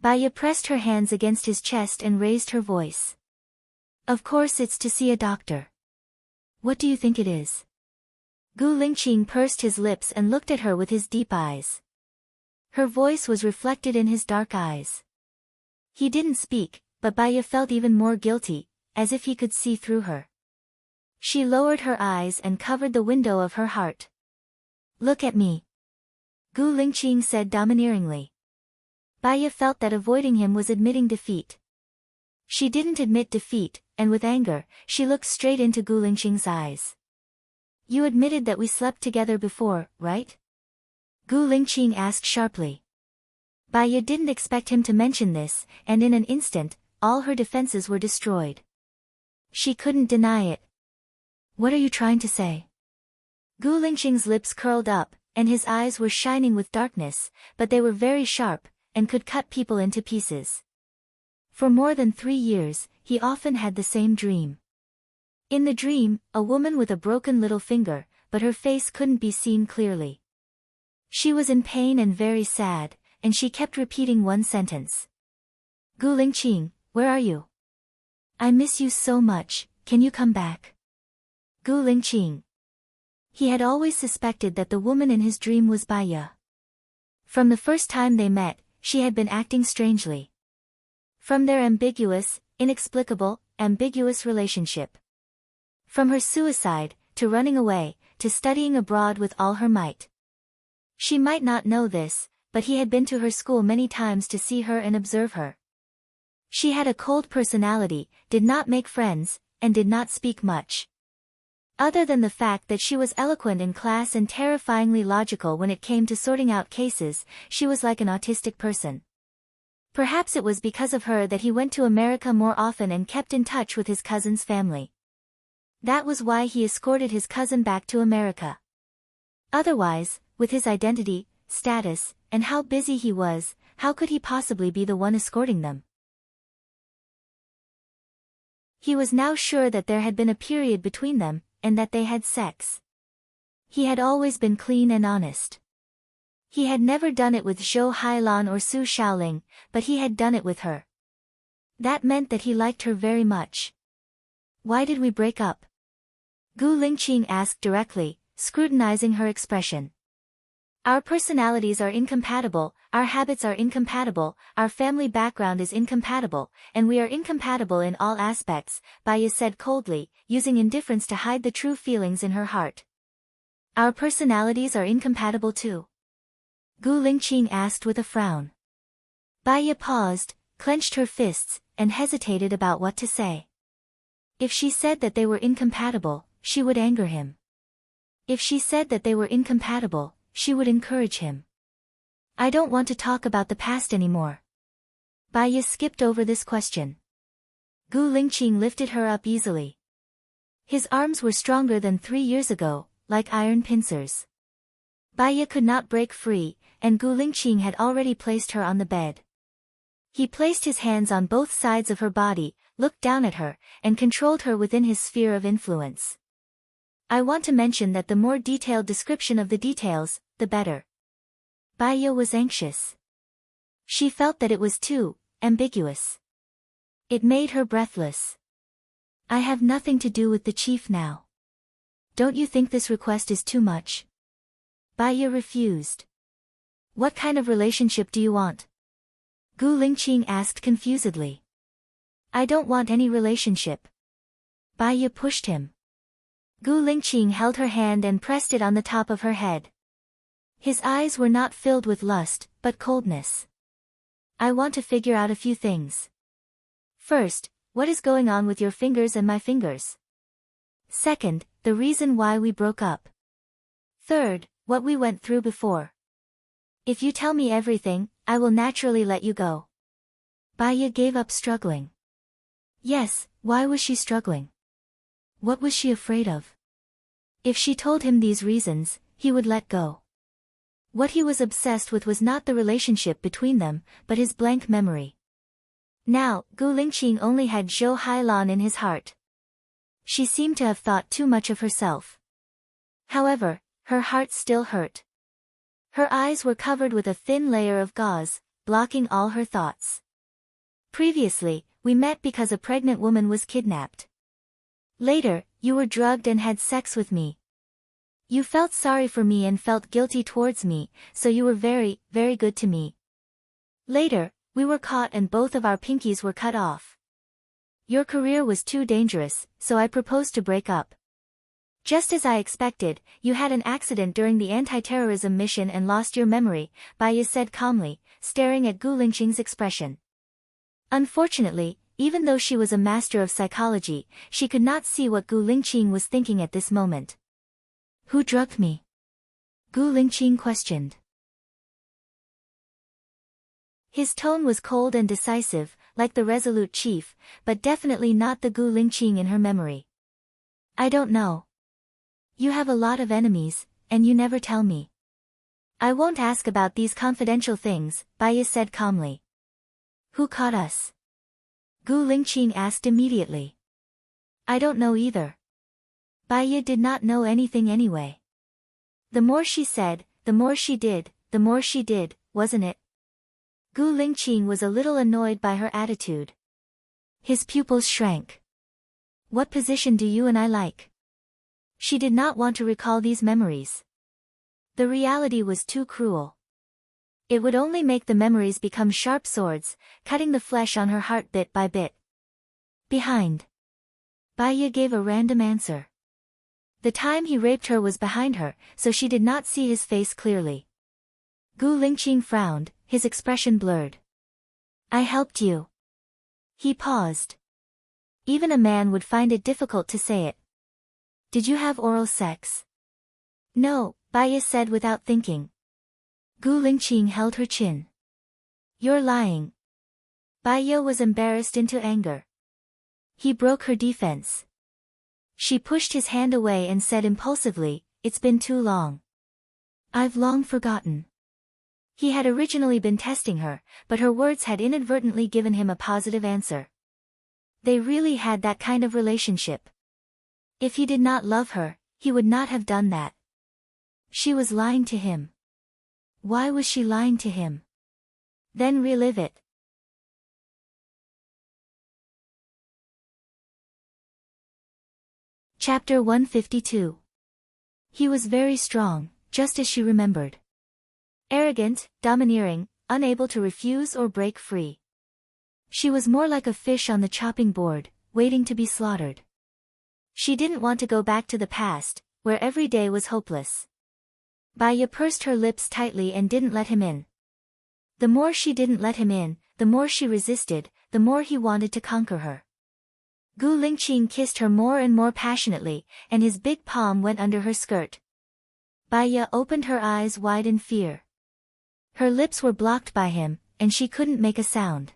Baiya pressed her hands against his chest and raised her voice. "Of course it's to see a doctor. What do you think it is?" Gu Lingqing pursed his lips and looked at her with his deep eyes. Her voice was reflected in his dark eyes. He didn't speak, but Baiya felt even more guilty, as if he could see through her. She lowered her eyes and covered the window of her heart. Look at me. Gu Lingqing said domineeringly. Baya felt that avoiding him was admitting defeat. She didn't admit defeat, and with anger, she looked straight into Gu Lingqing's eyes. You admitted that we slept together before, right? Gu Lingqing asked sharply. Baya didn't expect him to mention this, and in an instant, all her defenses were destroyed. She couldn't deny it. What are you trying to say? Gu Lingqing's lips curled up, and his eyes were shining with darkness, but they were very sharp, and could cut people into pieces. For more than 3 years, he often had the same dream. In the dream, a woman with a broken little finger, but her face couldn't be seen clearly. She was in pain and very sad, and she kept repeating one sentence. Gu Lingqing, where are you? I miss you so much, can you come back? Gu Lingqing. He had always suspected that the woman in his dream was Baya. From the first time they met, she had been acting strangely. From their inexplicable relationship. From her suicide, to running away, to studying abroad with all her might. She might not know this, but he had been to her school many times to see her and observe her. She had a cold personality, did not make friends, and did not speak much. Other than the fact that she was eloquent in class and terrifyingly logical when it came to sorting out cases, she was like an autistic person. Perhaps it was because of her that he went to America more often and kept in touch with his cousin's family. That was why he escorted his cousin back to America. Otherwise, with his identity, status, and how busy he was, how could he possibly be the one escorting them? He was now sure that there had been a period between them, and that they had sex. He had always been clean and honest. He had never done it with Zhou Hailan or Su Shaoling, but he had done it with her. That meant that he liked her very much. Why did we break up? Gu Lingqing asked directly, scrutinizing her expression. Our personalities are incompatible, our habits are incompatible, our family background is incompatible, and we are incompatible in all aspects, Baya said coldly, using indifference to hide the true feelings in her heart. Our personalities are incompatible too? Gu Lingqing asked with a frown. Baya paused, clenched her fists, and hesitated about what to say. If she said that they were incompatible, she would anger him. If she said that they were incompatible, she would encourage him. I don't want to talk about the past anymore. Baya skipped over this question. Gu Lingqing lifted her up easily. His arms were stronger than 3 years ago, like iron pincers. Baya could not break free, and Gu Lingqing had already placed her on the bed. He placed his hands on both sides of her body, looked down at her, and controlled her within his sphere of influence. I want to mention that the more detailed description of the details, the better. Baya was anxious. She felt that it was too ambiguous. It made her breathless. I have nothing to do with the chief now. Don't you think this request is too much? Baya refused. What kind of relationship do you want? Gu Lingqing asked confusedly. I don't want any relationship. Baya pushed him. Gu Lingqing held her hand and pressed it on the top of her head. His eyes were not filled with lust, but coldness. I want to figure out a few things. First, what is going on with your fingers and my fingers? Second, the reason why we broke up. Third, what we went through before. If you tell me everything, I will naturally let you go. Baya gave up struggling. Yes, why was she struggling? What was she afraid of? If she told him these reasons, he would let go. What he was obsessed with was not the relationship between them, but his blank memory. Now, Gu Lingqing only had Zhou Hailan in his heart. She seemed to have thought too much of herself. However, her heart still hurt. Her eyes were covered with a thin layer of gauze, blocking all her thoughts. Previously, we met because a pregnant woman was kidnapped. Later, you were drugged and had sex with me. You felt sorry for me and felt guilty towards me, so you were very, very good to me. Later, we were caught and both of our pinkies were cut off. Your career was too dangerous, so I proposed to break up. Just as I expected, you had an accident during the anti-terrorism mission and lost your memory, Baiya said calmly, staring at Gu Lingqing's expression. Unfortunately, even though she was a master of psychology, she could not see what Gu Lingqing was thinking at this moment. Who drugged me? Gu Lingqing questioned. His tone was cold and decisive, like the resolute chief, but definitely not the Gu Lingqing in her memory. I don't know. You have a lot of enemies, and you never tell me. I won't ask about these confidential things, Baiya said calmly. Who caught us? Gu Lingqing asked immediately. I don't know either. Baiya did not know anything anyway. The more she said, the more she did, wasn't it? Gu Lingqing was a little annoyed by her attitude. His pupils shrank. What position do you and I like? She did not want to recall these memories. The reality was too cruel. It would only make the memories become sharp swords, cutting the flesh on her heart bit by bit. Behind. Baiya gave a random answer. The time he raped her was behind her, so she did not see his face clearly. Gu Lingqing frowned, his expression blurred. I helped you. He paused. Even a man would find it difficult to say it. Did you have oral sex? No, Baiya said without thinking. Gu Lingqing held her chin. You're lying. Baiya was embarrassed into anger. He broke her defense. She pushed his hand away and said impulsively, It's been too long. I've long forgotten. He had originally been testing her, but her words had inadvertently given him a positive answer. They really had that kind of relationship. If he did not love her, he would not have done that. She was lying to him. Why was she lying to him? Then relive it. Chapter 152. He was very strong, just as she remembered. Arrogant, domineering, unable to refuse or break free. She was more like a fish on the chopping board, waiting to be slaughtered. She didn't want to go back to the past, where every day was hopeless. Baiya pursed her lips tightly and didn't let him in. The more she didn't let him in, the more she resisted, the more he wanted to conquer her. Gu Lingqing kissed her more and more passionately, and his big palm went under her skirt. Baiya opened her eyes wide in fear. Her lips were blocked by him, and she couldn't make a sound.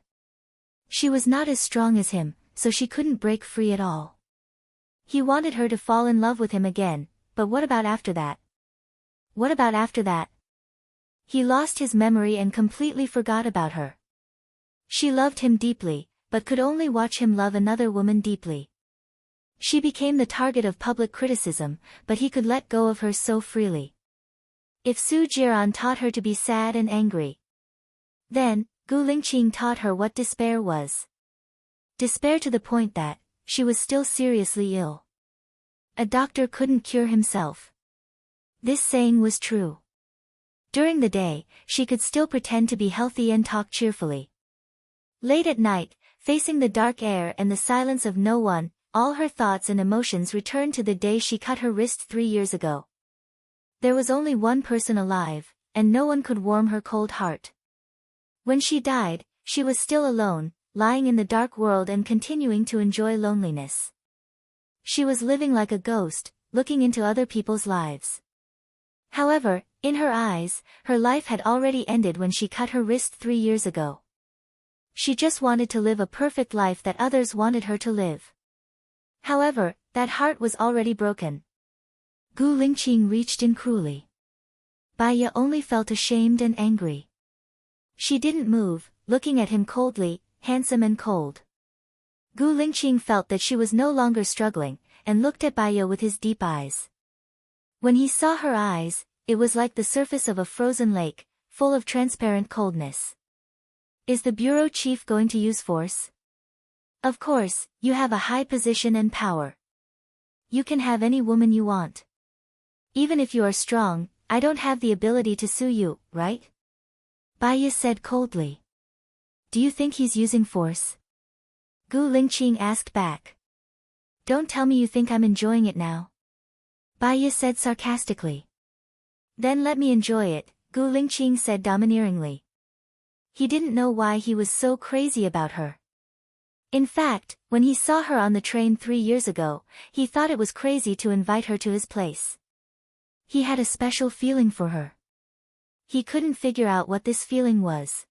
She was not as strong as him, so she couldn't break free at all. He wanted her to fall in love with him again, but what about after that? What about after that? He lost his memory and completely forgot about her. She loved him deeply, but could only watch him love another woman deeply. She became the target of public criticism, but he could let go of her so freely. If Su Jiran taught her to be sad and angry, then, Gu Lingqing taught her what despair was. Despair to the point that, she was still seriously ill. A doctor couldn't cure himself. This saying was true. During the day, she could still pretend to be healthy and talk cheerfully. Late at night, facing the dark air and the silence of no one, all her thoughts and emotions returned to the day she cut her wrist 3 years ago. There was only one person alive, and no one could warm her cold heart. When she died, she was still alone, lying in the dark world and continuing to enjoy loneliness. She was living like a ghost, looking into other people's lives. However, in her eyes, her life had already ended when she cut her wrist 3 years ago. She just wanted to live a perfect life that others wanted her to live. However, that heart was already broken. Gu Lingqing reached in cruelly. Baiya only felt ashamed and angry. She didn't move, looking at him coldly, handsome and cold. Gu Lingqing felt that she was no longer struggling, and looked at Baiya with his deep eyes. When he saw her eyes, it was like the surface of a frozen lake, full of transparent coldness. Is the bureau chief going to use force? Of course, you have a high position and power. You can have any woman you want. Even if you are strong, I don't have the ability to sue you, right? Baiya said coldly. Do you think he's using force? Gu Lingqing asked back. Don't tell me you think I'm enjoying it now. Baiya said sarcastically. Then let me enjoy it, Gu Lingqing said domineeringly. He didn't know why he was so crazy about her. In fact, when he saw her on the train 3 years ago, he thought it was crazy to invite her to his place. He had a special feeling for her. He couldn't figure out what this feeling was.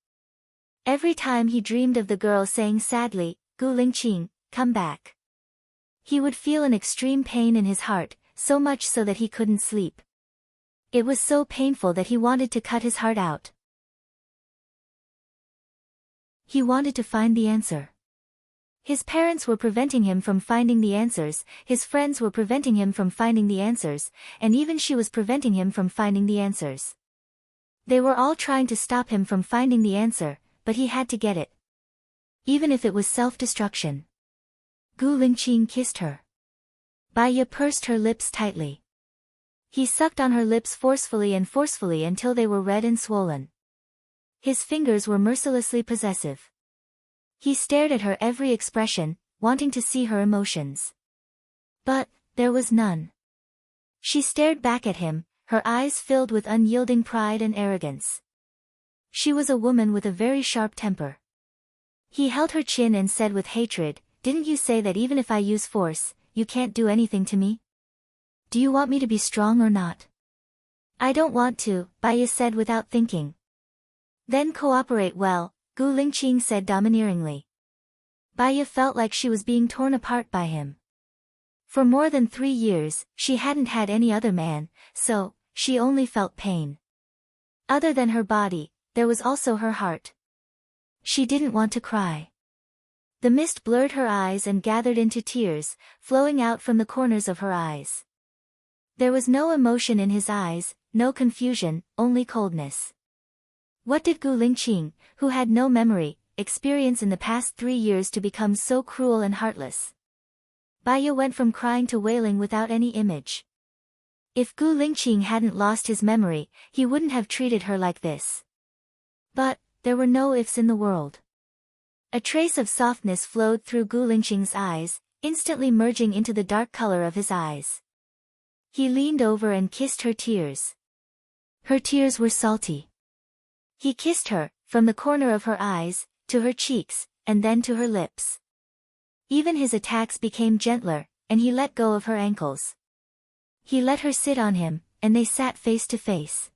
Every time he dreamed of the girl saying sadly, Gu Lingqing, come back. He would feel an extreme pain in his heart, so much so that he couldn't sleep. It was so painful that he wanted to cut his heart out. He wanted to find the answer. His parents were preventing him from finding the answers, his friends were preventing him from finding the answers, and even she was preventing him from finding the answers. They were all trying to stop him from finding the answer, but he had to get it. Even if it was self-destruction. Gu Lingqing kissed her. Baiya pursed her lips tightly. He sucked on her lips forcefully until they were red and swollen. His fingers were mercilessly possessive. He stared at her every expression, wanting to see her emotions. But there was none. She stared back at him, her eyes filled with unyielding pride and arrogance. She was a woman with a very sharp temper. He held her chin and said with hatred, "Didn't you say that even if I use force, you can't do anything to me? Do you want me to be strong or not?" "I don't want to," Baiya said without thinking. "Then cooperate well," Gu Lingqing said domineeringly. Baiya felt like she was being torn apart by him. For more than 3 years, she hadn't had any other man, so, she only felt pain. Other than her body, there was also her heart. She didn't want to cry. The mist blurred her eyes and gathered into tears, flowing out from the corners of her eyes. There was no emotion in his eyes, no confusion, only coldness. What did Gu Lingqing, who had no memory, experience in the past 3 years to become so cruel and heartless? Baiya went from crying to wailing without any image. If Gu Lingqing hadn't lost his memory, he wouldn't have treated her like this. But there were no ifs in the world. A trace of softness flowed through Gu Lingqing's eyes, instantly merging into the dark color of his eyes. He leaned over and kissed her tears. Her tears were salty. He kissed her, from the corner of her eyes, to her cheeks, and then to her lips. Even his attacks became gentler, and he let go of her ankles. He let her sit on him, and they sat face to face.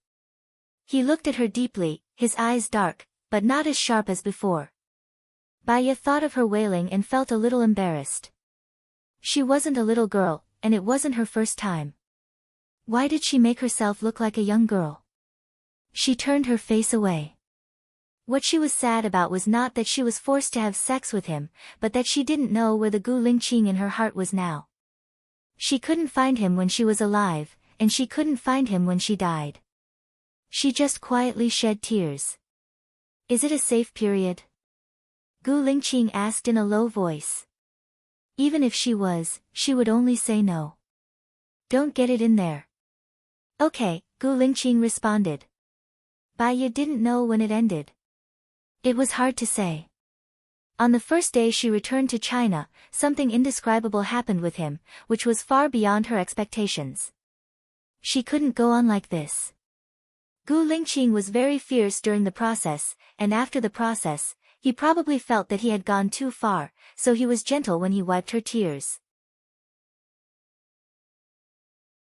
He looked at her deeply, his eyes dark, but not as sharp as before. Baiya thought of her wailing and felt a little embarrassed. She wasn't a little girl, and it wasn't her first time. Why did she make herself look like a young girl? She turned her face away. What she was sad about was not that she was forced to have sex with him, but that she didn't know where the Gu Lingqing in her heart was now. She couldn't find him when she was alive, and she couldn't find him when she died. She just quietly shed tears. "Is it a safe period?" Gu Lingqing asked in a low voice. Even if she was, she would only say no. "Don't get it in there." "Okay," Gu Lingqing responded. Baiya didn't know when it ended. It was hard to say. On the first day she returned to China, something indescribable happened with him, which was far beyond her expectations. She couldn't go on like this. Gu Lingqing was very fierce during the process, and after the process, he probably felt that he had gone too far, so he was gentle when he wiped her tears.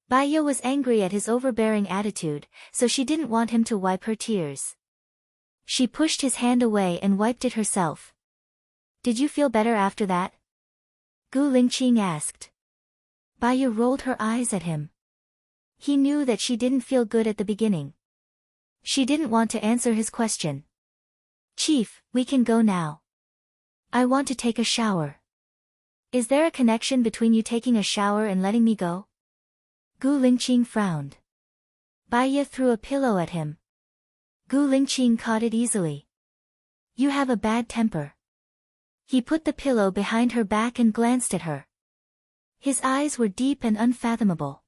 Baiya was angry at his overbearing attitude, so she didn't want him to wipe her tears. She pushed his hand away and wiped it herself. "Did you feel better after that?" Gu Lingqing asked. Baiya rolled her eyes at him. He knew that she didn't feel good at the beginning. She didn't want to answer his question. "Chief, we can go now. I want to take a shower." "Is there a connection between you taking a shower and letting me go?" Gu Lingqing frowned. Baiya threw a pillow at him. Gu Lingqing caught it easily. "You have a bad temper." He put the pillow behind her back and glanced at her. His eyes were deep and unfathomable.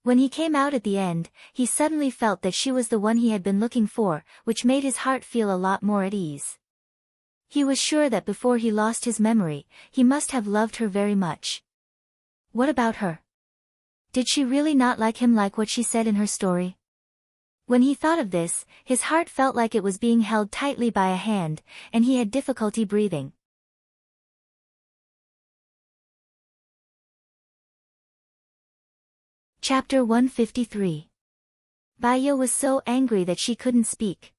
When he came out at the end, he suddenly felt that she was the one he had been looking for, which made his heart feel a lot more at ease. He was sure that before he lost his memory, he must have loved her very much. What about her? Did she really not like him like what she said in her story? When he thought of this, his heart felt like it was being held tightly by a hand, and he had difficulty breathing. Chapter 153. Baya was so angry that she couldn't speak.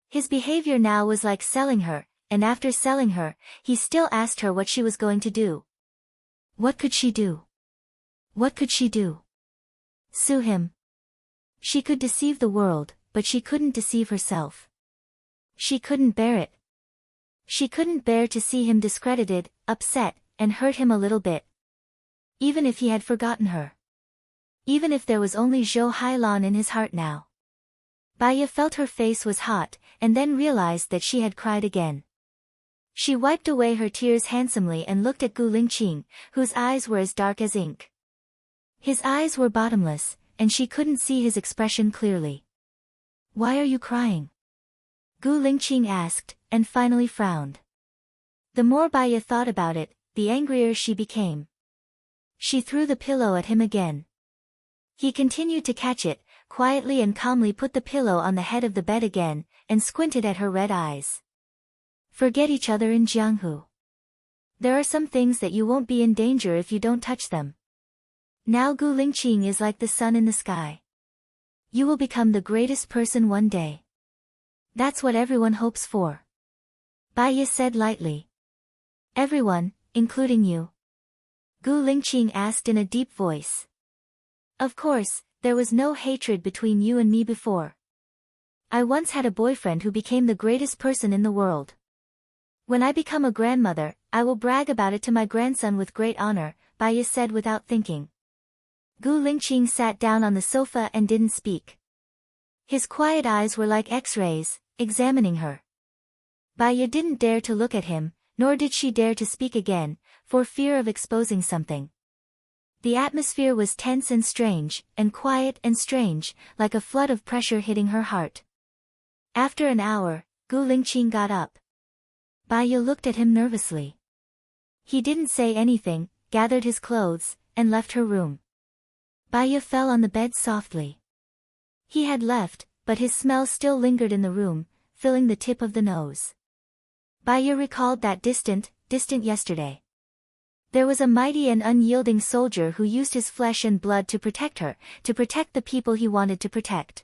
His behavior now was like selling her, and after selling her, he still asked her what she was going to do. What could she do? What could she do? Sue him. She could deceive the world, but she couldn't deceive herself. She couldn't bear it. She couldn't bear to see him discredited, upset, and hurt him a little bit. Even if he had forgotten her. Even if there was only Zhou Hailan in his heart now. Baya felt her face was hot, and then realized that she had cried again. She wiped away her tears handsomely and looked at Gu Lingqing, whose eyes were as dark as ink. His eyes were bottomless, and she couldn't see his expression clearly. Why are you crying? Gu Lingqing asked, and finally frowned. The more Baya thought about it, the angrier she became. She threw the pillow at him again. He continued to catch it, quietly and calmly put the pillow on the head of the bed again, and squinted at her red eyes. Forget each other in Jianghu. There are some things that you won't be in danger if you don't touch them. Now Gu Lingqing is like the sun in the sky. You will become the greatest person one day. That's what everyone hopes for. Baya said lightly. Everyone, including you? Gu Lingqing asked in a deep voice. Of course, there was no hatred between you and me before. I once had a boyfriend who became the greatest person in the world. When I become a grandmother, I will brag about it to my grandson with great honor, Baya said without thinking. Gu Lingqing sat down on the sofa and didn't speak. His quiet eyes were like X-rays, examining her. Baya didn't dare to look at him, nor did she dare to speak again, for fear of exposing something. The atmosphere was tense and strange, and quiet and strange, like a flood of pressure hitting her heart. After an hour, Gu Lingqing got up. Baya looked at him nervously. He didn't say anything, gathered his clothes, and left her room. Baya fell on the bed softly. He had left, but his smell still lingered in the room, filling the tip of the nose. Baya recalled that distant yesterday. There was a mighty and unyielding soldier who used his flesh and blood to protect her, to protect the people he wanted to protect.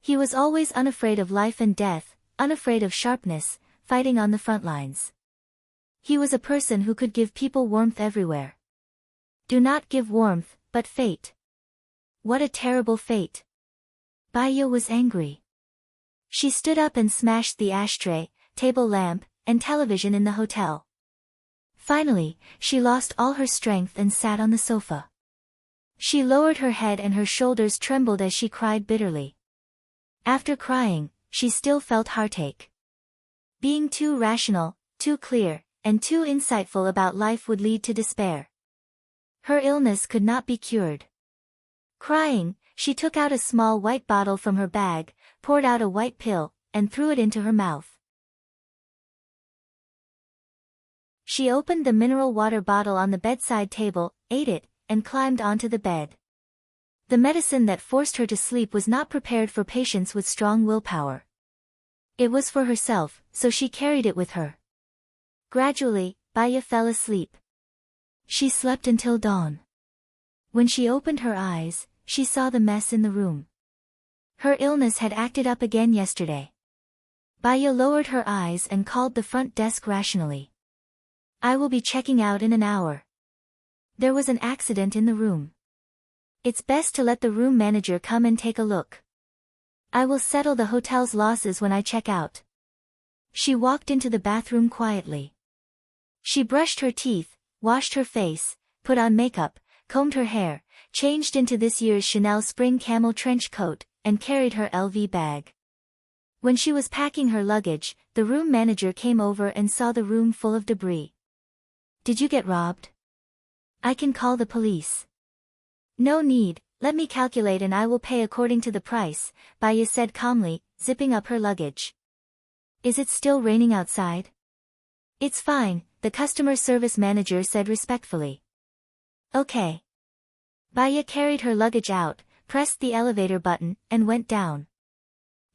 He was always unafraid of life and death, unafraid of sharpness, fighting on the front lines. He was a person who could give people warmth everywhere. Do not give warmth, but fate. What a terrible fate. Baya was angry. She stood up and smashed the ashtray, table lamp, and television in the hotel. Finally, she lost all her strength and sat on the sofa. She lowered her head and her shoulders trembled as she cried bitterly. After crying, she still felt heartache. Being too rational, too clear, and too insightful about life would lead to despair. Her illness could not be cured. Crying, she took out a small white bottle from her bag, poured out a white pill, and threw it into her mouth. She opened the mineral water bottle on the bedside table, ate it, and climbed onto the bed. The medicine that forced her to sleep was not prepared for patients with strong willpower. It was for herself, so she carried it with her. Gradually, Baya fell asleep. She slept until dawn. When she opened her eyes, she saw the mess in the room. Her illness had acted up again yesterday. Baya lowered her eyes and called the front desk rationally. I will be checking out in an hour. There was an accident in the room. It's best to let the room manager come and take a look. I will settle the hotel's losses when I check out. She walked into the bathroom quietly. She brushed her teeth, washed her face, put on makeup, combed her hair, changed into this year's Chanel spring camel trench coat, and carried her LV bag. When she was packing her luggage, the room manager came over and saw the room full of debris. Did you get robbed? I can call the police. No need, let me calculate and I will pay according to the price, Baya said calmly, zipping up her luggage. Is it still raining outside? It's fine, the customer service manager said respectfully. Okay. Baya carried her luggage out, pressed the elevator button, and went down.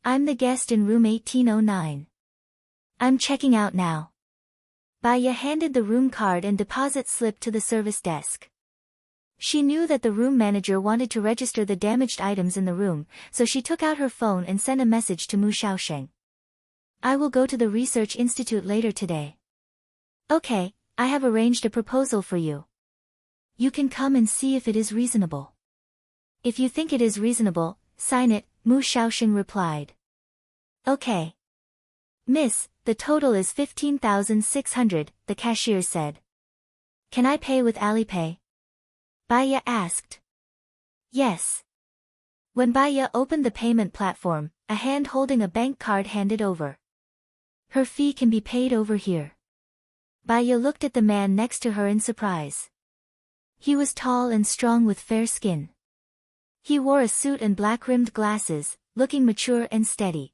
I'm the guest in room 1809. I'm checking out now. Baya handed the room card and deposit slip to the service desk. She knew that the room manager wanted to register the damaged items in the room, so she took out her phone and sent a message to Mu Xiaosheng. I will go to the research institute later today. Okay, I have arranged a proposal for you. You can come and see if it is reasonable. If you think it is reasonable, sign it, Mu Xiaosheng replied. Okay. Miss, the total is 15,600, the cashier said. Can I pay with Alipay? Baya asked. Yes. When Baya opened the payment platform, a hand holding a bank card handed over. Her fee can be paid over here. Baya looked at the man next to her in surprise. He was tall and strong with fair skin. He wore a suit and black-rimmed glasses, looking mature and steady.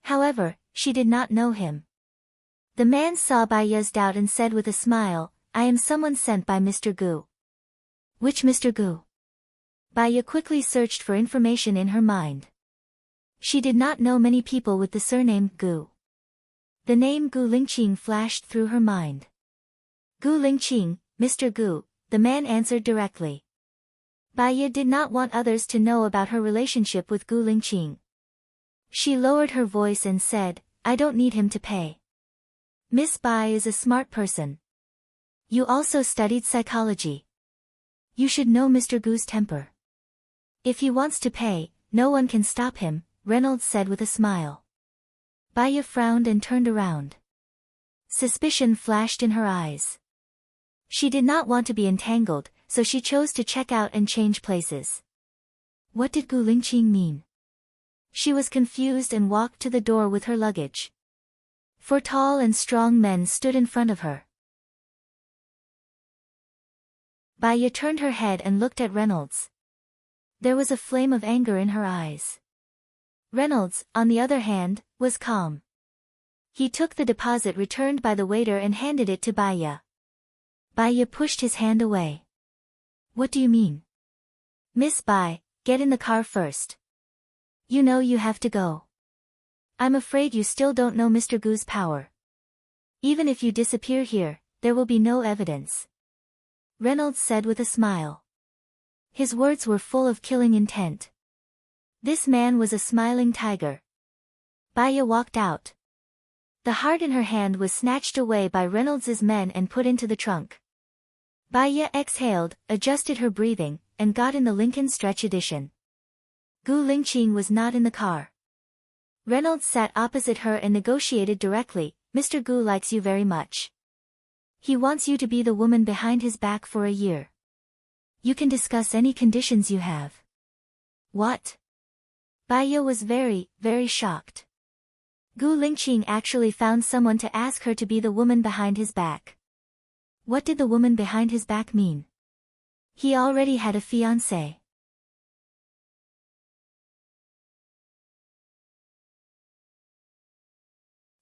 However, she did not know him. The man saw Baya's doubt and said with a smile, I am someone sent by Mr. Gu. Which Mr. Gu? Baya quickly searched for information in her mind. She did not know many people with the surname Gu. The name Gu Lingqing flashed through her mind. Gu Lingqing, Mr. Gu, the man answered directly. Baya did not want others to know about her relationship with Gu Lingqing. She lowered her voice and said, I don't need him to pay. Miss Bai is a smart person. You also studied psychology. You should know Mr. Gu's temper. If he wants to pay, no one can stop him, Reynolds said with a smile. Baya frowned and turned around. Suspicion flashed in her eyes. She did not want to be entangled, so she chose to check out and change places. What did Gu Lingqing mean? She was confused and walked to the door with her luggage. Four tall and strong men stood in front of her. Baya turned her head and looked at Reynolds. There was a flame of anger in her eyes. Reynolds, on the other hand, was calm. He took the deposit returned by the waiter and handed it to Baya. Baya pushed his hand away. What do you mean? Miss Bai, get in the car first. You know you have to go. I'm afraid you still don't know Mr. Gu's power. Even if you disappear here, there will be no evidence. Reynolds said with a smile. His words were full of killing intent. This man was a smiling tiger. Baya walked out. The heart in her hand was snatched away by Reynolds's men and put into the trunk. Baya exhaled, adjusted her breathing, and got in the Lincoln Stretch Edition. Gu Lingqing was not in the car. Reynolds sat opposite her and negotiated directly, Mr. Gu likes you very much. He wants you to be the woman behind his back for a year. You can discuss any conditions you have. What? Baya was very, very shocked. Gu Lingqing actually found someone to ask her to be the woman behind his back. What did the woman behind his back mean? He already had a fiancée.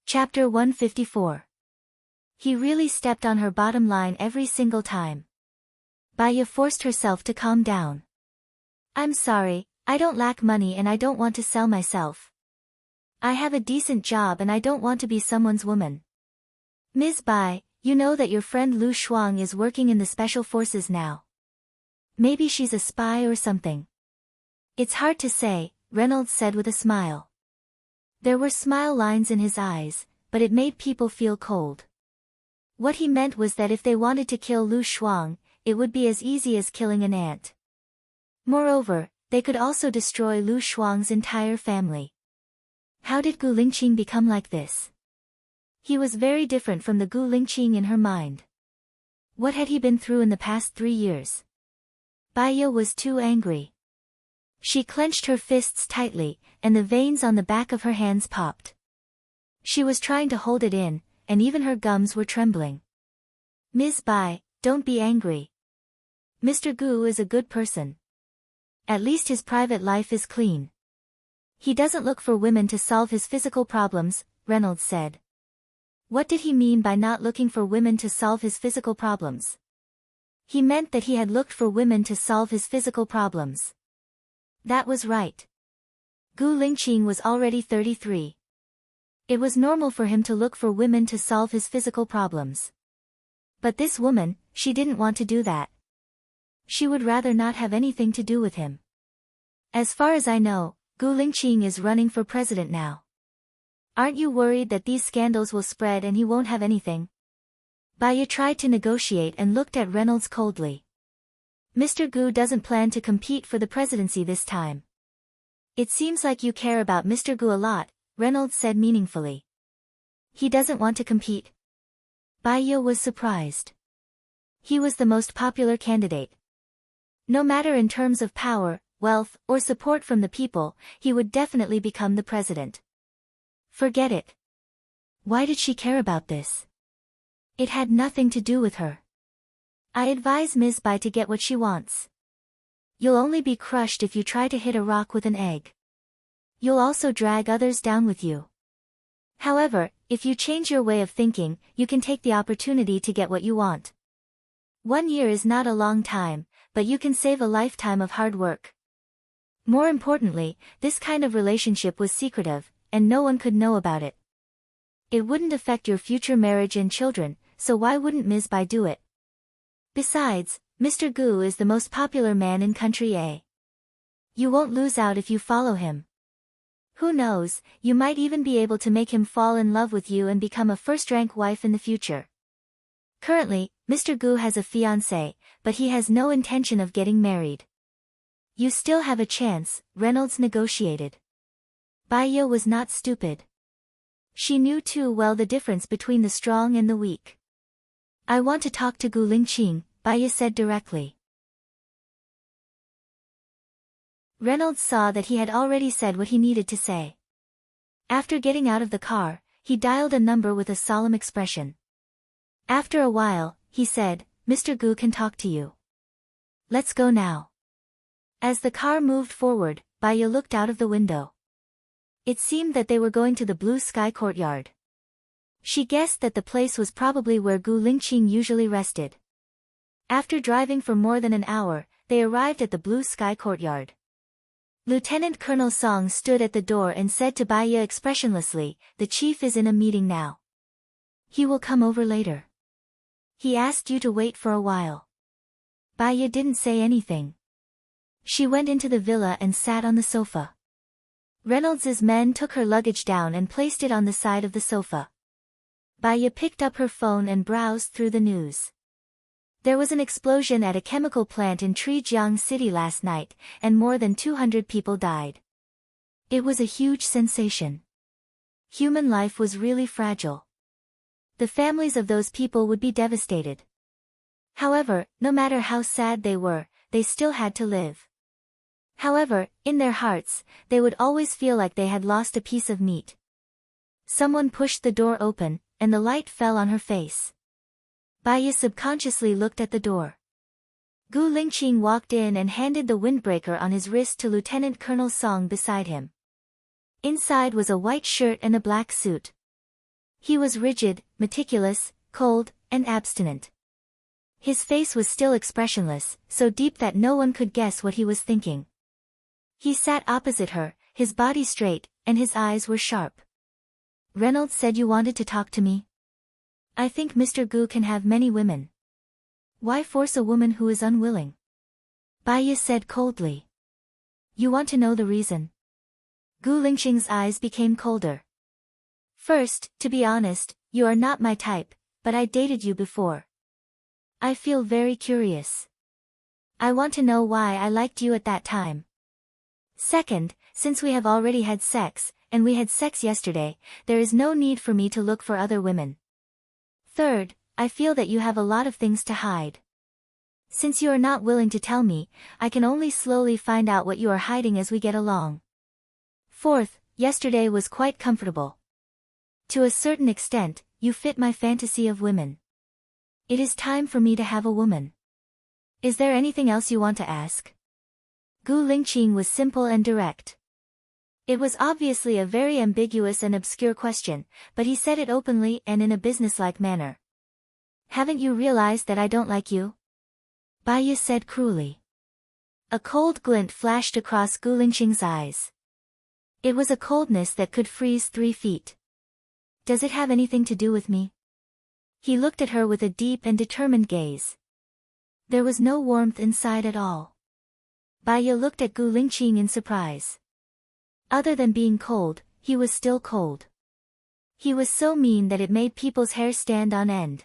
Chapter 154. He really stepped on her bottom line every single time. Baya forced herself to calm down. I'm sorry, I don't lack money and I don't want to sell myself. I have a decent job and I don't want to be someone's woman. Ms. Bai, you know that your friend Lu Shuang is working in the special forces now. Maybe she's a spy or something. It's hard to say, Reynolds said with a smile. There were smile lines in his eyes, but it made people feel cold. What he meant was that if they wanted to kill Lu Shuang, it would be as easy as killing an ant. Moreover, they could also destroy Lu Shuang's entire family. How did Gu Lingqing become like this? He was very different from the Gu Lingqing in her mind. What had he been through in the past 3 years? Baya was too angry. She clenched her fists tightly, and the veins on the back of her hands popped. She was trying to hold it in, and even her gums were trembling. Ms. Bai, don't be angry. Mr. Gu is a good person. At least his private life is clean. He doesn't look for women to solve his physical problems, Reynolds said. What did he mean by not looking for women to solve his physical problems? He meant that he had looked for women to solve his physical problems. That was right. Gu Lingqing was already 33. It was normal for him to look for women to solve his physical problems. But this woman, she didn't want to do that. She would rather not have anything to do with him. As far as I know, Gu Lingqing is running for president now. Aren't you worried that these scandals will spread and he won't have anything? Baiya tried to negotiate and looked at Reynolds coldly. Mr. Gu doesn't plan to compete for the presidency this time. It seems like you care about Mr. Gu a lot, Reynolds said meaningfully. He doesn't want to compete. Baiya was surprised. He was the most popular candidate. No matter in terms of power, wealth, or support from the people, he would definitely become the president. Forget it. Why did she care about this? It had nothing to do with her. I advise Ms. Bai to get what she wants. You'll only be crushed if you try to hit a rock with an egg. You'll also drag others down with you. However, if you change your way of thinking, you can take the opportunity to get what you want. 1 year is not a long time, but you can save a lifetime of hard work. More importantly, this kind of relationship was secretive, and no one could know about it. It wouldn't affect your future marriage and children, so why wouldn't Ms. Bai do it? Besides, Mr. Gu is the most popular man in country A. You won't lose out if you follow him. Who knows, you might even be able to make him fall in love with you and become a first-rank wife in the future. Currently, Mr. Gu has a fiancée, but he has no intention of getting married. You still have a chance, Reynolds negotiated. Baiya was not stupid. She knew too well the difference between the strong and the weak. I want to talk to Gu Lingqing, Baiya said directly. Reynolds saw that he had already said what he needed to say. After getting out of the car, he dialed a number with a solemn expression. After a while, he said, Mr. Gu can talk to you. Let's go now. As the car moved forward, Baiya looked out of the window. It seemed that they were going to the blue sky courtyard. She guessed that the place was probably where Gu Lingqing usually rested. After driving for more than an hour, they arrived at the blue sky courtyard. Lieutenant Colonel Song stood at the door and said to Baiya expressionlessly, the chief is in a meeting now. He will come over later. He asked you to wait for a while. Baiya didn't say anything. She went into the villa and sat on the sofa. Reynolds's men took her luggage down and placed it on the side of the sofa. Baiya picked up her phone and browsed through the news. There was an explosion at a chemical plant in Trijiang City last night, and more than 200 people died. It was a huge sensation. Human life was really fragile. The families of those people would be devastated. However, no matter how sad they were, they still had to live. However, in their hearts, they would always feel like they had lost a piece of meat. Someone pushed the door open, and the light fell on her face. Baiya subconsciously looked at the door. Gu Lingqing walked in and handed the windbreaker on his wrist to Lieutenant Colonel Song beside him. Inside was a white shirt and a black suit. He was rigid, meticulous, cold, and abstinent. His face was still expressionless, so deep that no one could guess what he was thinking. He sat opposite her, his body straight, and his eyes were sharp. Reynolds said you wanted to talk to me? I think Mr. Gu can have many women. Why force a woman who is unwilling? Baiya said coldly. You want to know the reason? Gu Lingqing's eyes became colder. First, to be honest, you are not my type, but I dated you before. I feel very curious. I want to know why I liked you at that time. Second, since we have already had sex, and we had sex yesterday, there is no need for me to look for other women. Third, I feel that you have a lot of things to hide. Since you are not willing to tell me, I can only slowly find out what you are hiding as we get along. Fourth, yesterday was quite comfortable. To a certain extent, you fit my fantasy of women. It is time for me to have a woman. Is there anything else you want to ask? Gu Lingqing was simple and direct. It was obviously a very ambiguous and obscure question, but he said it openly and in a businesslike manner. Haven't you realized that I don't like you? Baya said cruelly. A cold glint flashed across Gu Lingqing's eyes. It was a coldness that could freeze 3 feet. Does it have anything to do with me? He looked at her with a deep and determined gaze. There was no warmth inside at all. Baya looked at Gu Lingqing in surprise. Other than being cold, he was still cold. He was so mean that it made people's hair stand on end.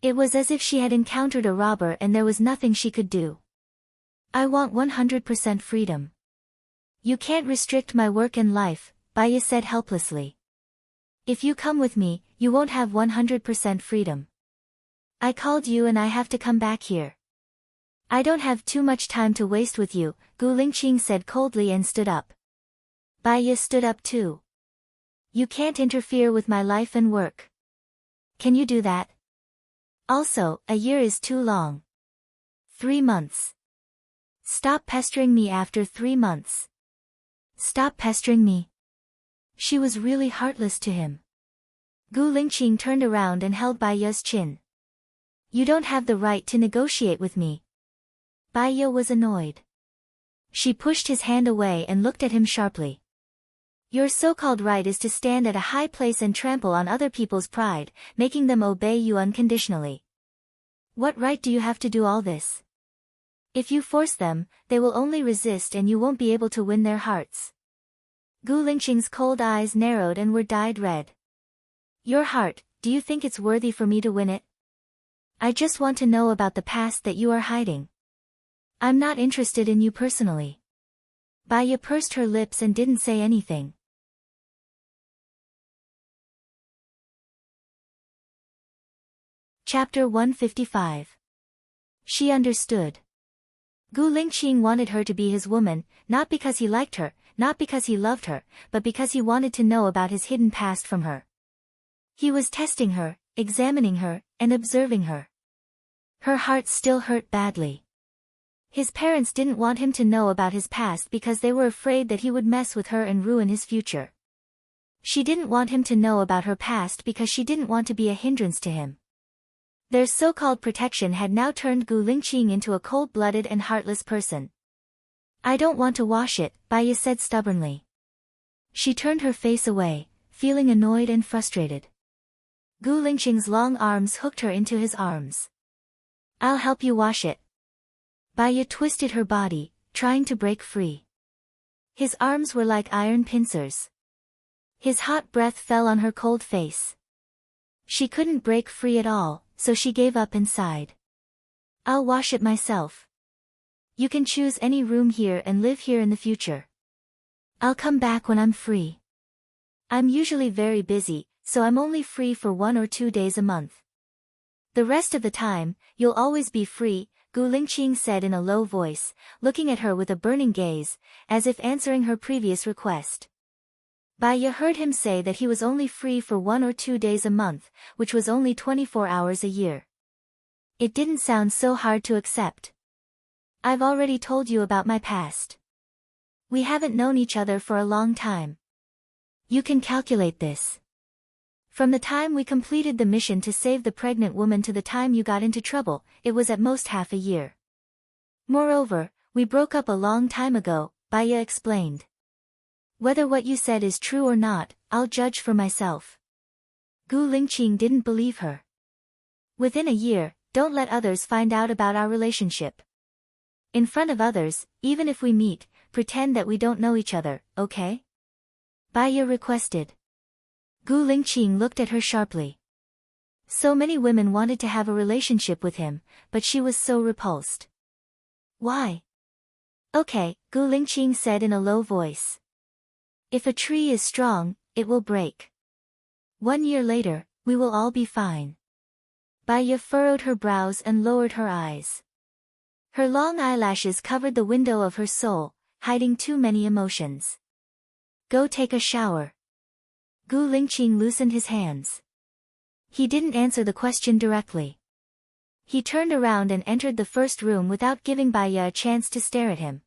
It was as if she had encountered a robber and there was nothing she could do. I want 100% freedom. You can't restrict my work and life, Baya said helplessly. If you come with me, you won't have 100% freedom. I called you and I have to come back here. I don't have too much time to waste with you, Gu Lingqing said coldly and stood up. Baya stood up too. You can't interfere with my life and work. Can you do that? Also, a year is too long. 3 months. Stop pestering me after 3 months. Stop pestering me. She was really heartless to him. Gu Lingqing turned around and held Baya's chin. You don't have the right to negotiate with me. Baya was annoyed. She pushed his hand away and looked at him sharply. Your so-called right is to stand at a high place and trample on other people's pride, making them obey you unconditionally. What right do you have to do all this? If you force them, they will only resist and you won't be able to win their hearts. Gu Lingqing's cold eyes narrowed and were dyed red. Your heart, do you think it's worthy for me to win it? I just want to know about the past that you are hiding. I'm not interested in you personally. Baya pursed her lips and didn't say anything. Chapter 155. She understood. Gu Lingqing wanted her to be his woman, not because he liked her, not because he loved her, but because he wanted to know about his hidden past from her. He was testing her, examining her, and observing her. Her heart still hurt badly. His parents didn't want him to know about his past because they were afraid that he would mess with her and ruin his future. She didn't want him to know about her past because she didn't want to be a hindrance to him. Their so-called protection had now turned Gu Lingqing into a cold-blooded and heartless person. I don't want to wash it, Baya said stubbornly. She turned her face away, feeling annoyed and frustrated. Gu Lingqing's long arms hooked her into his arms. I'll help you wash it. Baya twisted her body, trying to break free. His arms were like iron pincers. His hot breath fell on her cold face. She couldn't break free at all, so she gave up and sighed. I'll wash it myself. You can choose any room here and live here in the future. I'll come back when I'm free. I'm usually very busy, so I'm only free for 1 or 2 days a month. The rest of the time, you'll always be free, Gu Lingqing said in a low voice, looking at her with a burning gaze, as if answering her previous request. Baya heard him say that he was only free for 1 or 2 days a month, which was only 24 hours a year. It didn't sound so hard to accept. I've already told you about my past. We haven't known each other for a long time. You can calculate this. From the time we completed the mission to save the pregnant woman to the time you got into trouble, it was at most half a year. Moreover, we broke up a long time ago, Baya explained. Whether what you said is true or not, I'll judge for myself. Gu Lingqing didn't believe her. Within a year, don't let others find out about our relationship. In front of others, even if we meet, pretend that we don't know each other, okay? Baya requested. Gu Lingqing looked at her sharply. So many women wanted to have a relationship with him, but she was so repulsed. Why? Okay, Gu Lingqing said in a low voice. If a tree is strong, it will break. 1 year later, we will all be fine. Baya furrowed her brows and lowered her eyes. Her long eyelashes covered the window of her soul, hiding too many emotions. Go take a shower. Gu Lingqing loosened his hands. He didn't answer the question directly. He turned around and entered the first room without giving Baya a chance to stare at him.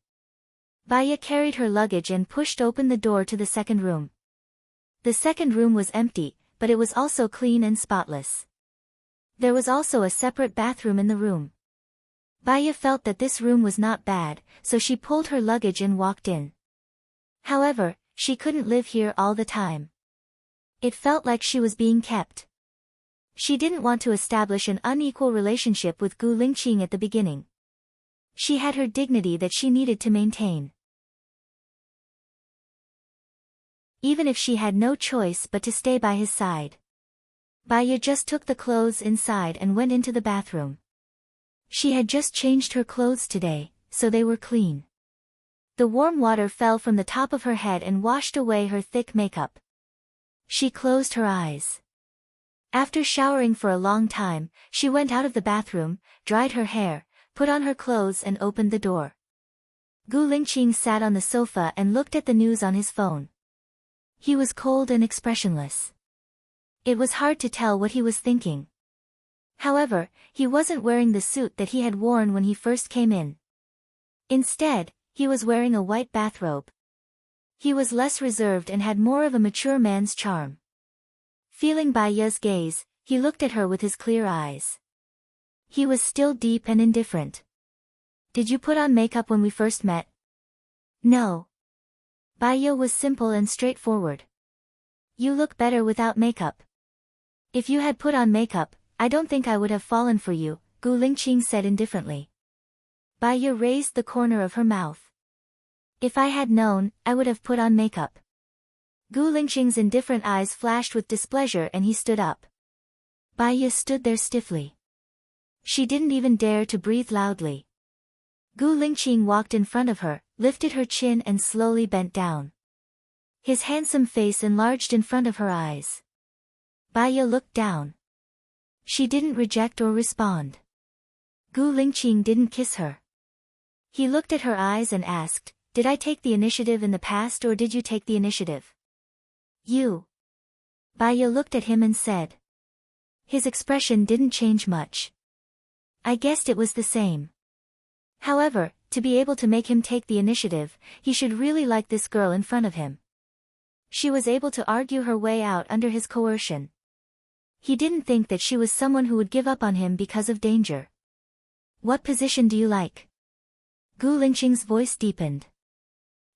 Baya carried her luggage and pushed open the door to the second room. The second room was empty, but it was also clean and spotless. There was also a separate bathroom in the room. Baya felt that this room was not bad, so she pulled her luggage and walked in. However, she couldn't live here all the time. It felt like she was being kept. She didn't want to establish an unequal relationship with Gu Lingqing at the beginning. She had her dignity that she needed to maintain. Even if she had no choice but to stay by his side. Baya just took the clothes inside and went into the bathroom. She had just changed her clothes today, so they were clean. The warm water fell from the top of her head and washed away her thick makeup. She closed her eyes. After showering for a long time, she went out of the bathroom, dried her hair, put on her clothes and opened the door. Gu Lingqing sat on the sofa and looked at the news on his phone. He was cold and expressionless. It was hard to tell what he was thinking. However, he wasn't wearing the suit that he had worn when he first came in. Instead, he was wearing a white bathrobe. He was less reserved and had more of a mature man's charm. Feeling Baya's gaze, he looked at her with his clear eyes. He was still deep and indifferent. Did you put on makeup when we first met? No. Baya was simple and straightforward. You look better without makeup. If you had put on makeup, I don't think I would have fallen for you, Gu Lingqing said indifferently. Baya raised the corner of her mouth. If I had known, I would have put on makeup. Gu Lingqing's indifferent eyes flashed with displeasure and he stood up. Baya stood there stiffly. She didn't even dare to breathe loudly. Gu Lingqing walked in front of her, lifted her chin and slowly bent down. His handsome face enlarged in front of her eyes. Baya looked down. She didn't reject or respond. Gu Lingqing didn't kiss her. He looked at her eyes and asked, "Did I take the initiative in the past or did you take the initiative?" You. Baya looked at him and said. His expression didn't change much. I guessed it was the same. However, to be able to make him take the initiative, he should really like this girl in front of him. She was able to argue her way out under his coercion. He didn't think that she was someone who would give up on him because of danger. What position do you like? Gu Lingqing's voice deepened.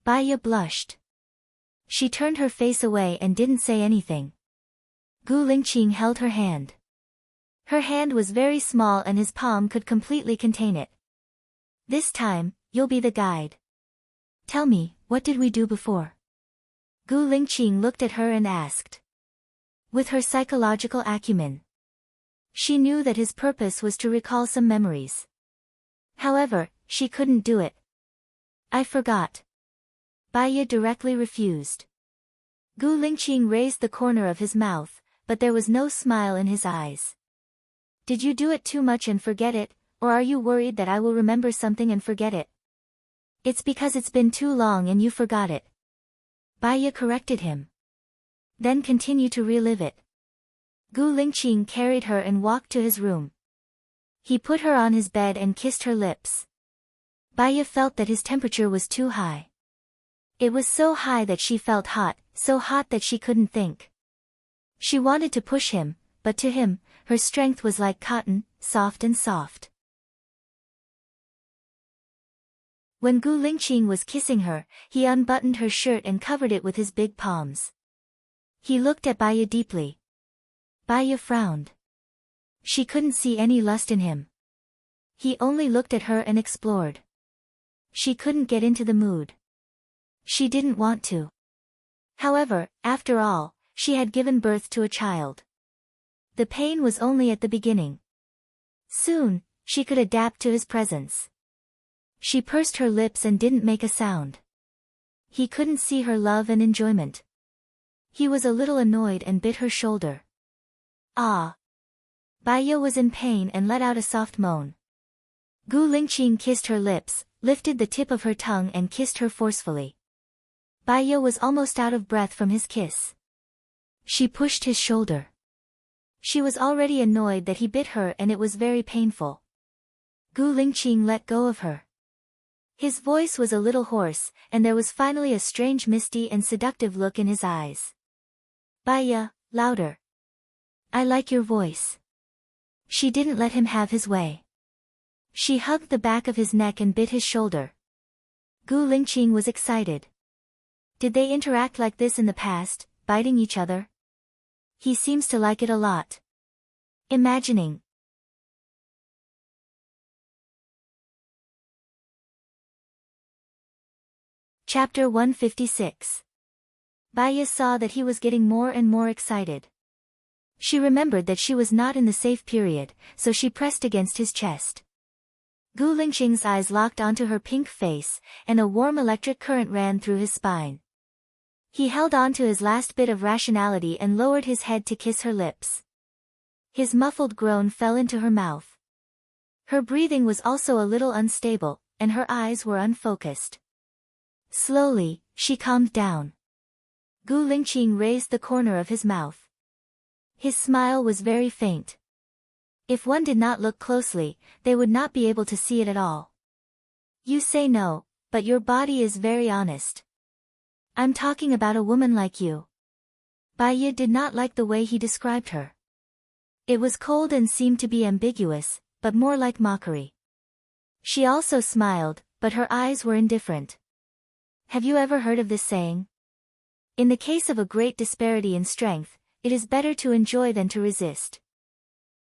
Baya blushed. She turned her face away and didn't say anything. Gu Lingqing held her hand. Her hand was very small and his palm could completely contain it. This time, you'll be the guide. Tell me, what did we do before? Gu Lingqing looked at her and asked. With her psychological acumen. She knew that his purpose was to recall some memories. However, she couldn't do it. I forgot. Baya directly refused. Gu Lingqing raised the corner of his mouth, but there was no smile in his eyes. Did you do it too much and forget it, or are you worried that I will remember something and forget it? It's because it's been too long and you forgot it. Baya corrected him. Then continue to relive it. Gu Lingqing carried her and walked to his room. He put her on his bed and kissed her lips. Baya felt that his temperature was too high. It was so high that she felt hot, so hot that she couldn't think. She wanted to push him, but to him, her strength was like cotton, soft and soft. When Gu Lingqing was kissing her, he unbuttoned her shirt and covered it with his big palms. He looked at Baya deeply. Baya frowned. She couldn't see any lust in him. He only looked at her and explored. She couldn't get into the mood. She didn't want to. However, after all, she had given birth to a child. The pain was only at the beginning. Soon, she could adapt to his presence. She pursed her lips and didn't make a sound. He couldn't see her love and enjoyment. He was a little annoyed and bit her shoulder. Ah! Baya was in pain and let out a soft moan. Gu Lingqing kissed her lips, lifted the tip of her tongue and kissed her forcefully. Baya was almost out of breath from his kiss. She pushed his shoulder. She was already annoyed that he bit her and it was very painful. Gu Lingqing let go of her. His voice was a little hoarse, and there was finally a strange misty and seductive look in his eyes. Baya, louder. I like your voice. She didn't let him have his way. She hugged the back of his neck and bit his shoulder. Gu Lingqing was excited. Did they interact like this in the past, biting each other? He seems to like it a lot. Imagining. Chapter 156. Baiya saw that he was getting more and more excited. She remembered that she was not in the safe period, so she pressed against his chest. Gu Lingqing's eyes locked onto her pink face, and a warm electric current ran through his spine. He held on to his last bit of rationality and lowered his head to kiss her lips. His muffled groan fell into her mouth. Her breathing was also a little unstable, and her eyes were unfocused. Slowly, she calmed down. Gu Lingqing raised the corner of his mouth. His smile was very faint. If one did not look closely, they would not be able to see it at all. You say no, but your body is very honest. I'm talking about a woman like you. Baiya did not like the way he described her. It was cold and seemed to be ambiguous, but more like mockery. She also smiled, but her eyes were indifferent. Have you ever heard of this saying? In the case of a great disparity in strength, it is better to enjoy than to resist.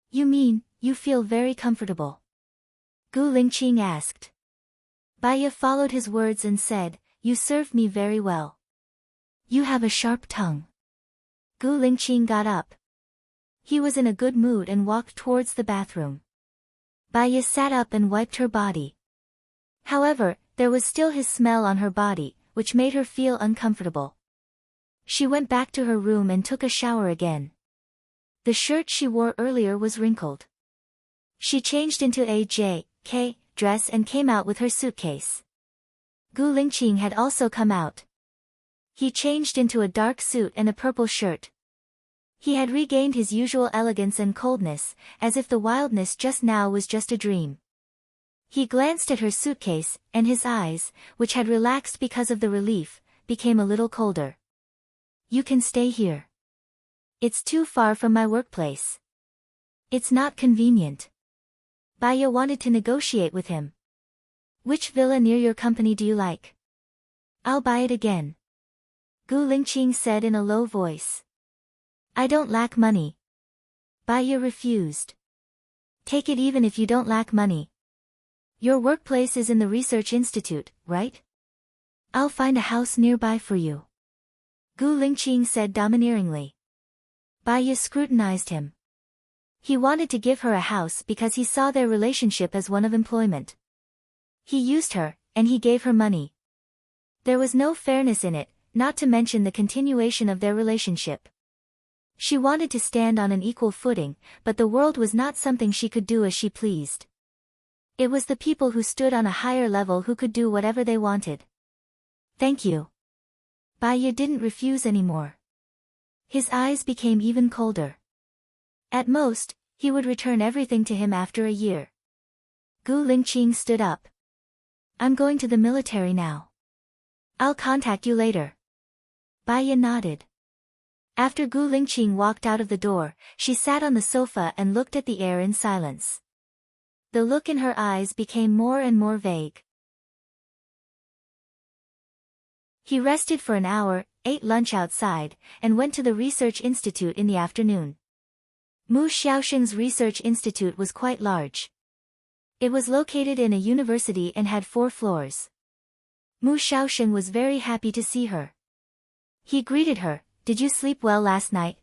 You mean, you feel very comfortable? Gu Lingqing asked. Baiya followed his words and said, You served me very well. You have a sharp tongue. Gu Lingqing got up. He was in a good mood and walked towards the bathroom. Baiya sat up and wiped her body. However, there was still his smell on her body, which made her feel uncomfortable. She went back to her room and took a shower again. The shirt she wore earlier was wrinkled. She changed into a J.K. dress and came out with her suitcase. Gu Lingqing had also come out. He changed into a dark suit and a purple shirt. He had regained his usual elegance and coldness, as if the wildness just now was just a dream. He glanced at her suitcase, and his eyes, which had relaxed because of the relief, became a little colder. You can stay here. It's too far from my workplace. It's not convenient. Baiya wanted to negotiate with him. Which villa near your company do you like? I'll buy it again. Gu Lingqing said in a low voice. I don't lack money. Baiya refused. Take it even if you don't lack money. Your workplace is in the research institute, right? I'll find a house nearby for you. Gu Lingqing said domineeringly. Baiya scrutinized him. He wanted to give her a house because he saw their relationship as one of employment. He used her, and he gave her money. There was no fairness in it, not to mention the continuation of their relationship. She wanted to stand on an equal footing, but the world was not something she could do as she pleased. It was the people who stood on a higher level who could do whatever they wanted. Thank you. Baiya didn't refuse anymore. His eyes became even colder. At most, he would return everything to him after a year. Gu Lingqing stood up. I'm going to the military now. I'll contact you later. Baiya nodded. After Gu Lingqing walked out of the door, she sat on the sofa and looked at the air in silence. The look in her eyes became more and more vague. He rested for an hour, ate lunch outside, and went to the research institute in the afternoon. Mu Xiaoxing's research institute was quite large. It was located in a university and had 4 floors. Mu Xiaoxing was very happy to see her. He greeted her. Did you sleep well last night?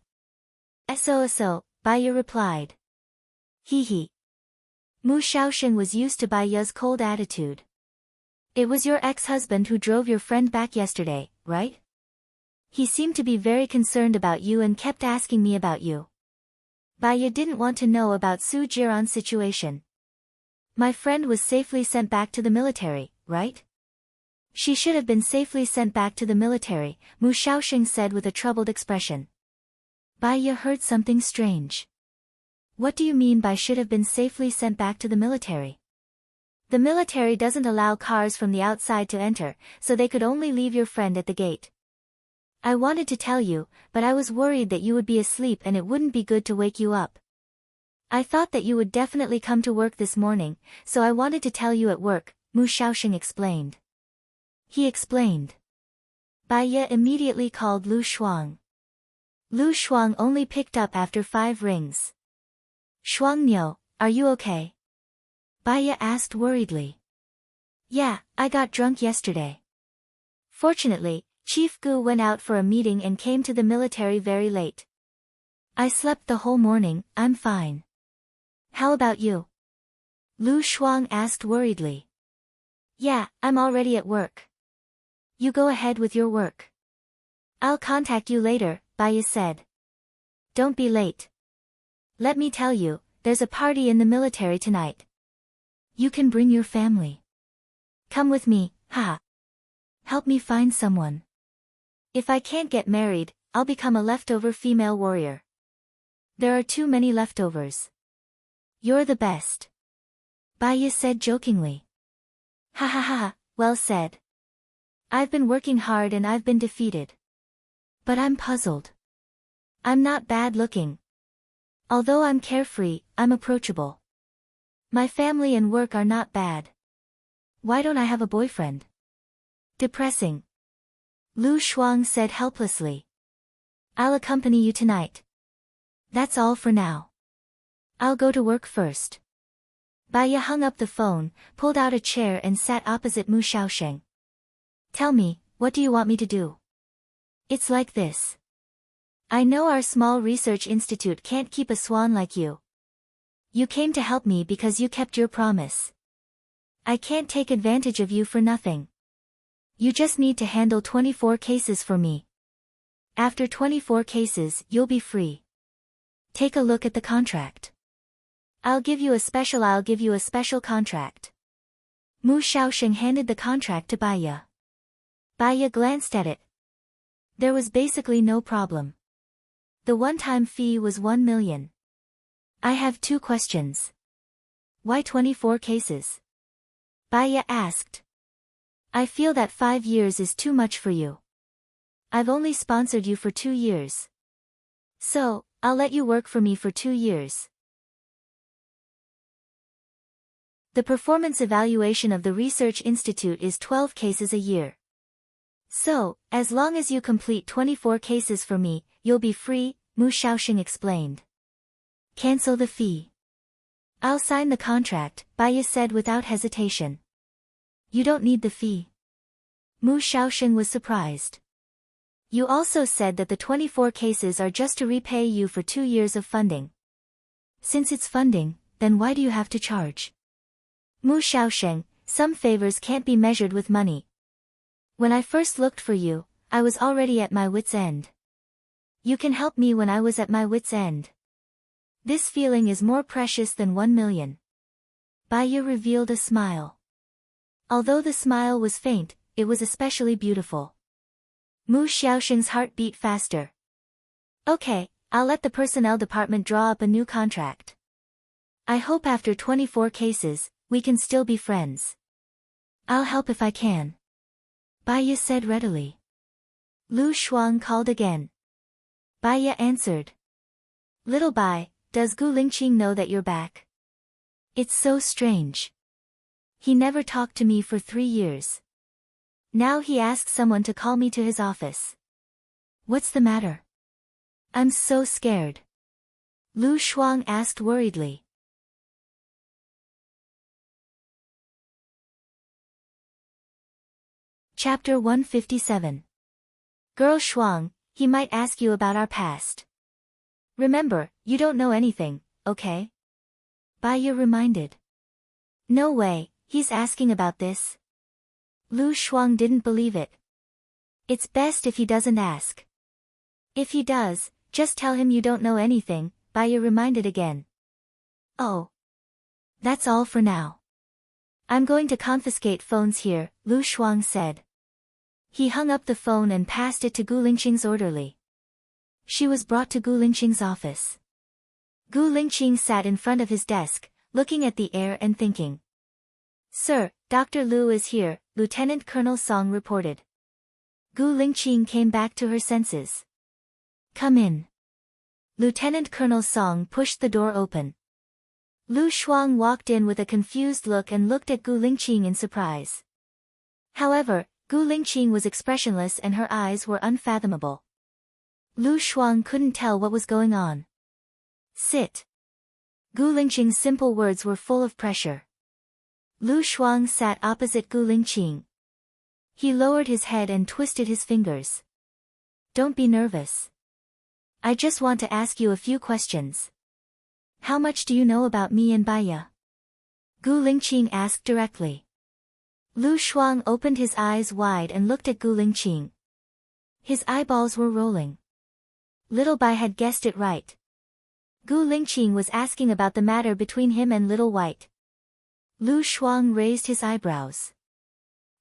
So, Baiya replied. He. Mu Xiaoxing was used to Baiya's cold attitude. It was your ex-husband who drove your friend back yesterday, right? He seemed to be very concerned about you and kept asking me about you. Baiya didn't want to know about Su Jiran's situation. My friend was safely sent back to the military, right? She should have been safely sent back to the military, Mu Xiaoxing said with a troubled expression. Baiya heard something strange. What do you mean by should have been safely sent back to the military? The military doesn't allow cars from the outside to enter, so they could only leave your friend at the gate. I wanted to tell you, but I was worried that you would be asleep and it wouldn't be good to wake you up. I thought that you would definitely come to work this morning, so I wanted to tell you at work, Mu Xiaoxing explained. He explained. Bai Ye immediately called Lu Shuang. Lu Shuang only picked up after 5 rings. Shuang Niu, are you okay? Bai Ye asked worriedly. Yeah, I got drunk yesterday. Fortunately, Chief Gu went out for a meeting and came to the military very late. I slept the whole morning, I'm fine. How about you? Lu Shuang asked worriedly. Yeah, I'm already at work. You go ahead with your work. I'll contact you later, Bai Ye said. Don't be late. Let me tell you, there's a party in the military tonight. You can bring your family. Come with me, haha. Help me find someone. If I can't get married, I'll become a leftover female warrior. There are too many leftovers. You're the best. Bai Ye said jokingly. Ha ha ha, well said. I've been working hard and I've been defeated. But I'm puzzled. I'm not bad looking. Although I'm carefree, I'm approachable. My family and work are not bad. Why don't I have a boyfriend? Depressing. Lu Shuang said helplessly. I'll accompany you tonight. That's all for now. I'll go to work first. Bai Ye hung up the phone, pulled out a chair and sat opposite Mu Xiaoxing. Tell me, what do you want me to do? It's like this. I know our small research institute can't keep a swan like you. You came to help me because you kept your promise. I can't take advantage of you for nothing. You just need to handle 24 cases for me. After 24 cases, you'll be free. Take a look at the contract. I'll give you a special contract. Mu Xiaoxing handed the contract to Bai Ye. Bai Ye glanced at it. There was basically no problem. The one-time fee was 1 million. I have 2 questions. Why 24 cases? Bai Ye asked. I feel that 5 years is too much for you. I've only sponsored you for 2 years. So, I'll let you work for me for 2 years. The performance evaluation of the Research Institute is 12 cases a year. So, as long as you complete 24 cases for me, you'll be free, Mu Xiaoxing explained. Cancel the fee. I'll sign the contract, Bai Ye said without hesitation. You don't need the fee. Mu Xiaoxing was surprised. You also said that the 24 cases are just to repay you for 2 years of funding. Since it's funding, then why do you have to charge? Mu Xiaoxing, some favors can't be measured with money. When I first looked for you, I was already at my wit's end. You can help me when I was at my wit's end. This feeling is more precious than 1 million. Bai Ye revealed a smile. Although the smile was faint, it was especially beautiful. Mu Xiaoxing's heart beat faster. Okay, I'll let the personnel department draw up a new contract. I hope after 24 cases, we can still be friends. I'll help if I can. Bai Ye said readily. Lu Shuang called again. Bai Ye answered. Little Bai, does Gu Lingqing know that you're back? It's so strange. He never talked to me for 3 years. Now he asked someone to call me to his office. What's the matter? I'm so scared. Lu Shuang asked worriedly. Chapter 157. Girl Shuang, he might ask you about our past. Remember, you don't know anything, okay? Bai Ye reminded. No way, he's asking about this. Lu Shuang didn't believe it. It's best if he doesn't ask. If he does, just tell him you don't know anything, Bai Ye reminded again. Oh. That's all for now. I'm going to confiscate phones here, Lu Shuang said. He hung up the phone and passed it to Gu Lingqing's orderly. She was brought to Gu Lingqing's office. Gu Lingqing sat in front of his desk, looking at the air and thinking. Sir, Dr. Lu is here, Lieutenant Colonel Song reported. Gu Lingqing came back to her senses. Come in. Lieutenant Colonel Song pushed the door open. Lu Shuang walked in with a confused look and looked at Gu Lingqing in surprise. However, Gu Lingqing was expressionless and her eyes were unfathomable. Lu Shuang couldn't tell what was going on. Sit. Gu Lingqing's simple words were full of pressure. Lu Shuang sat opposite Gu Lingqing. He lowered his head and twisted his fingers. Don't be nervous. I just want to ask you a few questions. How much do you know about me and Baiya? Gu Lingqing asked directly. Lu Shuang opened his eyes wide and looked at Gu Lingqing. His eyeballs were rolling. Little Bai had guessed it right. Gu Lingqing was asking about the matter between him and Little White. Lu Shuang raised his eyebrows.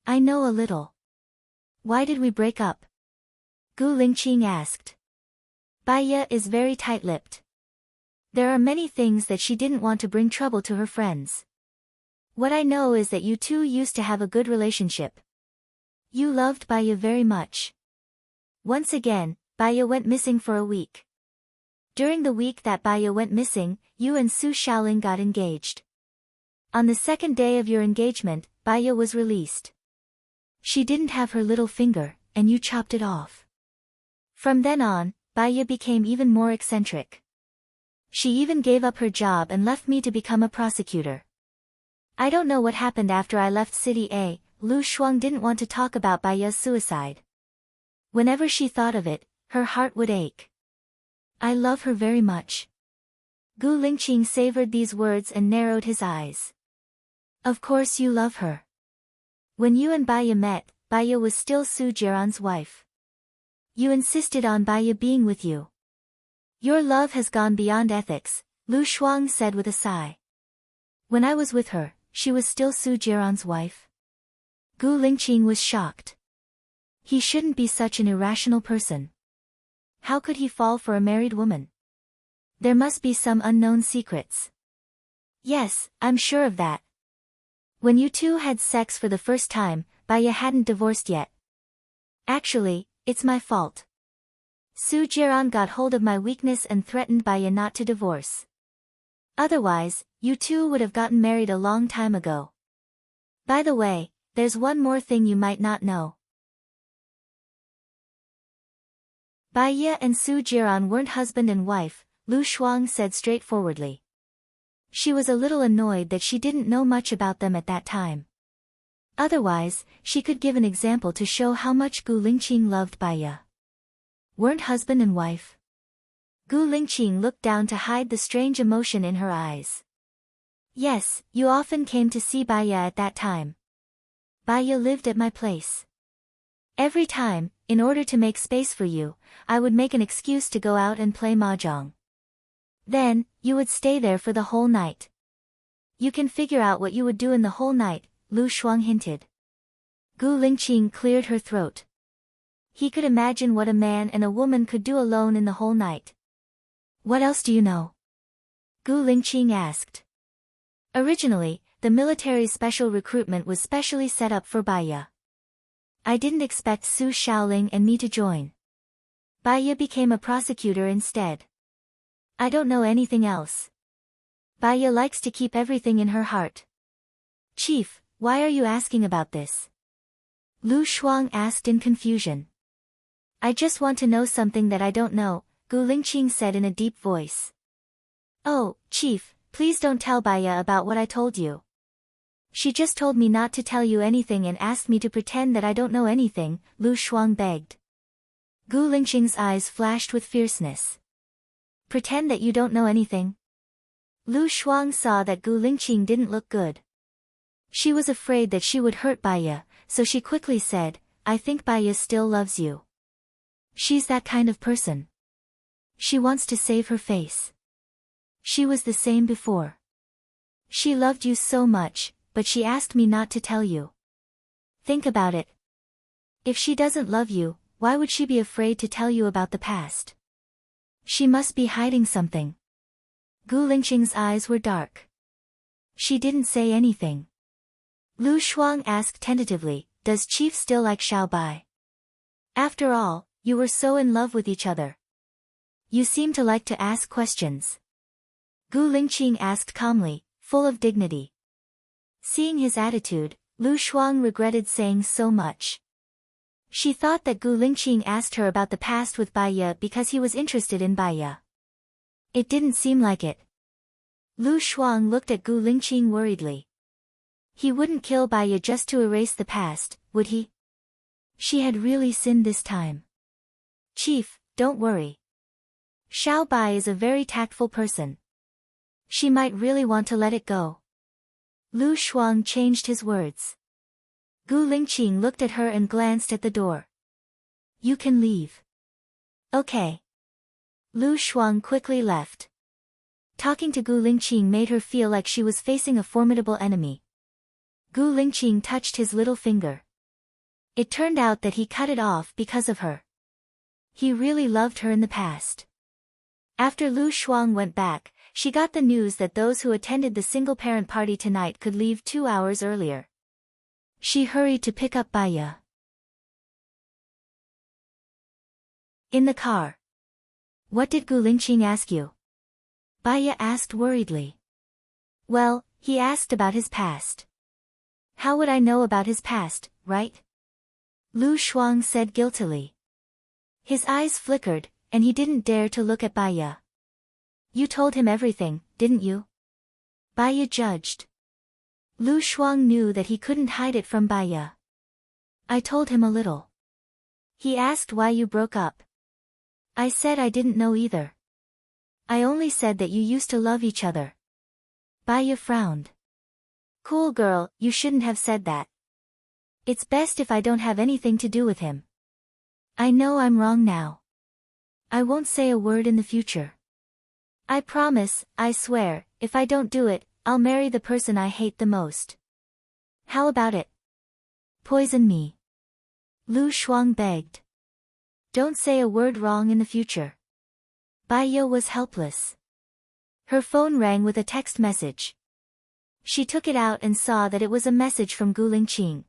I know a little. Why did we break up? Gu Lingqing asked. Baiya is very tight-lipped. There are many things that she didn't want to bring trouble to her friends. What I know is that you two used to have a good relationship. You loved Baiya very much. Once again, Baiya went missing for a week. During the week that Baiya went missing, you and Su Shaoling got engaged. On the second day of your engagement, Baiya was released. She didn't have her little finger, and you chopped it off. From then on, Baiya became even more eccentric. She even gave up her job and left me to become a prosecutor. I don't know what happened after I left City A. Lu Shuang didn't want to talk about Baiya's suicide. Whenever she thought of it, her heart would ache. I love her very much. Gu Lingqing savored these words and narrowed his eyes. Of course you love her. When you and Baiya met, Baiya was still Su Jiran's wife. You insisted on Baiya being with you. Your love has gone beyond ethics, Lu Shuang said with a sigh. When I was with her, she was still Su Jiran's wife. Gu Lingqing was shocked. He shouldn't be such an irrational person. How could he fall for a married woman? There must be some unknown secrets. Yes, I'm sure of that. When you two had sex for the first time, Baiya hadn't divorced yet. Actually, it's my fault. Su Jiran got hold of my weakness and threatened Baiya not to divorce. Otherwise, you two would have gotten married a long time ago. By the way, there's one more thing you might not know. Baiya and Su Jiran weren't husband and wife, Lu Shuang said straightforwardly. She was a little annoyed that she didn't know much about them at that time. Otherwise, she could give an example to show how much Gu Lingqing loved Baiya. Weren't husband and wife? Gu Lingqing looked down to hide the strange emotion in her eyes. Yes, you often came to see Baiya at that time. Baiya lived at my place. Every time, in order to make space for you, I would make an excuse to go out and play mahjong. Then, you would stay there for the whole night. You can figure out what you would do in the whole night, Lu Shuang hinted. Gu Lingqing cleared her throat. He could imagine what a man and a woman could do alone in the whole night. What else do you know? Gu Lingqing asked. Originally, the military's special recruitment was specially set up for Baiya. I didn't expect Su Shaoling and me to join. Baiya became a prosecutor instead. I don't know anything else. Baiya likes to keep everything in her heart. Chief, why are you asking about this? Lu Shuang asked in confusion. I just want to know something that I don't know, Gu Lingqing said in a deep voice. Oh, Chief, please don't tell Baiya about what I told you. She just told me not to tell you anything and asked me to pretend that I don't know anything, Lu Shuang begged. Gu Lingqing's eyes flashed with fierceness. Pretend that you don't know anything? Lu Shuang saw that Gu Lingqing didn't look good. She was afraid that she would hurt Baiya, so she quickly said, I think Baiya still loves you. She's that kind of person. She wants to save her face. She was the same before. She loved you so much, but she asked me not to tell you. Think about it. If she doesn't love you, why would she be afraid to tell you about the past? She must be hiding something. Gu Lingqing's eyes were dark. She didn't say anything. Lu Shuang asked tentatively, does Chief still like Xiao Bai? After all, you were so in love with each other. You seem to like to ask questions. Gu Lingqing asked calmly, full of dignity. Seeing his attitude, Lu Shuang regretted saying so much. She thought that Gu Lingqing asked her about the past with Bai Ye because he was interested in Bai Ye. It didn't seem like it. Lu Shuang looked at Gu Lingqing worriedly. He wouldn't kill Bai Ye just to erase the past, would he? She had really sinned this time. Chief, don't worry. Xiao Bai is a very tactful person. She might really want to let it go. Lu Shuang changed his words. Gu Lingqing looked at her and glanced at the door. You can leave. Okay. Lu Shuang quickly left. Talking to Gu Lingqing made her feel like she was facing a formidable enemy. Gu Lingqing touched his little finger. It turned out that he cut it off because of her. He really loved her in the past. After Lu Shuang went back, she got the news that those who attended the single-parent party tonight could leave 2 hours earlier. She hurried to pick up Bai Ye. In the car. What did Gu Lingqing ask you? Bai Ye asked worriedly. Well, he asked about his past. How would I know about his past, right? Lu Shuang said guiltily. His eyes flickered, and he didn't dare to look at Bai Ye. You told him everything, didn't you? Bai Ye judged. Lu Shuang knew that he couldn't hide it from Bai Ye. I told him a little. He asked why you broke up. I said I didn't know either. I only said that you used to love each other. Bai Ye frowned. Cool girl, you shouldn't have said that. It's best if I don't have anything to do with him. I know I'm wrong now. I won't say a word in the future. I promise, I swear, if I don't do it, I'll marry the person I hate the most. How about it? Poison me. Lu Shuang begged. Don't say a word wrong in the future. Bai Ye was helpless. Her phone rang with a text message. She took it out and saw that it was a message from Gu Lingqing.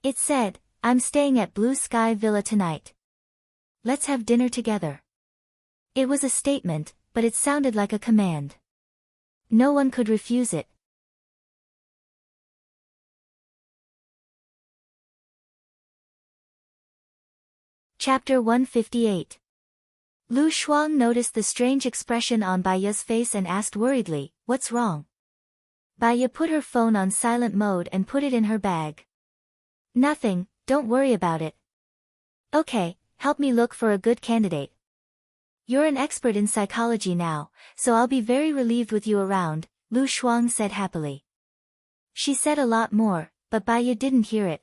It said, I'm staying at Blue Sky Villa tonight. Let's have dinner together. It was a statement, but it sounded like a command. No one could refuse it. Chapter 158. Lu Shuang noticed the strange expression on Bai Ye's face and asked worriedly, what's wrong? Bai Ye put her phone on silent mode and put it in her bag. Nothing, don't worry about it. Okay, help me look for a good candidate. You're an expert in psychology now, so I'll be very relieved with you around, Lu Shuang said happily. She said a lot more, but Bai Ye didn't hear it.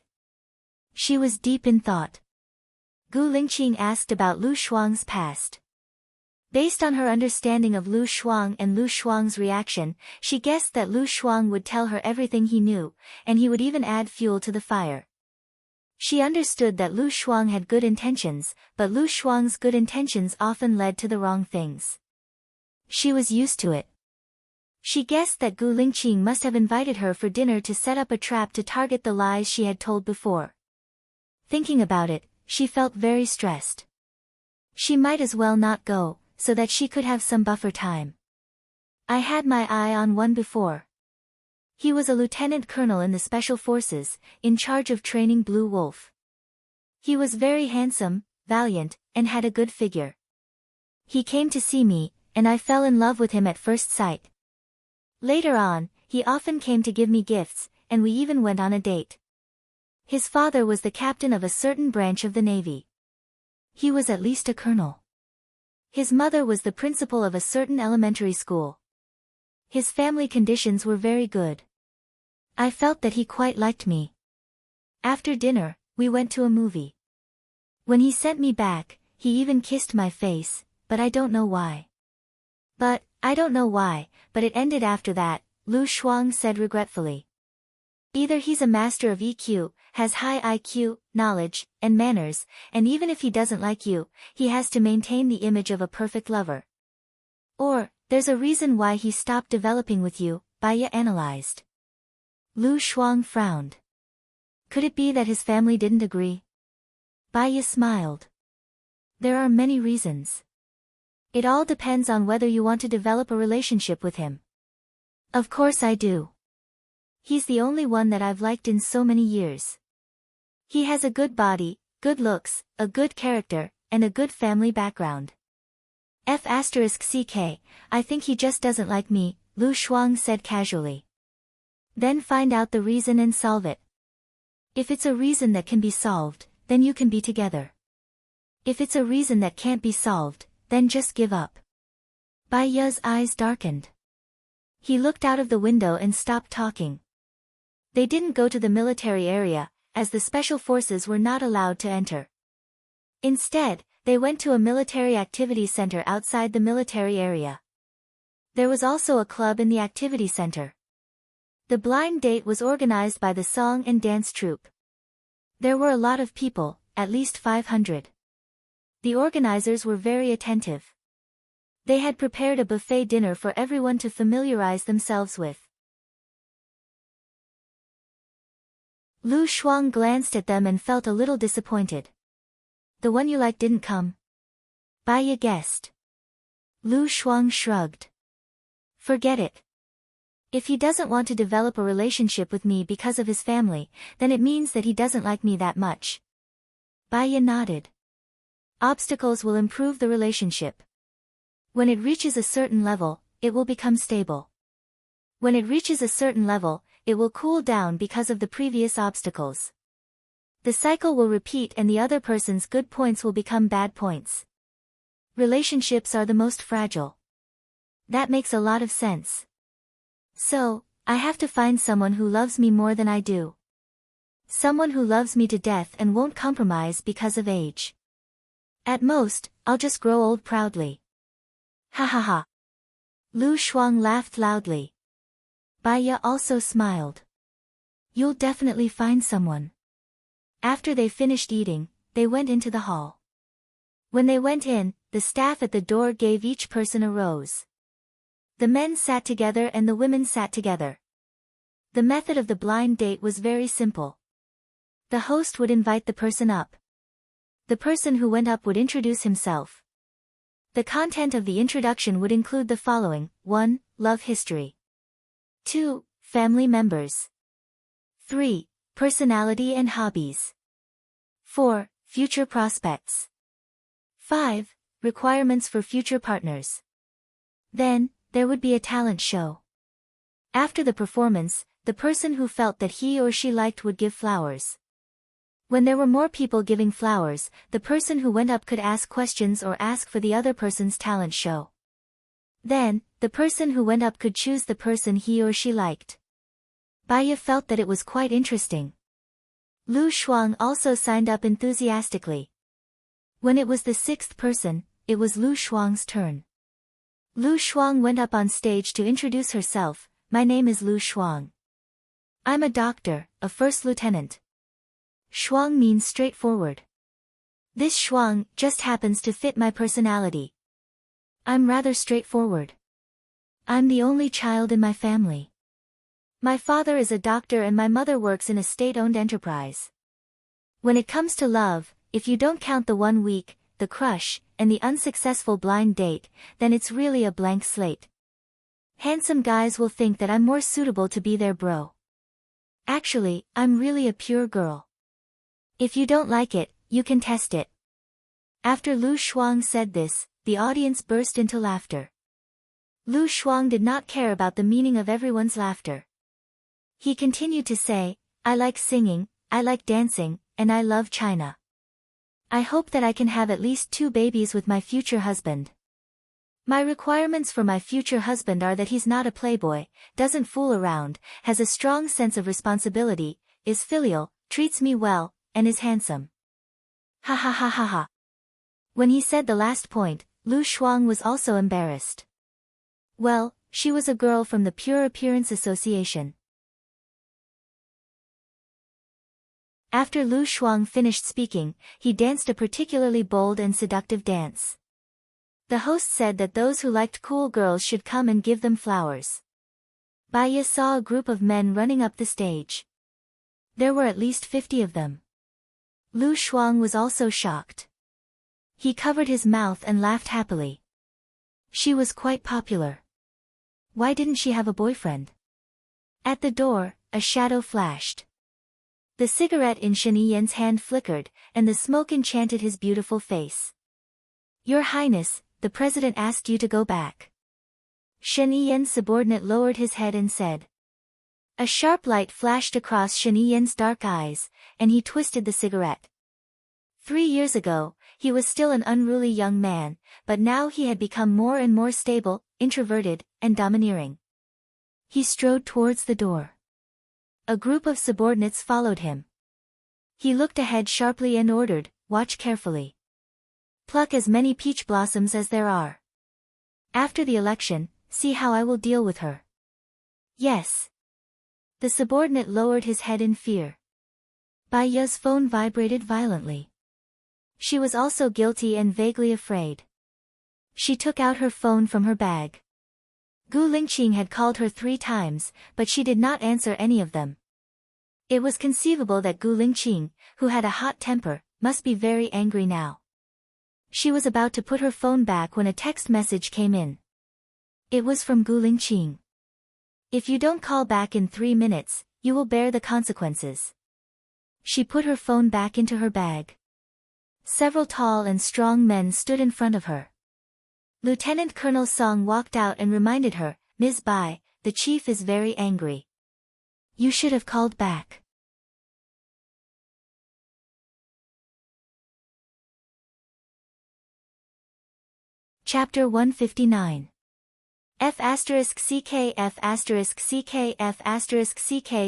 She was deep in thought. Gu Lingqing asked about Lu Shuang's past. Based on her understanding of Lu Shuang and Lu Shuang's reaction, she guessed that Lu Shuang would tell her everything he knew, and he would even add fuel to the fire. She understood that Lu Shuang had good intentions, but Lu Shuang's good intentions often led to the wrong things. She was used to it. She guessed that Gu Lingqing must have invited her for dinner to set up a trap to target the lies she had told before. Thinking about it, she felt very stressed. She might as well not go, so that she could have some buffer time. I had my eye on one before. He was a lieutenant colonel in the Special Forces, in charge of training Blue Wolf. He was very handsome, valiant, and had a good figure. He came to see me, and I fell in love with him at first sight. Later on, he often came to give me gifts, and we even went on a date. His father was the captain of a certain branch of the Navy. He was at least a colonel. His mother was the principal of a certain elementary school. His family conditions were very good. I felt that he quite liked me. After dinner, we went to a movie. When he sent me back, he even kissed my face, but I don't know why. But it ended after that, Lu Shuang said regretfully. Either he's a master of EQ, has high IQ, knowledge, and manners, and even if he doesn't like you, he has to maintain the image of a perfect lover. Or, there's a reason why he stopped developing with you, Bai Ye analyzed. Lu Shuang frowned. Could it be that his family didn't agree? Bai Ye smiled. There are many reasons. It all depends on whether you want to develop a relationship with him. Of course I do. He's the only one that I've liked in so many years. He has a good body, good looks, a good character, and a good family background. *CK, I think he just doesn't like me, Lu Shuang said casually. Then find out the reason and solve it. If it's a reason that can be solved, then you can be together. If it's a reason that can't be solved, then just give up. Bai Ye's eyes darkened. He looked out of the window and stopped talking. They didn't go to the military area, as the special forces were not allowed to enter. Instead, they went to a military activity center outside the military area. There was also a club in the activity center. The blind date was organized by the song and dance troupe. There were a lot of people, at least 500. The organizers were very attentive. They had prepared a buffet dinner for everyone to familiarize themselves with. Lu Shuang glanced at them and felt a little disappointed. The one you like didn't come? Bai Ye guessed. Lu Shuang shrugged. Forget it. If he doesn't want to develop a relationship with me because of his family, then it means that he doesn't like me that much. Bai Ye nodded. Obstacles will improve the relationship. When it reaches a certain level, it will become stable. When it reaches a certain level, it will cool down because of the previous obstacles. The cycle will repeat and the other person's good points will become bad points. Relationships are the most fragile. That makes a lot of sense. So, I have to find someone who loves me more than I do. Someone who loves me to death and won't compromise because of age. At most, I'll just grow old proudly. Ha ha ha. Lu Shuang laughed loudly. Bai Ye also smiled. You'll definitely find someone. After they finished eating, they went into the hall. When they went in, the staff at the door gave each person a rose. The men sat together and the women sat together. The method of the blind date was very simple. The host would invite the person up. The person who went up would introduce himself. The content of the introduction would include the following: 1. Love history. 2. Family members. 3. Personality and hobbies. 4. Future prospects. 5. Requirements for future partners. Then, there would be a talent show. After the performance, the person who felt that he or she liked would give flowers. When there were more people giving flowers, the person who went up could ask questions or ask for the other person's talent show. Then, the person who went up could choose the person he or she liked. Bai Ye felt that it was quite interesting. Lu Shuang also signed up enthusiastically. When it was the sixth person, it was Lu Shuang's turn. Lu Shuang went up on stage to introduce herself. My name is Lu Shuang. I'm a doctor, a first lieutenant. Shuang means straightforward. This Shuang just happens to fit my personality. I'm rather straightforward. I'm the only child in my family. My father is a doctor and my mother works in a state-owned enterprise. When it comes to love, if you don't count the 1 week, the crush, and the unsuccessful blind date, then it's really a blank slate. Handsome guys will think that I'm more suitable to be their bro. Actually, I'm really a pure girl. If you don't like it, you can test it. After Lu Shuang said this, the audience burst into laughter. Lu Shuang did not care about the meaning of everyone's laughter. He continued to say, I like singing, I like dancing, and I love China. I hope that I can have at least 2 babies with my future husband. My requirements for my future husband are that he's not a playboy, doesn't fool around, has a strong sense of responsibility, is filial, treats me well, and is handsome. Ha ha ha ha ha. When he said the last point, Lu Shuang was also embarrassed. Well, she was a girl from the Pure Appearance Association. After Lu Shuang finished speaking, he danced a particularly bold and seductive dance. The host said that those who liked cool girls should come and give them flowers. Bai Ye saw a group of men running up the stage. There were at least 50 of them. Lu Shuang was also shocked. He covered his mouth and laughed happily. She was quite popular. Why didn't she have a boyfriend? At the door, a shadow flashed. The cigarette in Shen Yi's hand flickered, and the smoke enchanted his beautiful face. Your Highness, the President asked you to go back. Shen Yi's subordinate lowered his head and said. A sharp light flashed across Shen Yi's dark eyes, and he twisted the cigarette. 3 years ago, he was still an unruly young man, but now he had become more and more stable, introverted, and domineering. He strode towards the door. A group of subordinates followed him. He looked ahead sharply and ordered, watch carefully. Pluck as many peach blossoms as there are. After the election, see how I will deal with her. Yes. The subordinate lowered his head in fear. Bai Ye's phone vibrated violently. She was also guilty and vaguely afraid. She took out her phone from her bag. Gu Lingqing had called her 3 times, but she did not answer any of them. It was conceivable that Gu Lingqing, who had a hot temper, must be very angry now. She was about to put her phone back when a text message came in. It was from Gu Lingqing. If you don't call back in 3 minutes, you will bear the consequences. She put her phone back into her bag. Several tall and strong men stood in front of her. Lieutenant Colonel Song walked out and reminded her, Ms. Bai, the chief is very angry. You should have called back. Chapter 159. F*CK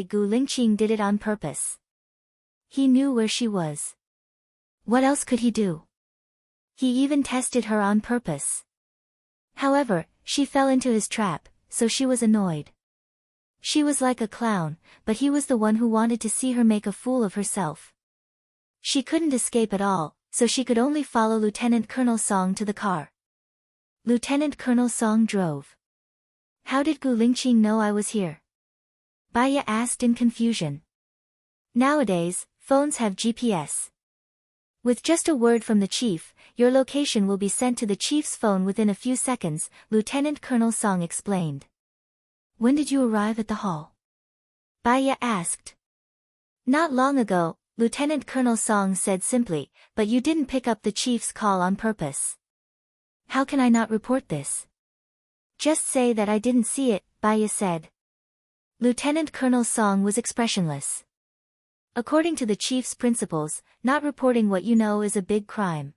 Gu Lingqing did it on purpose. He knew where she was. What else could he do? He even tested her on purpose. However, she fell into his trap, so she was annoyed. She was like a clown, but he was the one who wanted to see her make a fool of herself. She couldn't escape at all, so she could only follow Lieutenant Colonel Song to the car. Lieutenant Colonel Song drove. How did Gu Lingqing know I was here? Bai Ye asked in confusion. Nowadays, phones have GPS. With just a word from the chief, your location will be sent to the chief's phone within a few seconds, Lieutenant Colonel Song explained. When did you arrive at the hall? Bai Ye asked. Not long ago, Lieutenant Colonel Song said simply, but you didn't pick up the chief's call on purpose. How can I not report this? Just say that I didn't see it, Bai Ye said. Lieutenant Colonel Song was expressionless. According to the chief's principles, not reporting what you know is a big crime.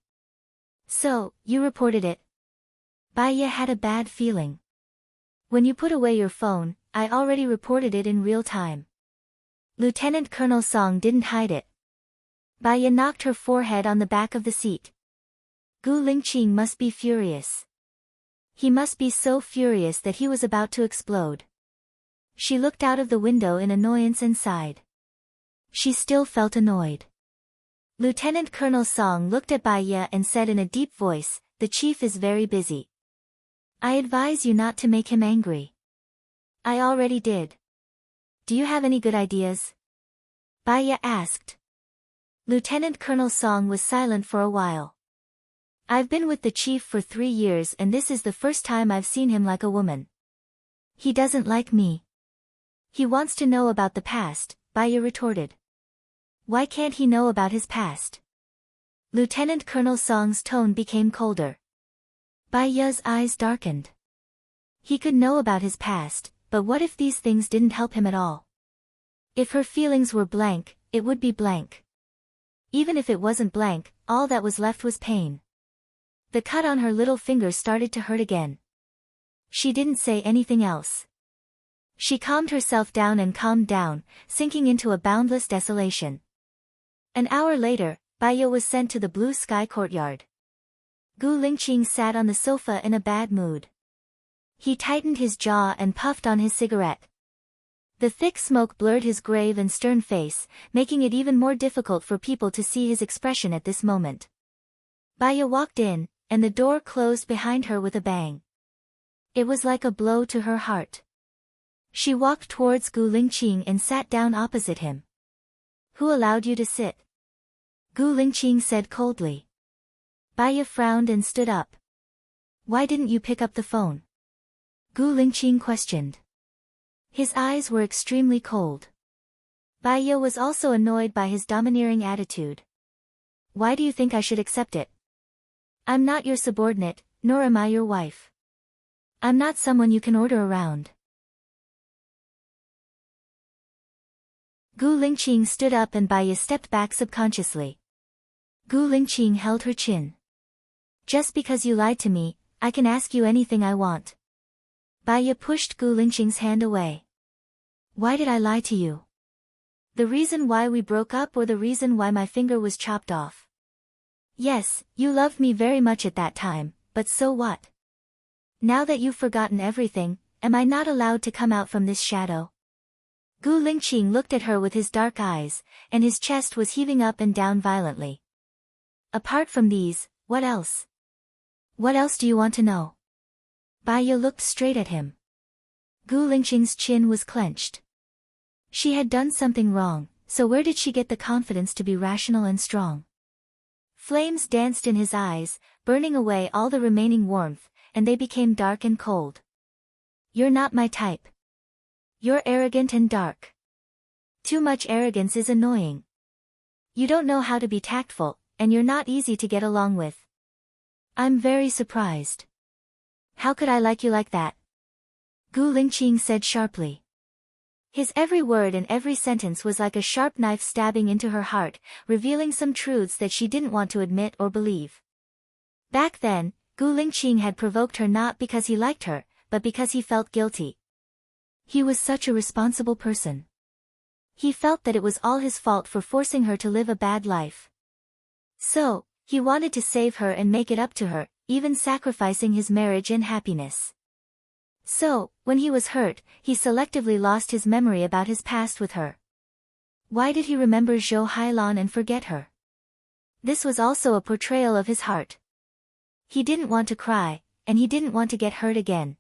So, you reported it? Bai Ye had a bad feeling. When you put away your phone, I already reported it in real time. Lieutenant Colonel Song didn't hide it. Bai Ye knocked her forehead on the back of the seat. Gu Lingqing must be furious. He must be so furious that he was about to explode. She looked out of the window in annoyance and sighed. She still felt annoyed. Lieutenant Colonel Song looked at Bai Ye and said in a deep voice, the chief is very busy. I advise you not to make him angry. I already did. Do you have any good ideas? Bai Ye asked. Lieutenant Colonel Song was silent for a while. I've been with the chief for 3 years and this is the first time I've seen him like a woman. He doesn't like me. He wants to know about the past, Bai Ye retorted. Why can't he know about his past? Lieutenant Colonel Song's tone became colder. Bai Ye's eyes darkened. He could know about his past, but what if these things didn't help him at all? If her feelings were blank, it would be blank. Even if it wasn't blank, all that was left was pain. The cut on her little finger started to hurt again. She didn't say anything else. She calmed herself down and calmed down, sinking into a boundless desolation. An hour later, Bai Ye was sent to the blue sky courtyard. Gu Lingqing sat on the sofa in a bad mood. He tightened his jaw and puffed on his cigarette. The thick smoke blurred his grave and stern face, making it even more difficult for people to see his expression at this moment. Bai Ye walked in, and the door closed behind her with a bang. It was like a blow to her heart. She walked towards Gu Lingqing and sat down opposite him. Who allowed you to sit? Gu Lingqing said coldly. Bai Ye frowned and stood up. Why didn't you pick up the phone? Gu Lingqing questioned. His eyes were extremely cold. Bai Ye was also annoyed by his domineering attitude. Why do you think I should accept it? I'm not your subordinate, nor am I your wife. I'm not someone you can order around. Gu Lingqing stood up and Bai Ye stepped back subconsciously. Gu Lingqing held her chin. Just because you lied to me, I can ask you anything I want. Bai Ye pushed Gu Lingqing's hand away. Why did I lie to you? The reason why we broke up or the reason why my finger was chopped off? Yes, you loved me very much at that time, but so what? Now that you've forgotten everything, am I not allowed to come out from this shadow? Gu Lingqing looked at her with his dark eyes, and his chest was heaving up and down violently. Apart from these, what else? What else do you want to know? Bai Ye looked straight at him. Gu Lingqing's chin was clenched. She had done something wrong, so where did she get the confidence to be rational and strong? Flames danced in his eyes, burning away all the remaining warmth, and they became dark and cold. You're not my type. You're arrogant and dark. Too much arrogance is annoying. You don't know how to be tactful, and you're not easy to get along with. I'm very surprised. How could I like you like that? Gu Lingqing said sharply. His every word and every sentence was like a sharp knife stabbing into her heart, revealing some truths that she didn't want to admit or believe. Back then, Gu Lingqing had provoked her not because he liked her, but because he felt guilty. He was such a responsible person. He felt that it was all his fault for forcing her to live a bad life. So, he wanted to save her and make it up to her, even sacrificing his marriage and happiness. So, when he was hurt, he selectively lost his memory about his past with her. Why did he remember Zhou Hailan and forget her? This was also a portrayal of his heart. He didn't want to cry, and he didn't want to get hurt again.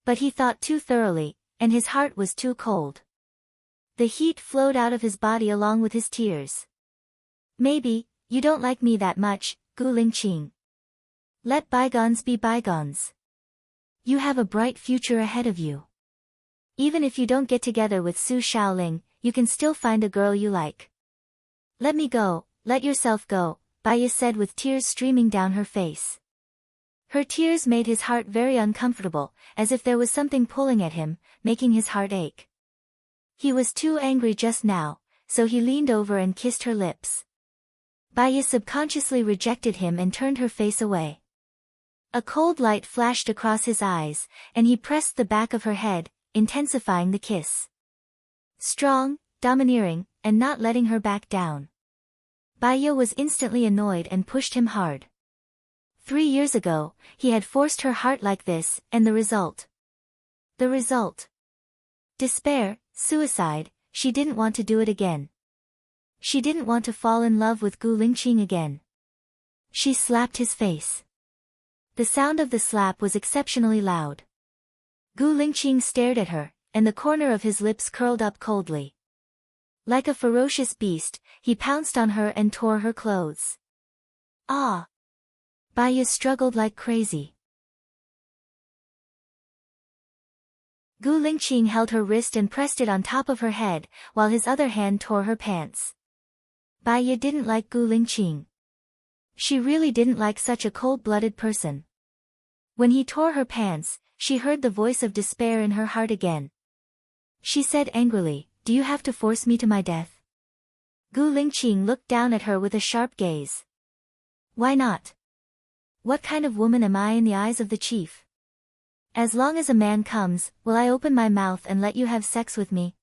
But he thought too thoroughly, and his heart was too cold. The heat flowed out of his body along with his tears. Maybe, you don't like me that much, Gu Lingqing. Let bygones be bygones. You have a bright future ahead of you. Even if you don't get together with Su Shaoling, you can still find a girl you like. Let me go, let yourself go, Bai Ye said with tears streaming down her face. Her tears made his heart very uncomfortable, as if there was something pulling at him, making his heart ache. He was too angry just now, so he leaned over and kissed her lips. Bai Ye subconsciously rejected him and turned her face away. A cold light flashed across his eyes, and he pressed the back of her head, intensifying the kiss. Strong, domineering, and not letting her back down. Bai Ye was instantly annoyed and pushed him hard. 3 years ago, he had forced her heart like this, and the result? The result? Despair, suicide. She didn't want to do it again. She didn't want to fall in love with Gu Lingqing again. She slapped his face. The sound of the slap was exceptionally loud. Gu Lingqing stared at her, and the corner of his lips curled up coldly. Like a ferocious beast, he pounced on her and tore her clothes. Ah! Bai Ye struggled like crazy. Gu Lingqing held her wrist and pressed it on top of her head, while his other hand tore her pants. Bai Ye didn't like Gu Lingqing. She really didn't like such a cold-blooded person. When he tore her pants, she heard the voice of despair in her heart again. She said angrily, "Do you have to force me to my death?" Gu Lingqing looked down at her with a sharp gaze. Why not? What kind of woman am I in the eyes of the chief? As long as a man comes, will I open my mouth and let you have sex with me?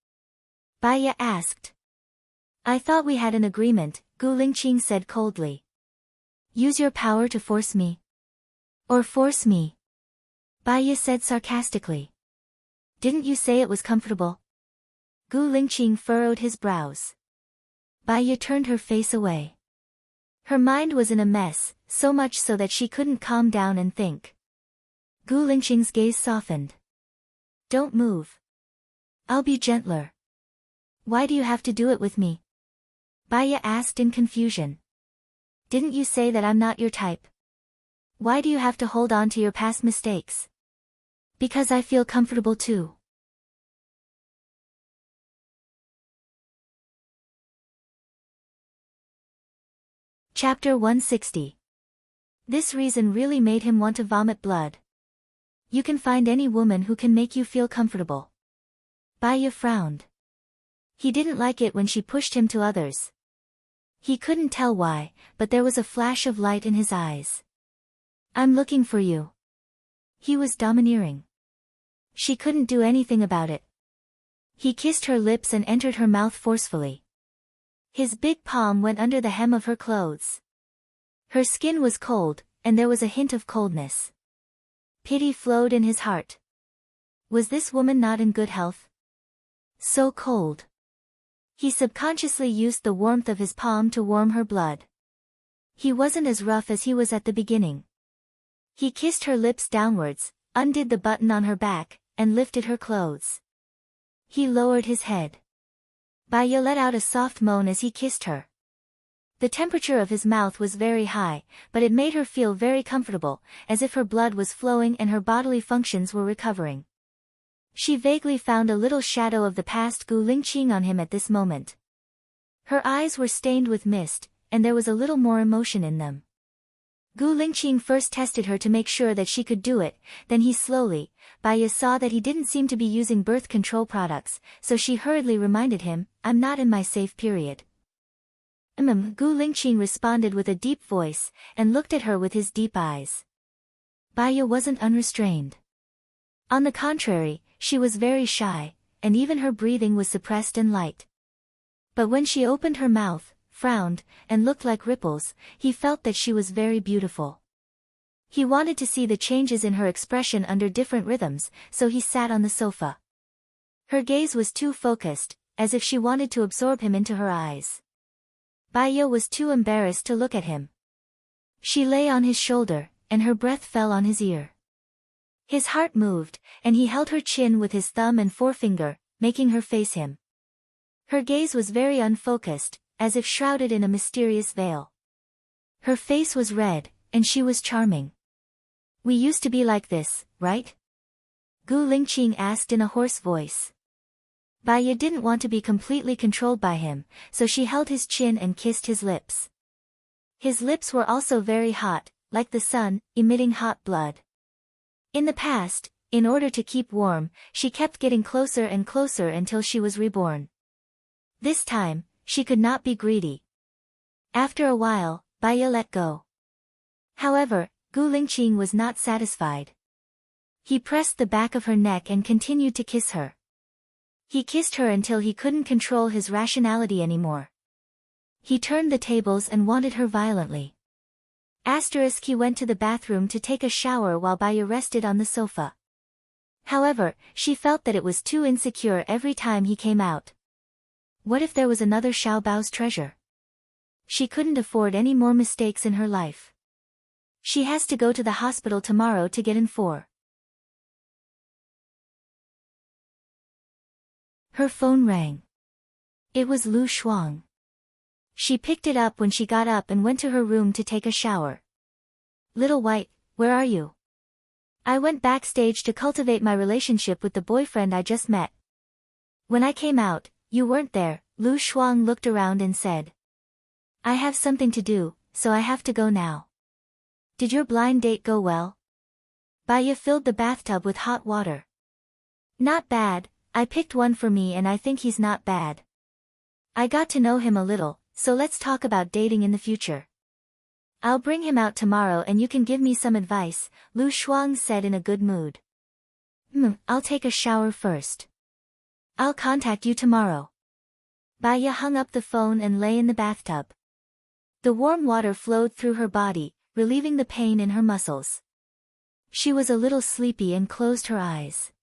Bai Ye asked. I thought we had an agreement, Gu Lingqing said coldly. Use your power to force me. Or force me. Bai Ye said sarcastically. Didn't you say it was comfortable? Gu Lingqing furrowed his brows. Bai Ye turned her face away. Her mind was in a mess, so much so that she couldn't calm down and think. Gu Lingqing's gaze softened. Don't move. I'll be gentler. Why do you have to do it with me? Bai Ye asked in confusion. Didn't you say that I'm not your type? Why do you have to hold on to your past mistakes? Because I feel comfortable too. Chapter 160. This reason really made him want to vomit blood. You can find any woman who can make you feel comfortable. Baya frowned. He didn't like it when she pushed him to others. He couldn't tell why, but there was a flash of light in his eyes. I'm looking for you. He was domineering. She couldn't do anything about it. He kissed her lips and entered her mouth forcefully. His big palm went under the hem of her clothes. Her skin was cold, and there was a hint of coldness. Pity flowed in his heart. Was this woman not in good health? So cold. He subconsciously used the warmth of his palm to warm her blood. He wasn't as rough as he was at the beginning. He kissed her lips downwards, undid the button on her back, and lifted her clothes. He lowered his head. Baya let out a soft moan as he kissed her. The temperature of his mouth was very high, but it made her feel very comfortable, as if her blood was flowing and her bodily functions were recovering. She vaguely found a little shadow of the past Gu Lingqing on him at this moment. Her eyes were stained with mist, and there was a little more emotion in them. Gu Lingqing first tested her to make sure that she could do it, then he slowly, Baya saw that he didn't seem to be using birth control products, so she hurriedly reminded him, I'm not in my safe period. Gu Lingqing responded with a deep voice, and looked at her with his deep eyes. Baya wasn't unrestrained. On the contrary, she was very shy, and even her breathing was suppressed and light. But when she opened her mouth, frowned, and looked like ripples, he felt that she was very beautiful. He wanted to see the changes in her expression under different rhythms, so he sat on the sofa. Her gaze was too focused, as if she wanted to absorb him into her eyes. Baya was too embarrassed to look at him. She lay on his shoulder, and her breath fell on his ear. His heart moved, and he held her chin with his thumb and forefinger, making her face him. Her gaze was very unfocused, as if shrouded in a mysterious veil. Her face was red, and she was charming. We used to be like this, right? Gu Lingqing asked in a hoarse voice. Baya didn't want to be completely controlled by him, so she held his chin and kissed his lips. His lips were also very hot, like the sun, emitting hot blood. In the past, in order to keep warm, she kept getting closer and closer until she was reborn. This time, she could not be greedy. After a while, Baya let go. However, Gu Lingqing was not satisfied. He pressed the back of her neck and continued to kiss her. He kissed her until he couldn't control his rationality anymore. He turned the tables and wanted her violently. He went to the bathroom to take a shower while Baya rested on the sofa. However, she felt that it was too insecure every time he came out. What if there was another Xiaobao's treasure? She couldn't afford any more mistakes in her life. She has to go to the hospital tomorrow to get in for. Her phone rang. It was Lu Shuang. She picked it up when she got up and went to her room to take a shower. Little White, where are you? I went backstage to cultivate my relationship with the boyfriend I just met. When I came out, you weren't there. Lu Shuang looked around and said. I have something to do, so I have to go now. Did your blind date go well? Baya filled the bathtub with hot water. Not bad, I picked one for me and I think he's not bad. I got to know him a little, so let's talk about dating in the future. I'll bring him out tomorrow and you can give me some advice, Lu Shuang said in a good mood. I'll take a shower first. I'll contact you tomorrow. Baya hung up the phone and lay in the bathtub. The warm water flowed through her body, relieving the pain in her muscles. She was a little sleepy and closed her eyes.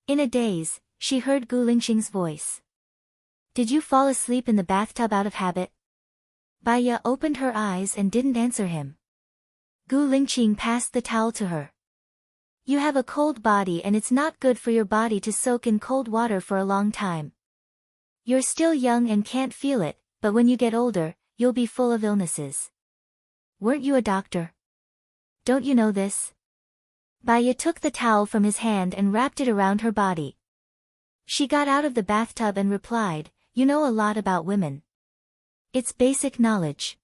In a daze, she heard Gu Lingqing's voice. Did you fall asleep in the bathtub out of habit? Baya opened her eyes and didn't answer him. Gu Lingqing passed the towel to her. You have a cold body and it's not good for your body to soak in cold water for a long time. You're still young and can't feel it, but when you get older, you'll be full of illnesses. Weren't you a doctor? Don't you know this? Baya took the towel from his hand and wrapped it around her body. She got out of the bathtub and replied, you know a lot about women. It's basic knowledge.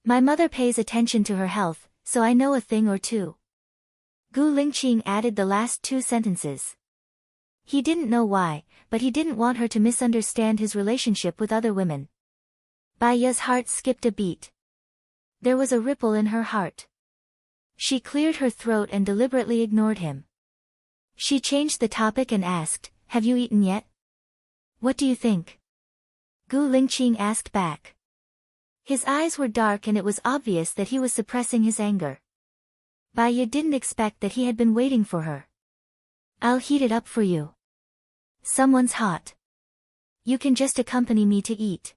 My mother pays attention to her health, so I know a thing or two. Gu Lingqing added the last two sentences. He didn't know why, but he didn't want her to misunderstand his relationship with other women. Baya's heart skipped a beat. There was a ripple in her heart. She cleared her throat and deliberately ignored him. She changed the topic and asked, have you eaten yet? What do you think? Gu Lingqing asked back. His eyes were dark and it was obvious that he was suppressing his anger. Baya didn't expect that he had been waiting for her. I'll heat it up for you. Someone's hot. You can just accompany me to eat.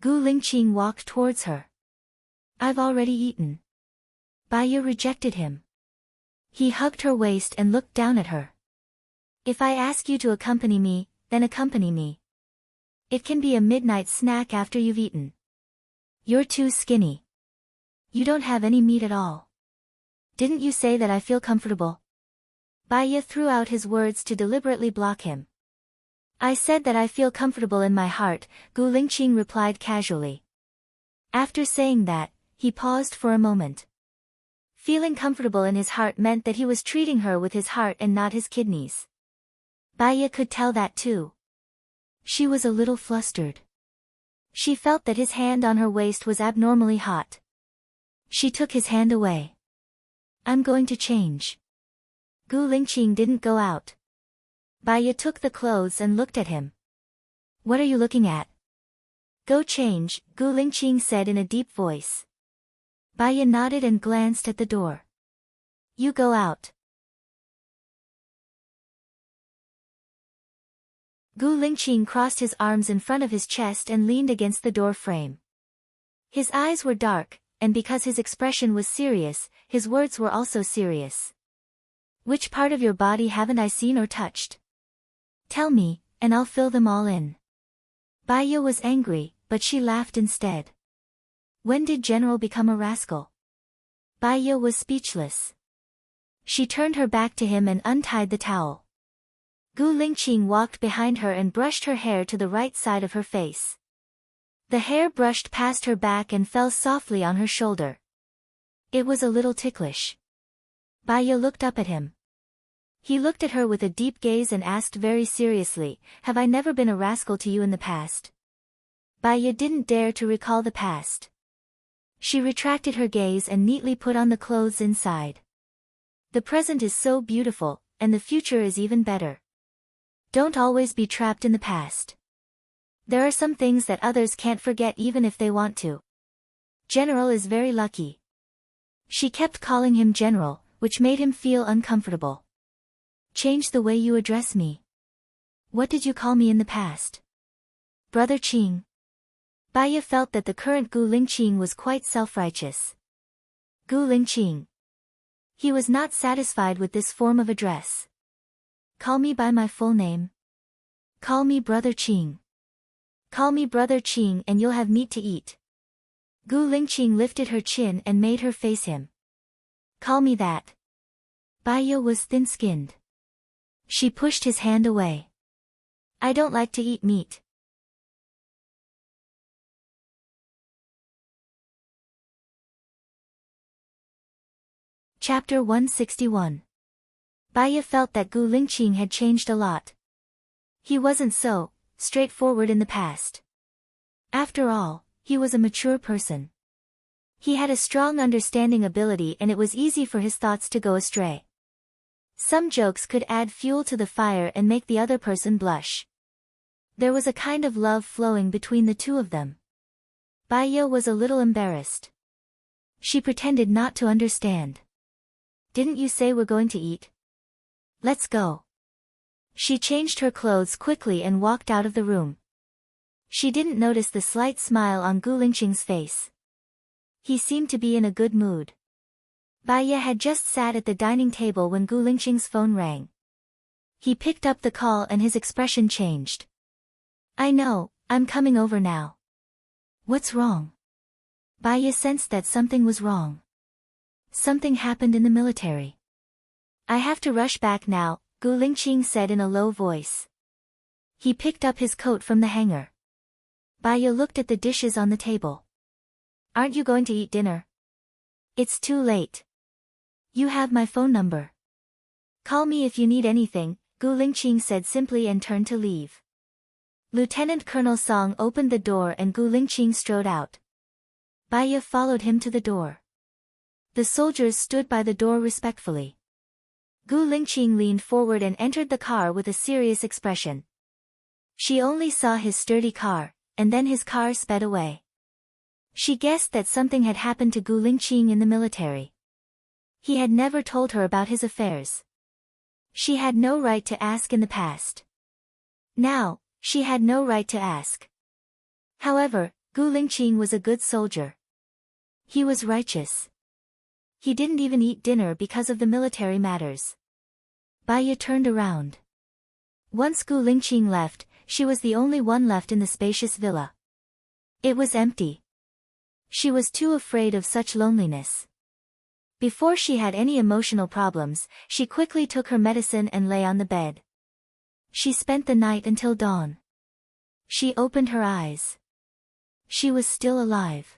Gu Lingqing walked towards her. I've already eaten. Baya rejected him. He hugged her waist and looked down at her. If I ask you to accompany me, then accompany me. It can be a midnight snack after you've eaten. You're too skinny. You don't have any meat at all. Didn't you say that I feel comfortable? Baya threw out his words to deliberately block him. I said that I feel comfortable in my heart, Gu Lingqing replied casually. After saying that, he paused for a moment. Feeling comfortable in his heart meant that he was treating her with his heart and not his kidneys. Baya could tell that too. She was a little flustered. She felt that his hand on her waist was abnormally hot. She took his hand away. I'm going to change. Gu Lingqing didn't go out. Baya took the clothes and looked at him. What are you looking at? Go change, Gu Lingqing said in a deep voice. Baya nodded and glanced at the door. You go out. Gu Lingqing crossed his arms in front of his chest and leaned against the door frame. His eyes were dark, and because his expression was serious, his words were also serious. Which part of your body haven't I seen or touched? Tell me, and I'll fill them all in. Baya was angry, but she laughed instead. When did General become a rascal? Baya was speechless. She turned her back to him and untied the towel. Gu Lingqing walked behind her and brushed her hair to the right side of her face. The hair brushed past her back and fell softly on her shoulder. It was a little ticklish. Baya looked up at him. He looked at her with a deep gaze and asked very seriously, have I never been a rascal to you in the past? Baya didn't dare to recall the past. She retracted her gaze and neatly put on the clothes inside. The present is so beautiful, and the future is even better. Don't always be trapped in the past. There are some things that others can't forget even if they want to. General is very lucky. She kept calling him General, which made him feel uncomfortable. Change the way you address me. What did you call me in the past? Brother Qing. Baya felt that the current Gu Lingqing was quite self-righteous. Gu Lingqing. He was not satisfied with this form of address. Call me by my full name. Call me Brother Qing. Call me Brother Qing and you'll have meat to eat. Gu Lingqing lifted her chin and made her face him. Call me that. Baya was thin-skinned. She pushed his hand away. I don't like to eat meat. Chapter 161. Baya felt that Gu Lingqing had changed a lot. He wasn't so straightforward in the past. After all, he was a mature person. He had a strong understanding ability and it was easy for his thoughts to go astray. Some jokes could add fuel to the fire and make the other person blush. There was a kind of love flowing between the two of them. Baya was a little embarrassed. She pretended not to understand. Didn't you say we're going to eat? Let's go. She changed her clothes quickly and walked out of the room. She didn't notice the slight smile on Gu Lingqing's face. He seemed to be in a good mood. Baya had just sat at the dining table when Gu Lingqing's phone rang. He picked up the call and his expression changed. I know, I'm coming over now. What's wrong? Baya sensed that something was wrong. Something happened in the military. I have to rush back now, Gu Lingqing said in a low voice. He picked up his coat from the hanger. Baiya looked at the dishes on the table. Aren't you going to eat dinner? It's too late. You have my phone number. Call me if you need anything, Gu Lingqing said simply and turned to leave. Lieutenant Colonel Song opened the door and Gu Lingqing strode out. Baiya followed him to the door. The soldiers stood by the door respectfully. Gu Lingqing leaned forward and entered the car with a serious expression. She only saw his sturdy car, and then his car sped away. She guessed that something had happened to Gu Lingqing in the military. He had never told her about his affairs. She had no right to ask in the past. Now, she had no right to ask. However, Gu Lingqing was a good soldier. He was righteous. He didn't even eat dinner because of the military matters. Baiya turned around. Once Gu Lingqing left, she was the only one left in the spacious villa. It was empty. She was too afraid of such loneliness. Before she had any emotional problems, she quickly took her medicine and lay on the bed. She spent the night until dawn. She opened her eyes. She was still alive.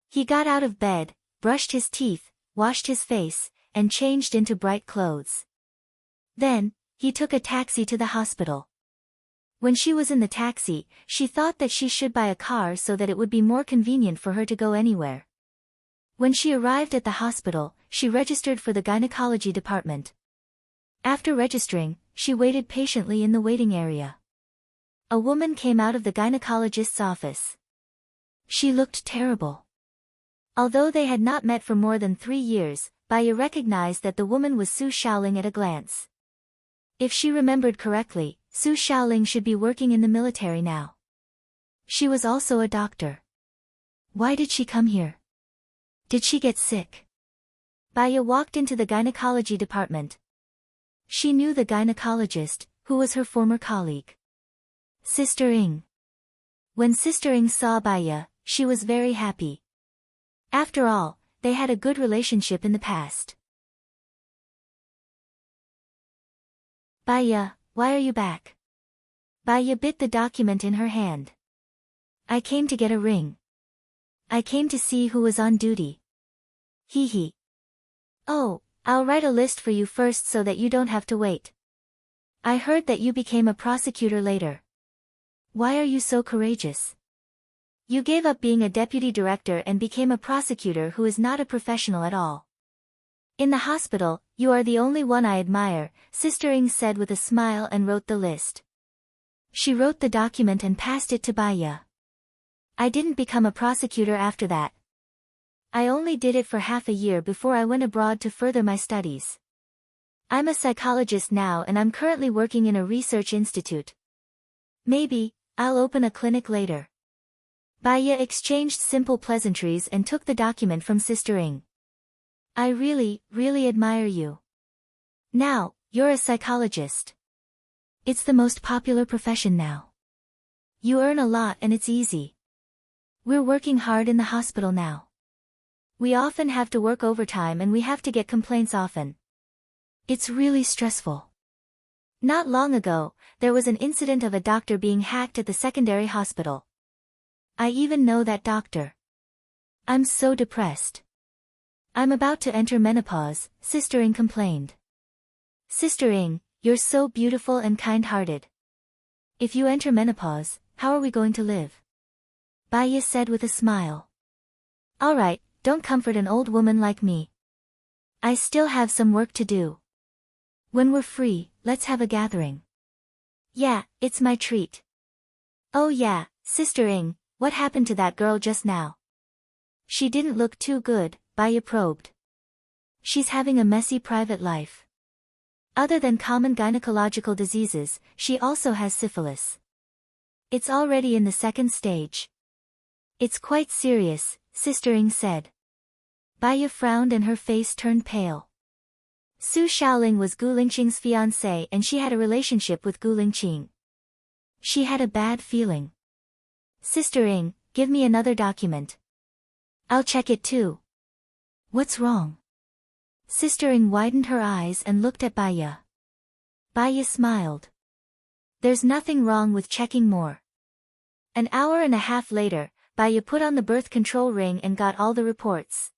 He got out of bed, brushed his teeth, washed his face, and changed into bright clothes. Then, he took a taxi to the hospital. When she was in the taxi, she thought that she should buy a car so that it would be more convenient for her to go anywhere. When she arrived at the hospital, she registered for the gynecology department. After registering, she waited patiently in the waiting area. A woman came out of the gynecologist's office. She looked terrible. Although they had not met for more than 3 years, Baiya recognized that the woman was Su Shaoling at a glance. If she remembered correctly, Su Shaoling should be working in the military now. She was also a doctor. Why did she come here? Did she get sick? Baiya walked into the gynecology department. She knew the gynecologist, who was her former colleague. Sister Ing. When Sister Ing saw Baiya, she was very happy. After all, they had a good relationship in the past. Baiya, why are you back? Baiya bit the document in her hand. I came to get a ring. I came to see who was on duty. Hee hee. Oh, I'll write a list for you first so that you don't have to wait. I heard that you became a prosecutor later. Why are you so courageous? You gave up being a deputy director and became a prosecutor who is not a professional at all. In the hospital, you are the only one I admire, Sister Ing said with a smile and wrote the list. She wrote the document and passed it to Baiya. I didn't become a prosecutor after that. I only did it for half a year before I went abroad to further my studies. I'm a psychologist now and I'm currently working in a research institute. Maybe, I'll open a clinic later. Baiya exchanged simple pleasantries and took the document from Sister Ing. I really, really admire you. Now, you're a psychologist. It's the most popular profession now. You earn a lot and it's easy. We're working hard in the hospital now. We often have to work overtime and we have to get complaints often. It's really stressful. Not long ago, there was an incident of a doctor being hacked at the secondary hospital. I even know that doctor. I'm so depressed. I'm about to enter menopause, Sister Ing complained. Sister Ing, you're so beautiful and kind-hearted. If you enter menopause, how are we going to live? Baiya said with a smile. Alright, don't comfort an old woman like me. I still have some work to do. When we're free, let's have a gathering. Yeah, it's my treat. Oh yeah, Sister Ing, what happened to that girl just now? She didn't look too good, Baiya probed. She's having a messy private life. Other than common gynecological diseases, she also has syphilis. It's already in the 2nd stage. It's quite serious, Sister Ing said. Baiya frowned and her face turned pale. Su Shaoling was Gu Lingqing's fiancée and she had a relationship with Gu Lingqing. She had a bad feeling. Sister Ing, give me another document. I'll check it too. What's wrong? Sister Ing widened her eyes and looked at Baya. Baya smiled. There's nothing wrong with checking more. An hour and a half later, Baya put on the birth control ring and got all the reports.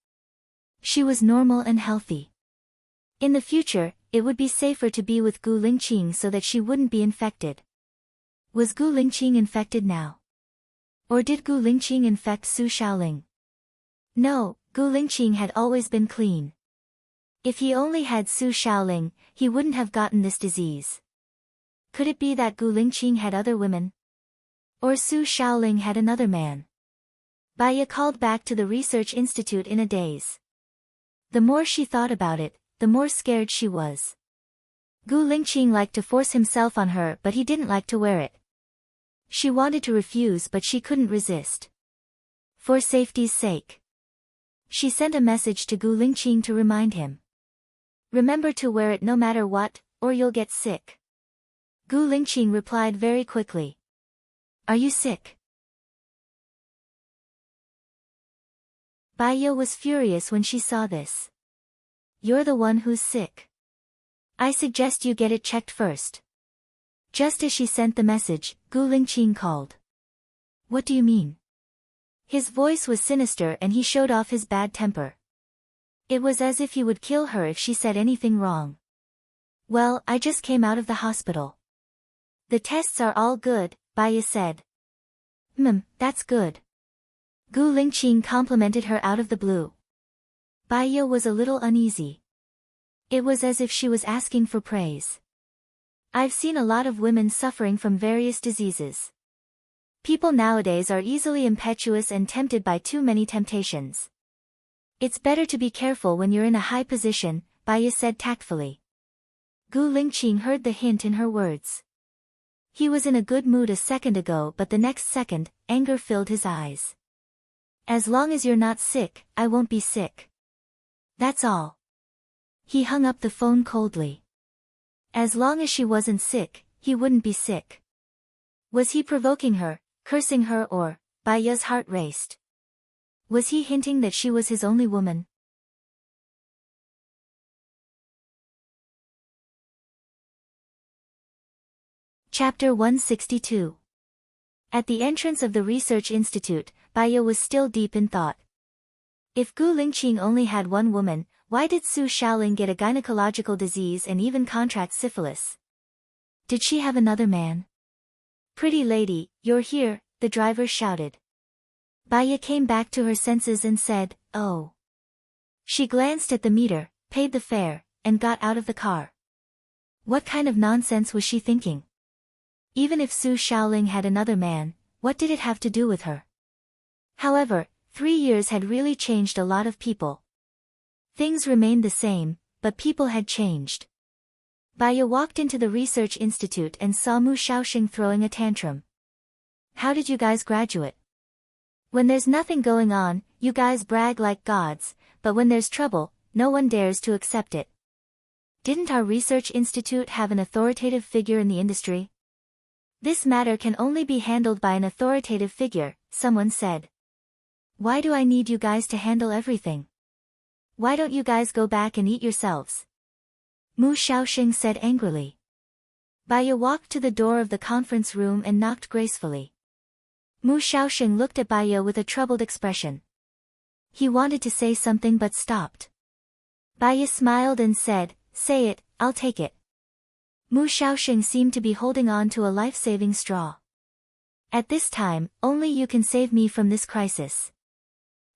She was normal and healthy. In the future, it would be safer to be with Gu Lingqing so that she wouldn't be infected. Was Gu Lingqing infected now? Or did Gu Lingqing infect Su Shaoling? No, Gu Lingqing had always been clean. If he only had Su Shaoling, he wouldn't have gotten this disease. Could it be that Gu Lingqing had other women? Or Su Shaoling had another man? Baya called back to the research institute in a daze. The more she thought about it, the more scared she was. Gu Lingqing liked to force himself on her, but he didn't like to wear it. She wanted to refuse, but she couldn't resist. For safety's sake, she sent a message to Gu Lingqing to remind him. Remember to wear it no matter what, or you'll get sick. Gu Lingqing replied very quickly. Are you sick? Baya was furious when she saw this. You're the one who's sick. I suggest you get it checked first. Just as she sent the message, Gu Lingqing called. What do you mean? His voice was sinister and he showed off his bad temper. It was as if he would kill her if she said anything wrong. Well, I just came out of the hospital. The tests are all good, Baya said. That's good. Gu Lingqing complimented her out of the blue. Baya was a little uneasy. It was as if she was asking for praise. I've seen a lot of women suffering from various diseases. People nowadays are easily impetuous and tempted by too many temptations. It's better to be careful when you're in a high position, Baya said tactfully. Gu Lingqing heard the hint in her words. He was in a good mood a second ago, but the next second, anger filled his eyes. As long as you're not sick, I won't be sick. That's all. He hung up the phone coldly. As long as she wasn't sick, he wouldn't be sick. Was he provoking her, cursing her, or? Baya's heart raced. Was he hinting that she was his only woman? Chapter 162. At the entrance of the research institute, Baya was still deep in thought. If Gu Lingqing only had one woman, why did Su Shaoling get a gynecological disease and even contract syphilis? Did she have another man? Pretty lady, you're here, the driver shouted. Baya came back to her senses and said, oh. She glanced at the meter, paid the fare, and got out of the car. What kind of nonsense was she thinking? Even if Su Shaoling had another man, what did it have to do with her? However, 3 years had really changed a lot of people. Things remained the same, but people had changed. Baya walked into the research institute and saw Mu Shaoxing throwing a tantrum. How did you guys graduate? When there's nothing going on, you guys brag like gods, but when there's trouble, no one dares to accept it. Didn't our research institute have an authoritative figure in the industry? This matter can only be handled by an authoritative figure, someone said. Why do I need you guys to handle everything? Why don't you guys go back and eat yourselves? Mu Shaoxing said angrily. Baya walked to the door of the conference room and knocked gracefully. Mu Shaoxing looked at Baya with a troubled expression. He wanted to say something but stopped. Baya smiled and said, say it, I'll take it. Mu Shaoxing seemed to be holding on to a life-saving straw. At this time, only you can save me from this crisis.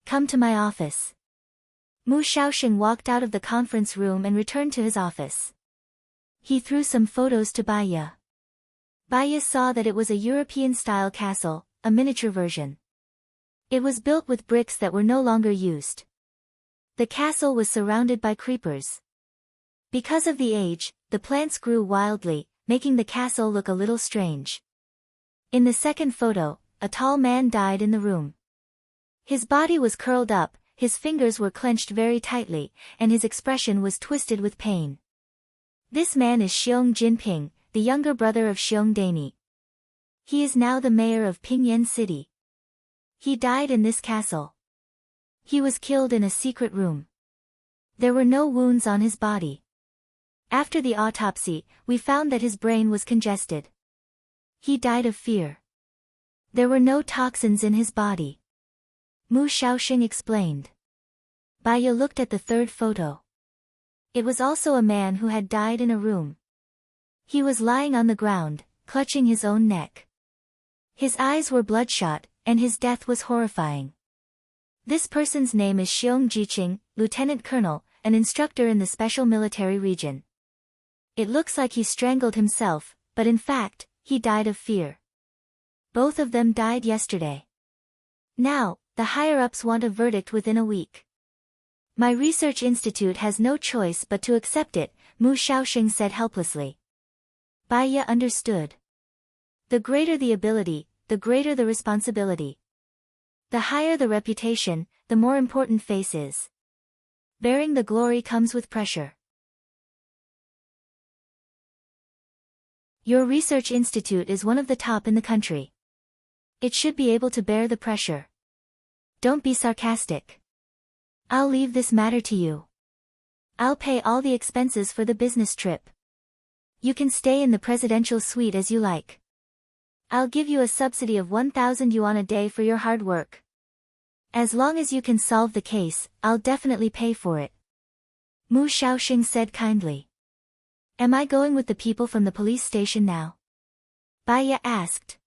Come to my office. Mu Shaoxing walked out of the conference room and returned to his office. He threw some photos to Baya. Baya saw that it was a European-style castle, a miniature version. It was built with bricks that were no longer used. The castle was surrounded by creepers. Because of the age, the plants grew wildly, making the castle look a little strange. In the second photo, a tall man died in the room. His body was curled up, his fingers were clenched very tightly, and his expression was twisted with pain. This man is Xiong Jinping, the younger brother of Xiong Daini. He is now the mayor of Pingyan City. He died in this castle. He was killed in a secret room. There were no wounds on his body. After the autopsy, we found that his brain was congested. He died of fear. There were no toxins in his body. Mu Shaoxing explained. Baya looked at the third photo. It was also a man who had died in a room. He was lying on the ground, clutching his own neck. His eyes were bloodshot, and his death was horrifying. This person's name is Xiong Jiqing, Lieutenant Colonel, an instructor in the Special Military Region. It looks like he strangled himself, but in fact, he died of fear. Both of them died yesterday. Now, the higher-ups want a verdict within a week. My research institute has no choice but to accept it, Mu Shaoxing said helplessly. Baya understood. The greater the ability, the greater the responsibility. The higher the reputation, the more important face is. Bearing the glory comes with pressure. Your research institute is one of the top in the country. It should be able to bear the pressure. Don't be sarcastic. I'll leave this matter to you. I'll pay all the expenses for the business trip. You can stay in the presidential suite as you like. I'll give you a subsidy of 1,000 yuan a day for your hard work. As long as you can solve the case, I'll definitely pay for it. Mu Shaoxing said kindly. Am I going with the people from the police station now? Baya asked.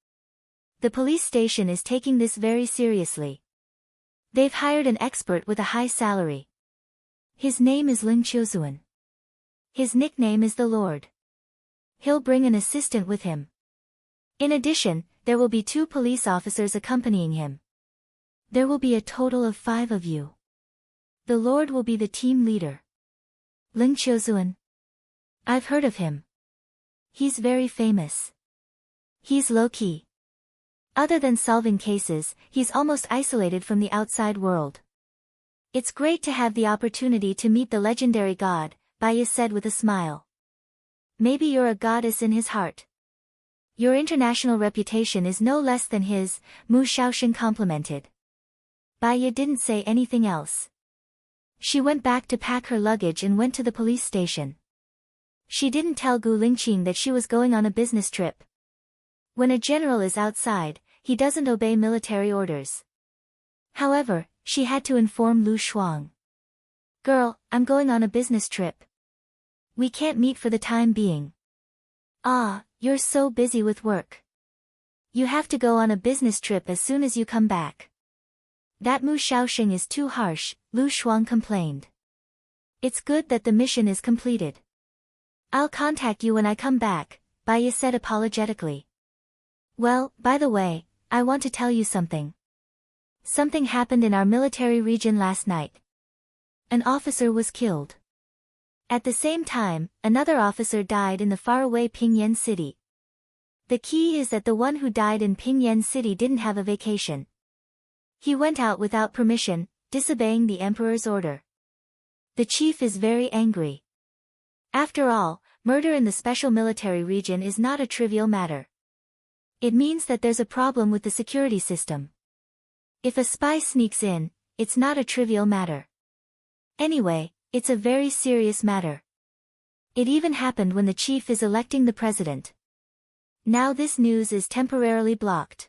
The police station is taking this very seriously. They've hired an expert with a high salary. His name is Ling Qiuzuan. His nickname is the Lord. He'll bring an assistant with him. In addition, there will be 2 police officers accompanying him. There will be a total of 5 of you. The Lord will be the team leader. Ling Qiuzuan. I've heard of him. He's very famous. He's low-key. Other than solving cases, he's almost isolated from the outside world. It's great to have the opportunity to meet the legendary god, Baya said with a smile. Maybe you're a goddess in his heart. Your international reputation is no less than his, Mu Shaoxing complimented. Baya didn't say anything else. She went back to pack her luggage and went to the police station. She didn't tell Gu Lingqing that she was going on a business trip. When a general is outside, he doesn't obey military orders. However, she had to inform Lu Shuang. Girl, I'm going on a business trip. We can't meet for the time being. Ah, you're so busy with work. You have to go on a business trip as soon as you come back. That Mu Shaoxing is too harsh, Lu Shuang complained. It's good that the mission is completed. I'll contact you when I come back, Baya said apologetically. Well, by the way, I want to tell you something. Something happened in our military region last night. An officer was killed. At the same time, another officer died in the faraway Pingyan city. The key is that the one who died in Pingyan city didn't have a vacation. He went out without permission, disobeying the emperor's order. The chief is very angry. After all, murder in the special military region is not a trivial matter. It means that there's a problem with the security system. If a spy sneaks in, it's not a trivial matter. Anyway, it's a very serious matter. It even happened when the chief is electing the president. Now this news is temporarily blocked.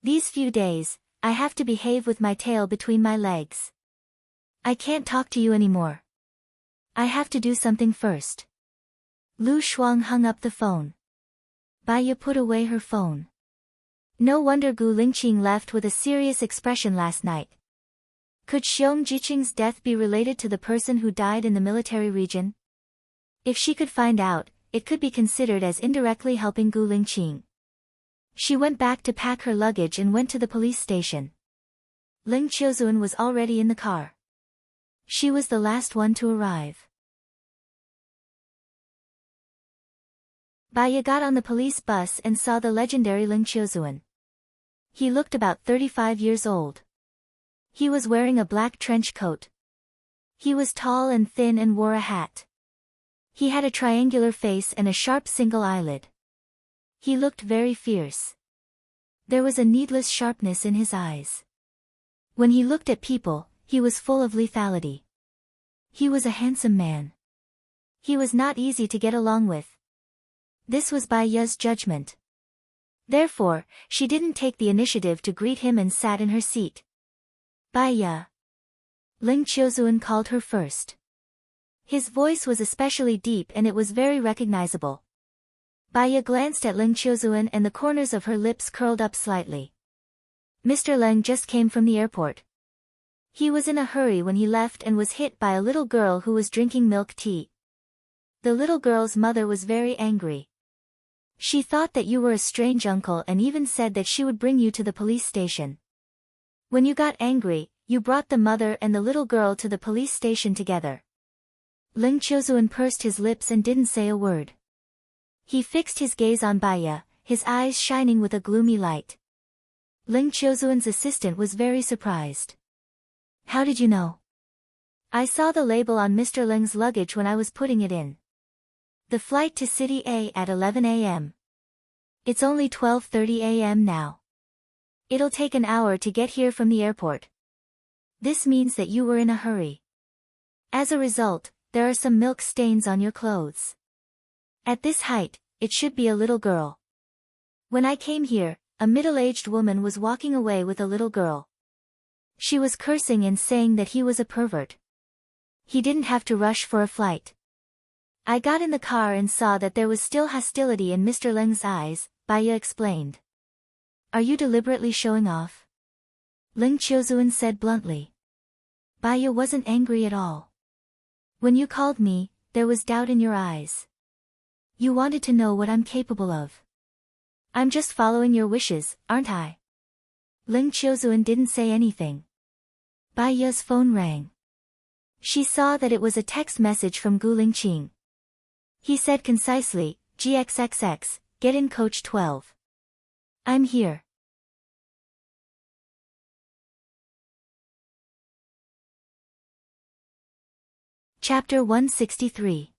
These few days, I have to behave with my tail between my legs. I can't talk to you anymore. I have to do something first. Lu Shuang hung up the phone. Baya put away her phone. No wonder Gu Lingqing left with a serious expression last night. Could Xiong Jiqing's death be related to the person who died in the military region? If she could find out, it could be considered as indirectly helping Gu Lingqing. She went back to pack her luggage and went to the police station. Ling Qiuzuan was already in the car. She was the last one to arrive. Baya got on the police bus and saw the legendary Ling Qiuzuan. He looked about 35 years old. He was wearing a black trench coat. He was tall and thin and wore a hat. He had a triangular face and a sharp single eyelid. He looked very fierce. There was a needless sharpness in his eyes. When he looked at people, he was full of lethality. He was a handsome man. He was not easy to get along with. This was Bai Ya's judgment. Therefore, she didn't take the initiative to greet him and sat in her seat. Bai Ya. Ling Qiuzuan called her first. His voice was especially deep and it was very recognizable. Bai Ya glanced at Ling Qiuzuan and the corners of her lips curled up slightly. Mr. Leng just came from the airport. He was in a hurry when he left and was hit by a little girl who was drinking milk tea. The little girl's mother was very angry. She thought that you were a strange uncle and even said that she would bring you to the police station. When you got angry, you brought the mother and the little girl to the police station together. Ling Qiuzuan pursed his lips and didn't say a word. He fixed his gaze on Bai Ya, his eyes shining with a gloomy light. Ling Qiuzuan's assistant was very surprised. How did you know? I saw the label on Mr. Leng's luggage when I was putting it in. The flight to City A at 11 a.m. It's only 12:30 a.m. now. It'll take an hour to get here from the airport. This means that you were in a hurry. As a result, there are some milk stains on your clothes. At this height, it should be a little girl. When I came here, a middle-aged woman was walking away with a little girl. She was cursing and saying that he was a pervert. He didn't have to rush for a flight. I got in the car and saw that there was still hostility in Mr. Leng's eyes, Bai Ya explained. Are you deliberately showing off? Ling Qiuzuan said bluntly. Bai Ya wasn't angry at all. When you called me, there was doubt in your eyes. You wanted to know what I'm capable of. I'm just following your wishes, aren't I? Ling Qiuzuan didn't say anything. Bai Ya's phone rang. She saw that it was a text message from Gu Lingqing. He said concisely, GXXX, get in coach 12. I'm here. Chapter 163.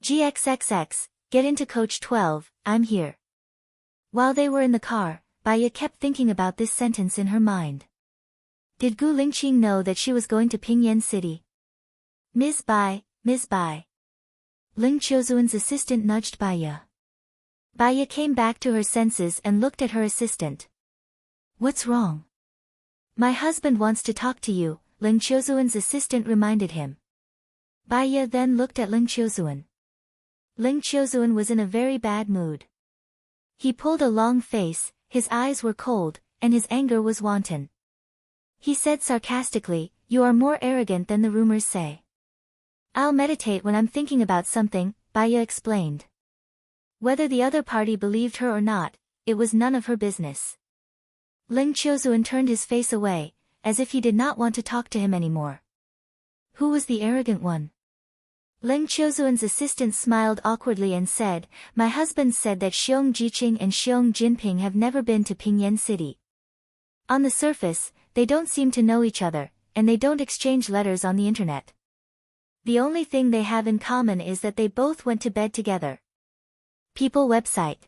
GXXX, get into coach 12, I'm here. While they were in the car, Bai Ya kept thinking about this sentence in her mind. Did Gu Lingqing know that she was going to Pingyan City? Ms. Bai, Ms. Bai. Ling Qiuzuan's assistant nudged Bai Ya. Bai Ya came back to her senses and looked at her assistant. What's wrong? My husband wants to talk to you, Ling Qiuzuan's assistant reminded him. Bai Ya then looked at Ling Qiuzuan. Ling Qiuzuan was in a very bad mood. He pulled a long face, his eyes were cold, and his anger was wanton. He said sarcastically, you are more arrogant than the rumors say. I'll meditate when I'm thinking about something, Bai Ya explained. Whether the other party believed her or not, it was none of her business. Ling Qiuzuan turned his face away, as if he did not want to talk to him anymore. Who was the arrogant one? Ling Qiuzuan's assistant smiled awkwardly and said, my husband said that Xiong Jiqing and Xiong Jinping have never been to Pingyan City. On the surface, they don't seem to know each other, and they don't exchange letters on the internet. The only thing they have in common is that they both went to bed together. People website.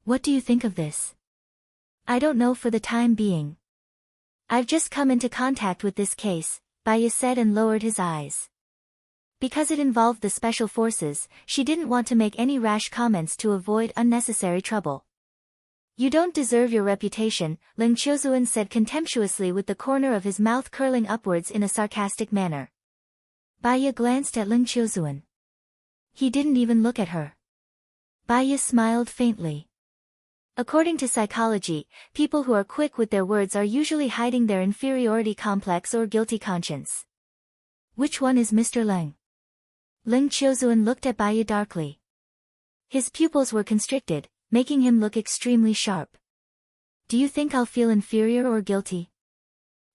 What do you think of this? I don't know for the time being. I've just come into contact with this case, Bai Ya said and lowered his eyes. Because it involved the special forces, she didn't want to make any rash comments to avoid unnecessary trouble. You don't deserve your reputation, Ling Qiuzuan said contemptuously with the corner of his mouth curling upwards in a sarcastic manner. Bai Ya glanced at Ling Qiuzuan. He didn't even look at her. Bai Ya smiled faintly. According to psychology, people who are quick with their words are usually hiding their inferiority complex or guilty conscience. Which one is Mr. Leng? Ling Qiuzuan looked at Bai Ya darkly. His pupils were constricted, making him look extremely sharp. Do you think I'll feel inferior or guilty?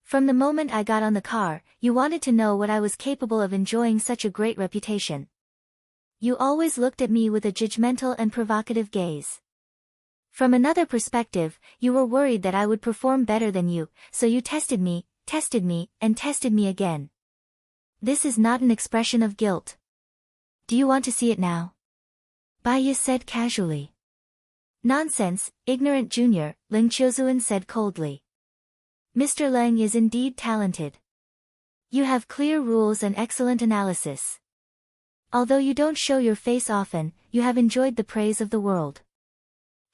From the moment I got on the car, you wanted to know what I was capable of enjoying such a great reputation. You always looked at me with a judgmental and provocative gaze. From another perspective, you were worried that I would perform better than you, so you tested me, and tested me again. This is not an expression of guilt. Do you want to see it now? Bai Ya said casually. Nonsense, ignorant junior, Ling Qiuzuan said coldly. Mr. Leng is indeed talented. You have clear rules and excellent analysis. Although you don't show your face often, you have enjoyed the praise of the world.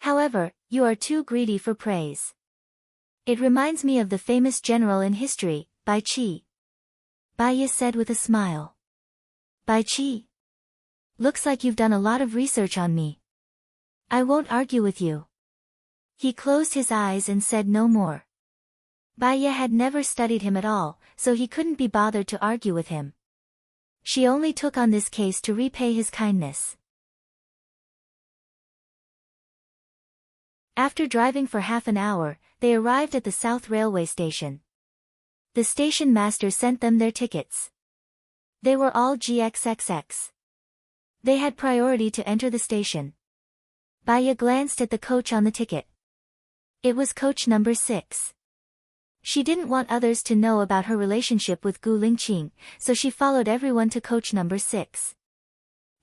However, you are too greedy for praise. It reminds me of the famous general in history, Bai Qi. Bai said with a smile. Bai Qi? Looks like you've done a lot of research on me. I won't argue with you. He closed his eyes and said no more. Bai had never studied him at all, so he couldn't be bothered to argue with him. She only took on this case to repay his kindness. After driving for half an hour, they arrived at the South Railway Station. The station master sent them their tickets. They were all GXXX. They had priority to enter the station. Bai glanced at the coach on the ticket. It was coach number 6. She didn't want others to know about her relationship with Gu Lingqing, so she followed everyone to coach number 6.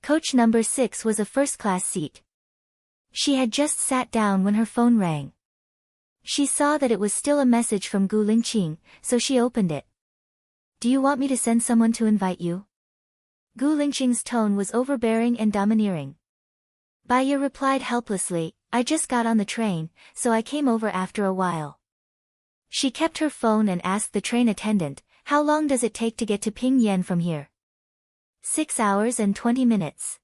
Coach number 6 was a first-class seat. She had just sat down when her phone rang. She saw that it was still a message from Gu Lingqing, so she opened it. Do you want me to send someone to invite you? Gu Lingqing's tone was overbearing and domineering. Bai replied helplessly, I just got on the train, so I came over after a while. She kept her phone and asked the train attendant, how long does it take to get to Pingyan from here? 6 hours and 20 minutes.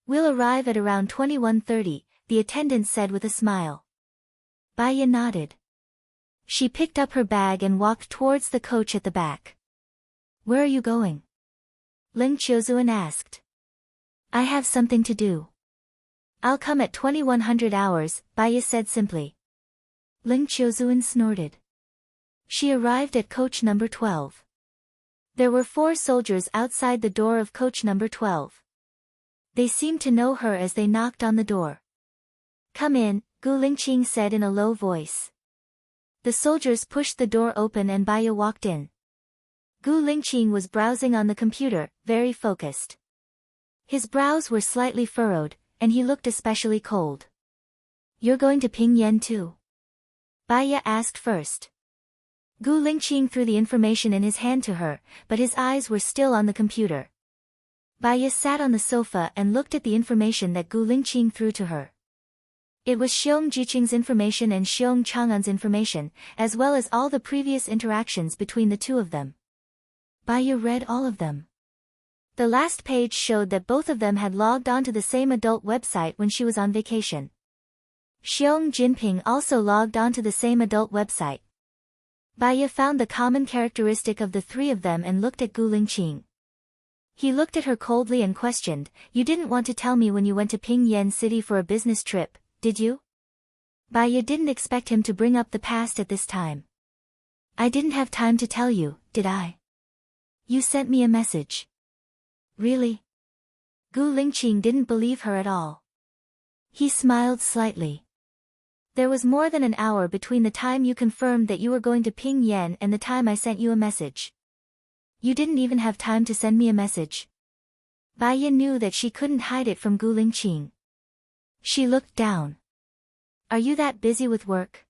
We'll arrive at around 21:30, the attendant said with a smile. Bai nodded. She picked up her bag and walked towards the coach at the back. Where are you going? Ling Qiuzuan asked. I have something to do. I'll come at 2100 hours, Bai said simply. Ling Qiuzuan snorted. She arrived at coach number 12. There were 4 soldiers outside the door of coach number 12. They seemed to know her as they knocked on the door. Come in, Gu Lingqing said in a low voice. The soldiers pushed the door open and Bai walked in. Gu Lingqing was browsing on the computer, very focused. His brows were slightly furrowed, and he looked especially cold. You're going to Pingyan too? Bai asked first. Gu Lingqing threw the information in his hand to her, but his eyes were still on the computer. Bai sat on the sofa and looked at the information that Gu Lingqing threw to her. It was Xiong Jiqing's information and Xiong Chang'an's information, as well as all the previous interactions between the two of them. Bai read all of them. The last page showed that both of them had logged onto the same adult website when she was on vacation. Xiong Jinping also logged onto the same adult website. Bai found the common characteristic of the 3 of them and looked at Gu Lingqing. He looked at her coldly and questioned, You didn't want to tell me when you went to Pingyan City for a business trip, did you? Bai didn't expect him to bring up the past at this time. I didn't have time to tell you, did I? You sent me a message. Really? Gu Lingqing didn't believe her at all. He smiled slightly. There was more than an hour between the time you confirmed that you were going to Pingyan and the time I sent you a message. You didn't even have time to send me a message. Bai knew that she couldn't hide it from Gu Lingqing. She looked down. Are you that busy with work?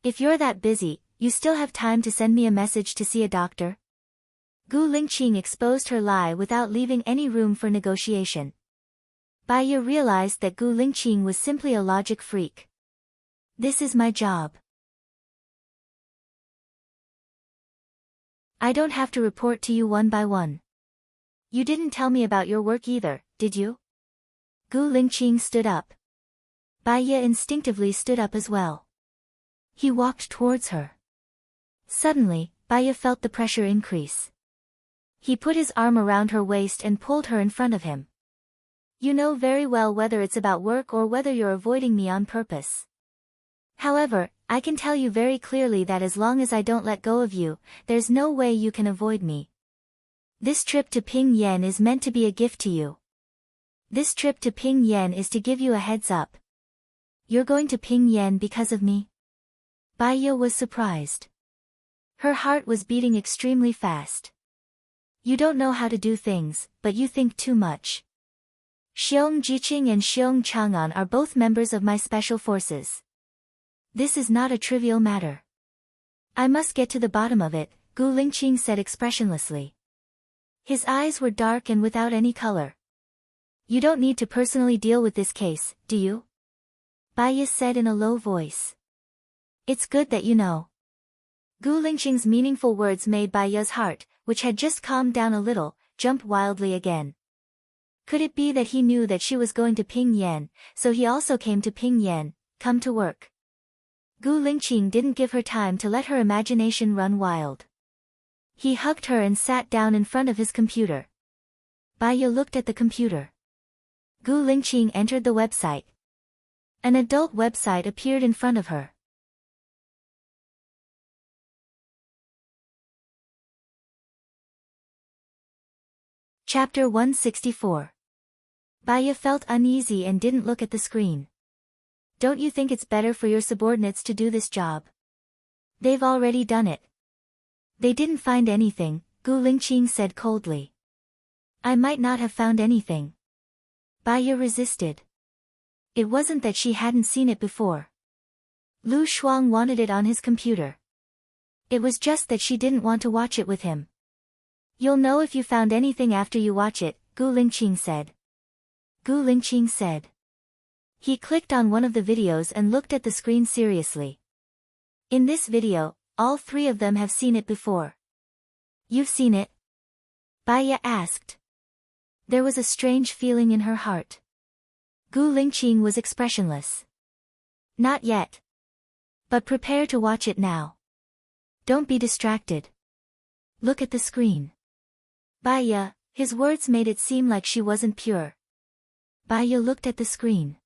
If you're that busy, you still have time to send me a message to see a doctor? Gu Lingqing exposed her lie without leaving any room for negotiation. Bai realized that Gu Lingqing was simply a logic freak. This is my job. I don't have to report to you one by one. You didn't tell me about your work either, did you? Gu Lingqing stood up. Bai instinctively stood up as well. He walked towards her. Suddenly, Bai felt the pressure increase. He put his arm around her waist and pulled her in front of him. You know very well whether it's about work or whether you're avoiding me on purpose. However, I can tell you very clearly that as long as I don't let go of you, there's no way you can avoid me. This trip to Pingyan is meant to be a gift to you. This trip to Pingyan is to give you a heads up. You're going to Pingyan because of me? Bai was surprised. Her heart was beating extremely fast. You don't know how to do things, but you think too much. Xiong Jiqing and Xiong Chang'an are both members of my special forces. This is not a trivial matter. I must get to the bottom of it, Gu Lingqing said expressionlessly. His eyes were dark and without any color. You don't need to personally deal with this case, do you? Baiya said in a low voice. It's good that you know. Gu Lingqing's meaningful words made Baiya's heart, which had just calmed down a little, jump wildly again. Could it be that he knew that she was going to Ping Yan, so he also came to Ping Yan, come to work? Gu Lingqing didn't give her time to let her imagination run wild. He hugged her and sat down in front of his computer. Baiya looked at the computer. Gu Lingqing entered the website. An adult website appeared in front of her. Chapter 164. Baiya felt uneasy and didn't look at the screen. Don't you think it's better for your subordinates to do this job? They've already done it. They didn't find anything, Gu Lingqing said coldly. I might not have found anything. Baiya resisted. It wasn't that she hadn't seen it before. Lu Shuang wanted it on his computer. It was just that she didn't want to watch it with him. You'll know if you found anything after you watch it, Gu Lingqing said. Gu Lingqing said. He clicked on one of the videos and looked at the screen seriously. In this video, all three of them have seen it before. You've seen it? Baiya asked. There was a strange feeling in her heart. Gu Lingqing was expressionless. Not yet. But prepare to watch it now. Don't be distracted. Look at the screen. Baiya, his words made it seem like she wasn't pure. Baiya looked at the screen.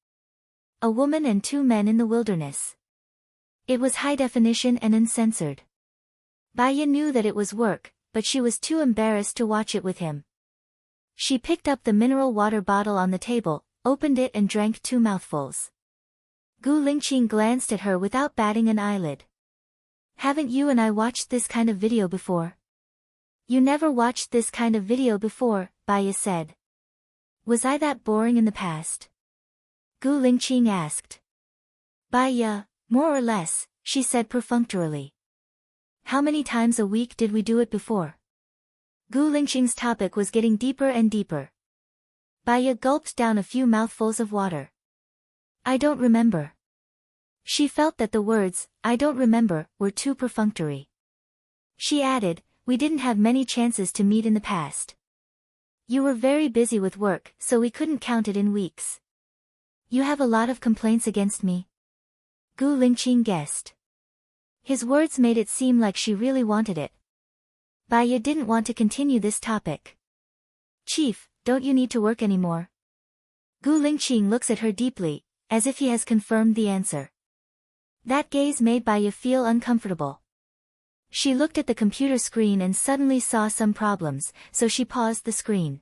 A woman and two men in the wilderness. It was high definition and uncensored. Baiya knew that it was work, but she was too embarrassed to watch it with him. She picked up the mineral water bottle on the table, opened it and drank 2 mouthfuls. Gu Lingqing glanced at her without batting an eyelid. Haven't you and I watched this kind of video before? You never watched this kind of video before, Baiya said. Was I that boring in the past? Gu Lingqing asked. Baiya, more or less, she said perfunctorily. How many times a week did we do it before? Gu Lingqing's topic was getting deeper and deeper. Baiya gulped down a few mouthfuls of water. I don't remember. She felt that the words, I don't remember, were too perfunctory. She added, we didn't have many chances to meet in the past. You were very busy with work, so we couldn't count it in weeks. You have a lot of complaints against me? Gu Lingqing guessed. His words made it seem like she really wanted it. Baiya didn't want to continue this topic. Chief, don't you need to work anymore? Gu Lingqing looks at her deeply, as if he has confirmed the answer. That gaze made Baiya feel uncomfortable. She looked at the computer screen and suddenly saw some problems, so she paused the screen.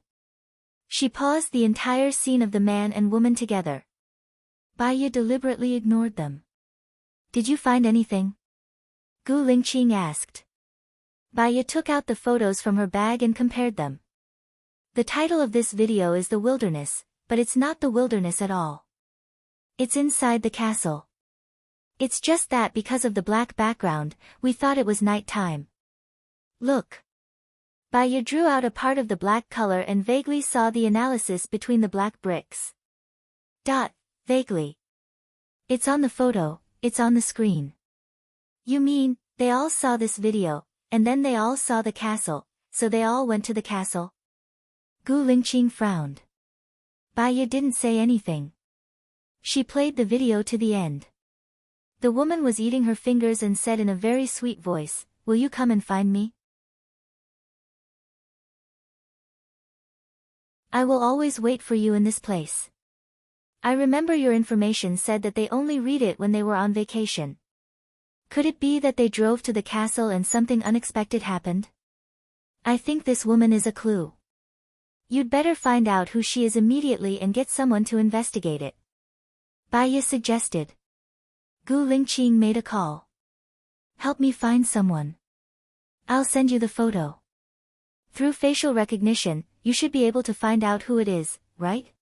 She paused the entire scene of the man and woman together. Baiya deliberately ignored them. Did you find anything? Gu Lingqing asked. Baiya took out the photos from her bag and compared them. The title of this video is The Wilderness, but it's not the wilderness at all. It's inside the castle. It's just that because of the black background, we thought it was night time. Look. Baiya drew out a part of the black color and vaguely saw the analysis between the black bricks. Vaguely. It's on the photo, it's on the screen. You mean, they all saw this video, and then they all saw the castle, so they all went to the castle? Gu Lingqing frowned. Baiya didn't say anything. She played the video to the end. The woman was eating her fingers and said in a very sweet voice, will you come and find me? I will always wait for you in this place. I remember your information said that they only read it when they were on vacation. Could it be that they drove to the castle and something unexpected happened? I think this woman is a clue. You'd better find out who she is immediately and get someone to investigate it. Baiya suggested. Gu Lingqing made a call. Help me find someone. I'll send you the photo. Through facial recognition, you should be able to find out who it is, right?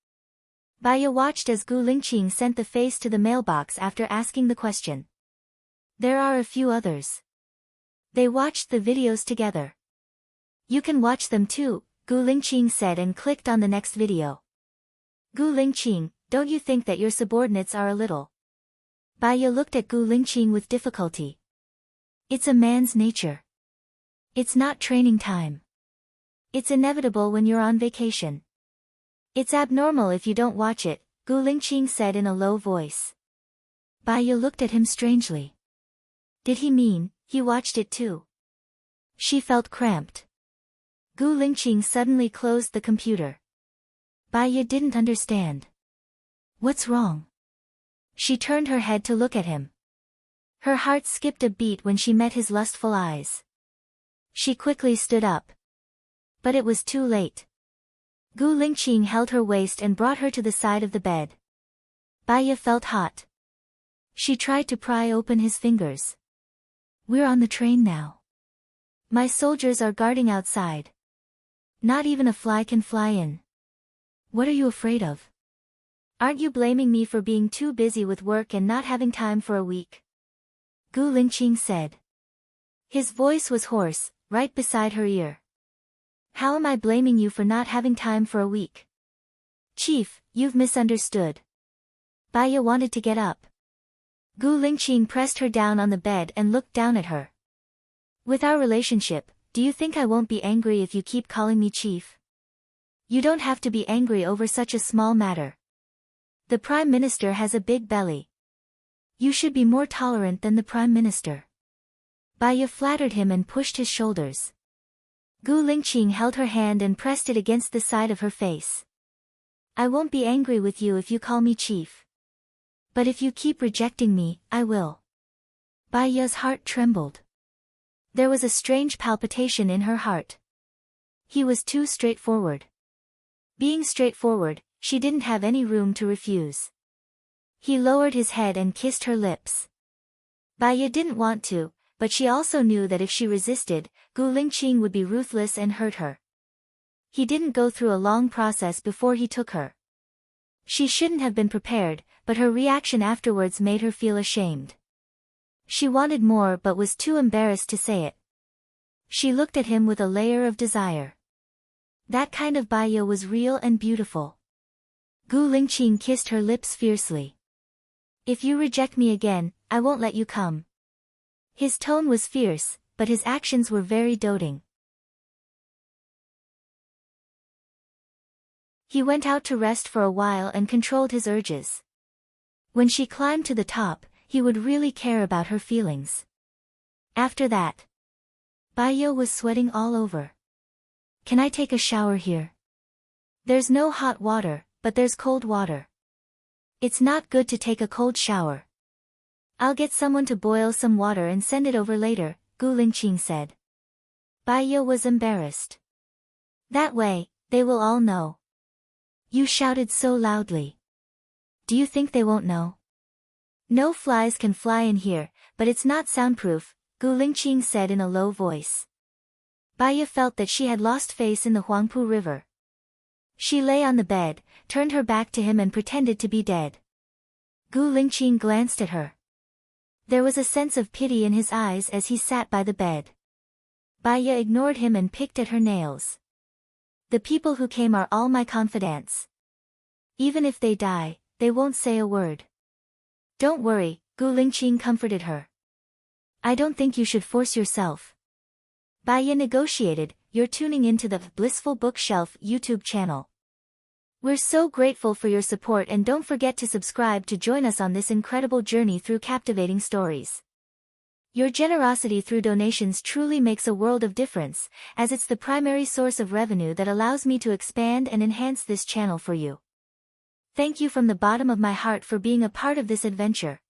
Baiya watched as Gu Lingqing sent the face to the mailbox after asking the question. There are a few others. They watched the videos together. You can watch them too, Gu Lingqing said and clicked on the next video. Gu Lingqing, don't you think that your subordinates are a little? Baiya looked at Gu Lingqing with difficulty. It's a man's nature. It's not training time. It's inevitable when you're on vacation. It's abnormal if you don't watch it, Gu Lingqing said in a low voice. Baiya looked at him strangely. Did he mean, he watched it too? She felt cramped. Gu Lingqing suddenly closed the computer. Baiya didn't understand. What's wrong? She turned her head to look at him. Her heart skipped a beat when she met his lustful eyes. She quickly stood up. But it was too late. Gu Lingqing held her waist and brought her to the side of the bed. Baiya felt hot. She tried to pry open his fingers. We're on the train now. My soldiers are guarding outside. Not even a fly can fly in. What are you afraid of? Aren't you blaming me for being too busy with work and not having time for a week? Gu Lingqing said. His voice was hoarse, right beside her ear. How am I blaming you for not having time for a week? Chief, you've misunderstood. Baiya wanted to get up. Gu Lingqing pressed her down on the bed and looked down at her. With our relationship, do you think I won't be angry if you keep calling me chief? You don't have to be angry over such a small matter. The Prime Minister has a big belly. You should be more tolerant than the Prime Minister. Baiya flattered him and pushed his shoulders. Gu Lingqing held her hand and pressed it against the side of her face. I won't be angry with you if you call me chief. But if you keep rejecting me, I will. Baiya's heart trembled. There was a strange palpitation in her heart. He was too straightforward. Being straightforward, she didn't have any room to refuse. He lowered his head and kissed her lips. Baiya didn't want to, but she also knew that if she resisted, Gu Lingqing would be ruthless and hurt her. He didn't go through a long process before he took her. She shouldn't have been prepared, but her reaction afterwards made her feel ashamed. She wanted more but was too embarrassed to say it. She looked at him with a layer of desire. That kind of Baiya was real and beautiful. Gu Lingqing kissed her lips fiercely. If you reject me again, I won't let you come. His tone was fierce, but his actions were very doting. He went out to rest for a while and controlled his urges. When she climbed to the top, he would really care about her feelings. After that, Baiya was sweating all over. Can I take a shower here? There's no hot water, but there's cold water. It's not good to take a cold shower. I'll get someone to boil some water and send it over later, Gu Lingqing said. Baiya was embarrassed. That way, they will all know. You shouted so loudly. Do you think they won't know? No flies can fly in here, but it's not soundproof, Gu Lingqing said in a low voice. Baiya felt that she had lost face in the Huangpu River. She lay on the bed, turned her back to him and pretended to be dead. Gu Lingqing glanced at her. There was a sense of pity in his eyes as he sat by the bed. Baiya ignored him and picked at her nails. The people who came are all my confidants. Even if they die, they won't say a word. Don't worry, Gu Lingqing comforted her. I don't think you should force yourself. Baiya negotiated, you're tuning into the Blissful Bookshelf YouTube channel. We're so grateful for your support and don't forget to subscribe to join us on this incredible journey through captivating stories. Your generosity through donations truly makes a world of difference, as it's the primary source of revenue that allows me to expand and enhance this channel for you. Thank you from the bottom of my heart for being a part of this adventure.